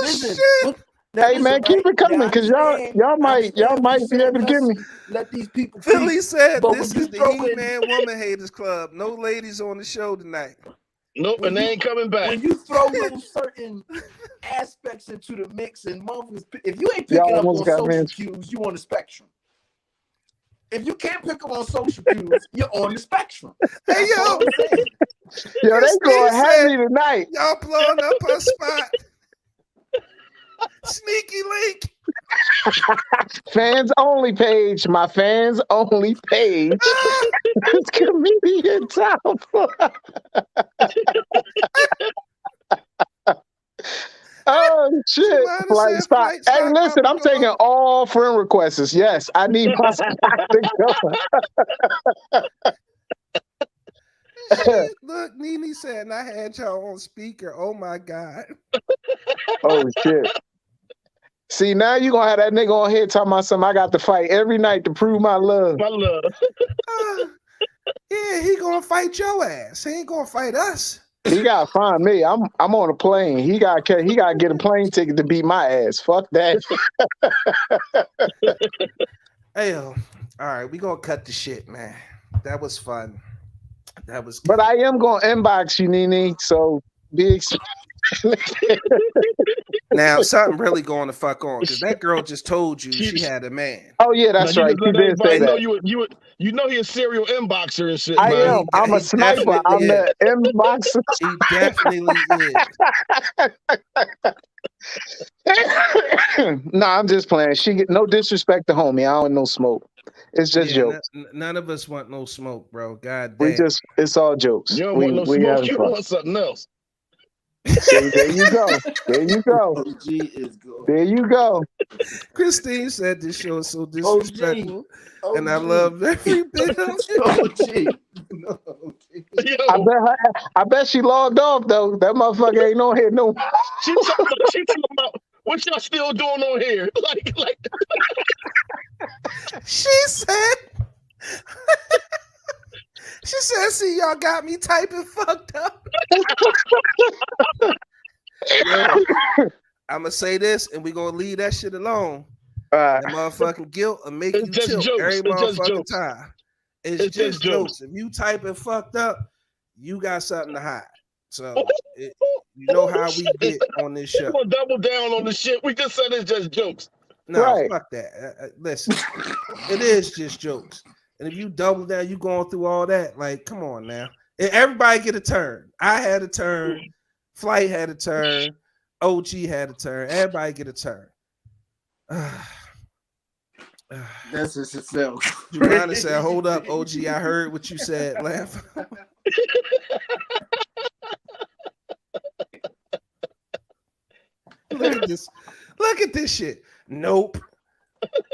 Shit. Hey man, keep it coming, cause y'all might be able to give me. Let these people. Philly said this is the He-Man Woman Haters Club. No ladies on the show tonight. Nope, and they ain't coming back. When you throw those certain aspects into the mix, and motherfuckers, if you ain't picking up on social cues, you on the spectrum. If you can't pick up on social cues, you're on the spectrum. Hey yo, they going heavy tonight. Y'all blowing up her spot. Sneaky link. Fans only page. My fans only page. It's comedian top. Oh shit! Flight stop. Hey, listen, I'm taking all friend requests. Yes, I need my spot to go. Look, Nene said, and I had y'all on speaker. Oh my God. Oh shit. See, now you gonna have that nigga on here talking about something I got to fight every night to prove my love. My love. Yeah, he gonna fight your ass. He ain't gonna fight us. He gotta find me. I'm on a plane. He gotta get a plane ticket to beat my ass. Fuck that. Hey yo, all right, we gonna cut the shit, man. That was fun. That was good. But I am gonna inbox you, Nene. So be now something really going to fuck on because that girl just told you she had a man. Oh yeah, that's right. She did say that. You know he's a serial inboxer and shit. I man. am. I'm a sniper. I'm the inboxer. He definitely is. No, I'm just playing. She get no disrespect to homie. I don't want no smoke. It's just jokes. None of us want no smoke, bro. God damn. It's all jokes. You don't want no smoke. You want something else. See, there you go. There you go. There you go. Christine said this show is so disrespectful, and I love every bit of it. I bet she logged off though. That motherfucker ain't on here no more. She talking about what y'all still doing on here? Like. She said. She said, "See, y'all got me typing fucked up." Yo, I'm gonna say this, and we gonna leave that shit alone. That motherfucking guilt will make It's you just tilt jokes. every It's just motherfucking jokes. time. It's just jokes. If you typing fucked up, you got something to hide. So you know how we get on this show. We'll double down on the shit. We just said it's just jokes. No, Right. fuck that. Listen, it is just jokes. And if you double down, you going through all that. Like, come on now. And everybody get a turn. I had a turn. Flight had a turn. OG had a turn. Everybody get a turn. That's just itself. Joanna said, "Hold up, OG. I heard what you said. Laugh." Look at this. Look at this shit. Nope.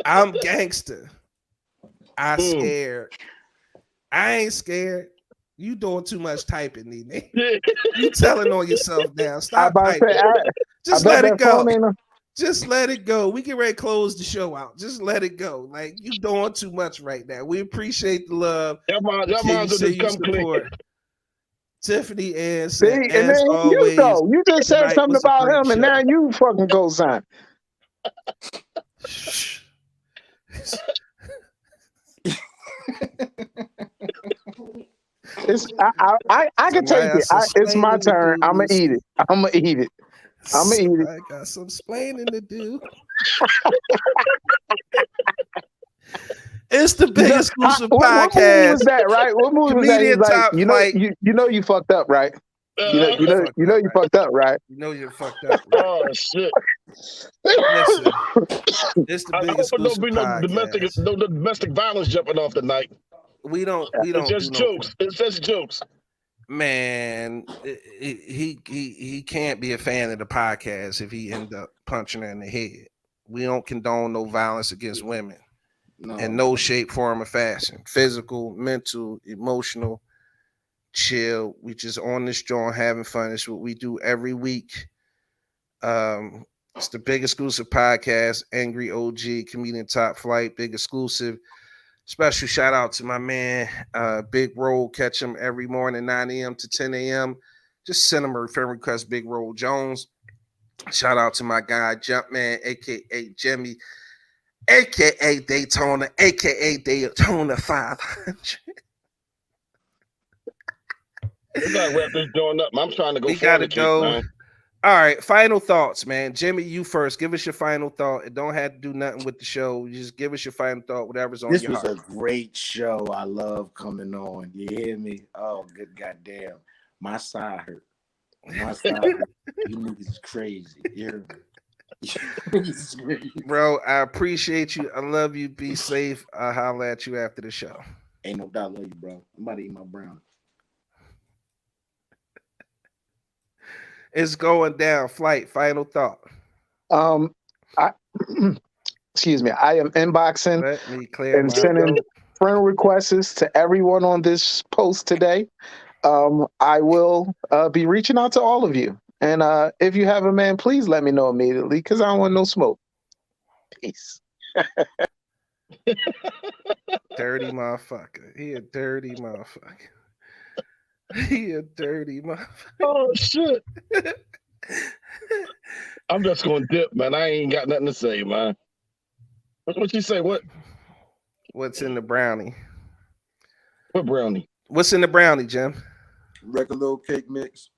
I'm gangster. I scared. I ain't scared. You doing too much typing, Nene. You telling on yourself now. Stop typing. Just let it go. Just let it go. We get ready to close the show out. Just let it go. Like, you doing too much right now. We appreciate the love. Y'all might just come clean. Tiffany and See, said, and as then always, you just said tonight something was a about great him, and show. now you fucking go sign. I can take it. It's my turn. I'm gonna eat it. I'm gonna eat it. I got some splaining to do. It's the Big Exclusive What Podcast. movie was that, right? What movie was that? Comedian He's like, Top Flight. you know you fucked up, right? You fucked up, right? You know you're fucked up. Right? Oh shit! Listen, it's the I Big hope it don't Exclusive be no Podcast. domestic violence jumping off tonight. We don't It's just do jokes. It's just jokes. Man, he can't be a fan of the podcast if he end up punching her in the head. We don't condone no violence against women. No. In no shape, form, or fashion. Physical, mental, emotional, chill. We just on this joint having fun. It's what we do every week. It's the Big Exclusive Podcast, Angry OG, Comedian Top Flight, Big Exclusive. Special shout out to my man, Big Roll. Catch him every morning, 9 a.m. to 10 a.m. Just send him a friend request, Big Roll Jones. Shout out to my guy, Jumpman, a.k.a. Jimmy, a.k.a. Daytona, a.k.a. Daytona 500. We gotta wrap this joint up. I'm trying to go. We gotta go. Man. All right, final thoughts, man. Jimmy, you first. Give us your final thought. It don't have to do nothing with the show. You just give us your final thought, whatever's on your heart. This was a great show. I love coming on. You hear me? Oh, good goddamn. My side hurt. My side hurt. You niggas is crazy. You hear me? Bro, I appreciate you. I love you. Be safe. I'll holler at you after the show. Ain't no doubt. Love you, bro. I'm about to eat my brownie. It's going down. Flight. Final thought. Excuse me. I am inboxing Let me clear and my sending throat. friend requests to everyone on this post today. I will be reaching out to all of you. And if you have a man, please let me know immediately because I don't want no smoke. Peace. Dirty motherfucker. He a dirty motherfucker. He a dirty motherfucker. Oh shit! I'm just gonna dip, man. I ain't got nothing to say, man. What you say? What? What's in the brownie? What brownie? What's in the brownie, Jim? Regular little cake mix.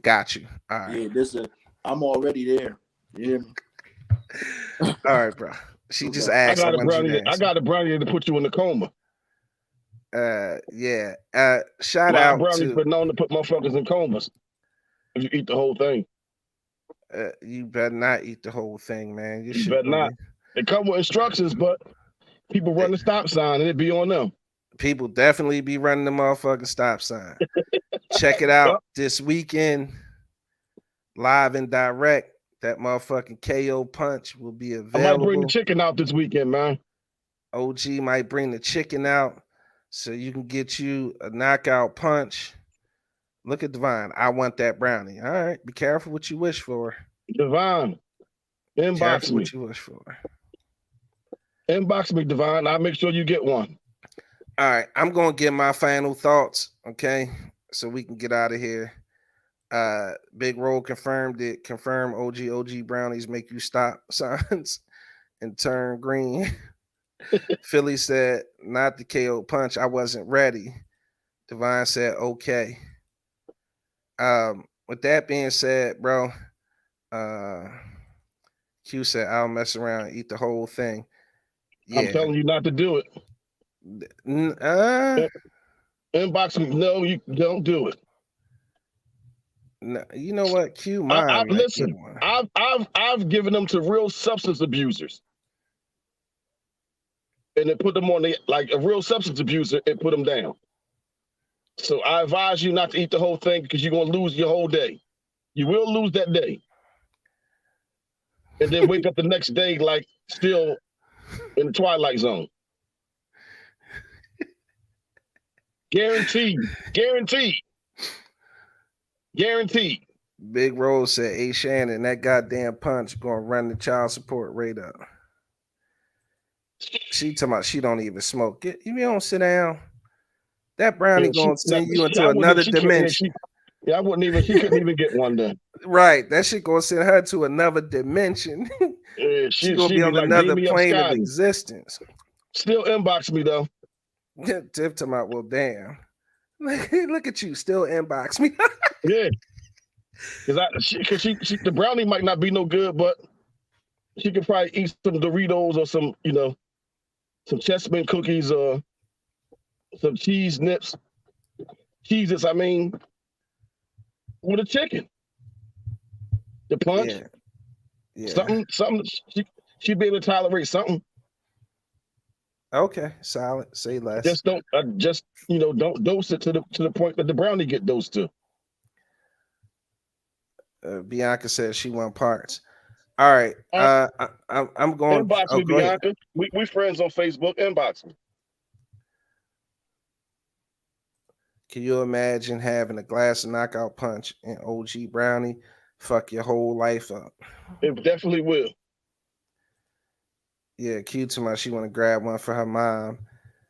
Got you. All right. Yeah, I'm already there. You hear me? All right, bro. She just asked. I got a brownie to put you in the coma. Yeah. Shout My out brownie's to. been known to put motherfuckers in comas if you eat the whole thing. You better not eat the whole thing, man. You better not. It come with instructions, but people run the stop sign and it be on them. People definitely be running the motherfucking stop sign. Check it out this weekend, live and direct. That motherfucking KO punch will be available. I might bring the chicken out this weekend, man. OG might bring the chicken out so you can get you a knockout punch. Look at Divine. I want that brownie. All right. Be careful what you wish for. Divine. Inbox me. What you wish for. Inbox me, Divine. I'll make sure you get one. All right, I'm gonna get my final thoughts, okay, so we can get out of here. Big Roll confirmed it. Confirm OG brownies make you stop signs and turn green. Philly said, not the KO punch. I wasn't ready. Divine said, okay. With that being said, bro, Q said, I'll mess around and eat the whole thing. I'm Yeah. telling you not to do it. Inbox them. No, you don't do it. No, you know what? Q mine. Listen, I've given them to real substance abusers. And it put them on the, like a real substance abuser, it put them down. So I advise you not to eat the whole thing because you're going to lose your whole day. You will lose that day. And then wake up the next day like still in the twilight zone. Guaranteed. Guaranteed. Guaranteed. Big Rose said, hey, Shannon, that goddamn punch going to run the child support rate up. She talking about she don't even smoke. If you don't sit down, that brownie going to send you into another dimension. I wouldn't even, she couldn't even get one done. Right. That shit going to send her to another dimension. Yeah, she going to be on like, another plane of existence. Still inbox me, though. Tiff talking about, well, damn. Look at you, still inbox me. Yeah. Because she the brownie might not be no good, but she could probably eat some Doritos or some, you know, some Chessman cookies or some cheese nips. Cheeses, I mean, with a chicken. The punch. Yeah. Something she'd be able to tolerate something. Okay, solid. Say less. Just don't don't dose it to the point that the brownie get dosed to. Bianca says she want parts. All right. I'm going inbox me, Bianca. Ahead. We friends on Facebook. Inbox me. Can you imagine having a glass of knockout punch and OG brownie fuck your whole life up? It definitely will. Yeah, Q to my she want to grab one for her mom.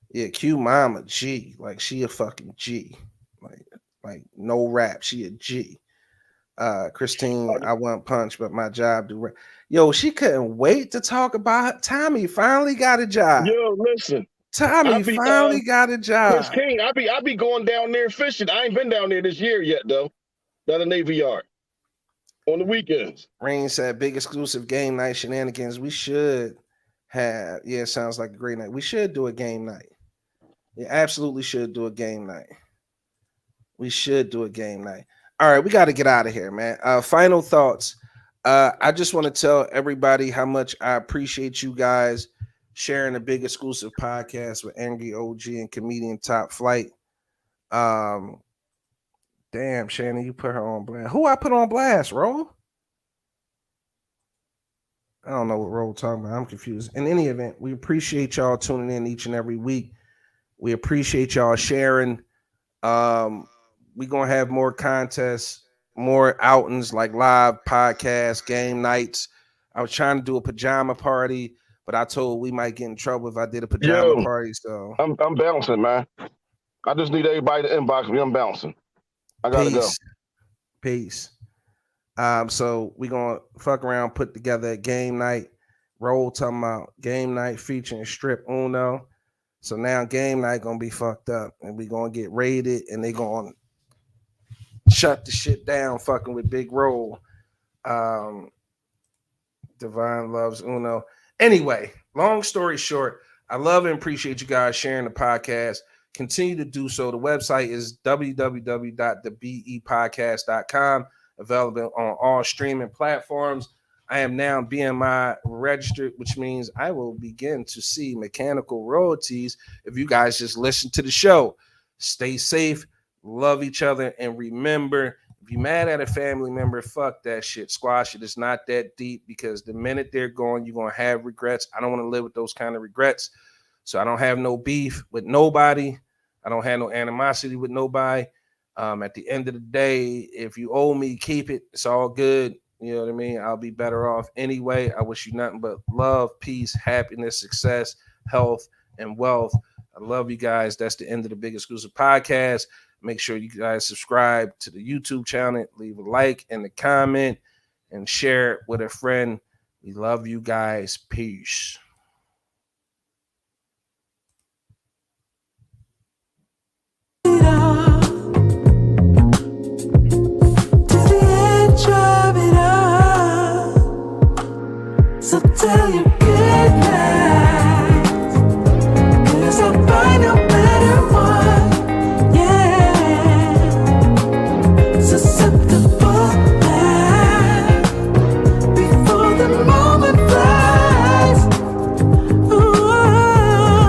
Yeah, Q mom a G. Like she a fucking G. Like no rap. She a G. Christine, I want punch, but my job to yo, she couldn't wait to talk about Tommy finally got a job. Yo, listen. Tommy finally got a job. Chris King, I be going down there fishing. I ain't been down there this year yet though. Down the Navy Yard. On the weekends. Rain said big exclusive game night shenanigans. We should have, yeah, sounds like a great night. We should do a game night. Yeah, absolutely should do a game night. We should do a game night. All right, we got to get out of here, man. Final thoughts. I just want to tell everybody how much I appreciate you guys sharing a big exclusive podcast with Angry OG and comedian Top Flight. Damn, Shannon, you put her on blast. Who I put on blast, Roll? I don't know what Roll talking about. I'm confused. In any event, we appreciate y'all tuning in each and every week. We appreciate y'all sharing. We're going to have more contests, more outings like live podcasts, game nights. I was trying to do a pajama party, but I told we might get in trouble if I did a pajama party. So I'm bouncing, man. I just need everybody to inbox me. I'm bouncing. I got to go. Peace. So we're going to fuck around, put together a game night. Roll talking about game night featuring Strip Uno. So now game night going to be fucked up and we're going to get raided and they going to shut the shit down fucking with Big Roll. Divine loves Uno. Anyway, long story short, I love and appreciate you guys sharing the podcast. Continue to do so. The website is www.thebepodcast.com, available on all streaming platforms. I am now BMI registered, which means I will begin to see mechanical royalties if you guys just listen to the show. Stay safe, love each other, and remember, if you're mad at a family member, fuck that shit. Squash it. It's not that deep because the minute they're gone, you're going to have regrets. I don't want to live with those kind of regrets. So I don't have no beef with nobody. I don't have no animosity with nobody. At the end of the day, if you owe me, keep it. It's all good. You know what I mean? I'll be better off anyway. I wish you nothing but love, peace, happiness, success, health, and wealth. I love you guys. That's the end of the Big Exclusive Podcast. Make sure you guys subscribe to the YouTube channel, leave a like and a comment, and share it with a friend. We love you guys. Peace.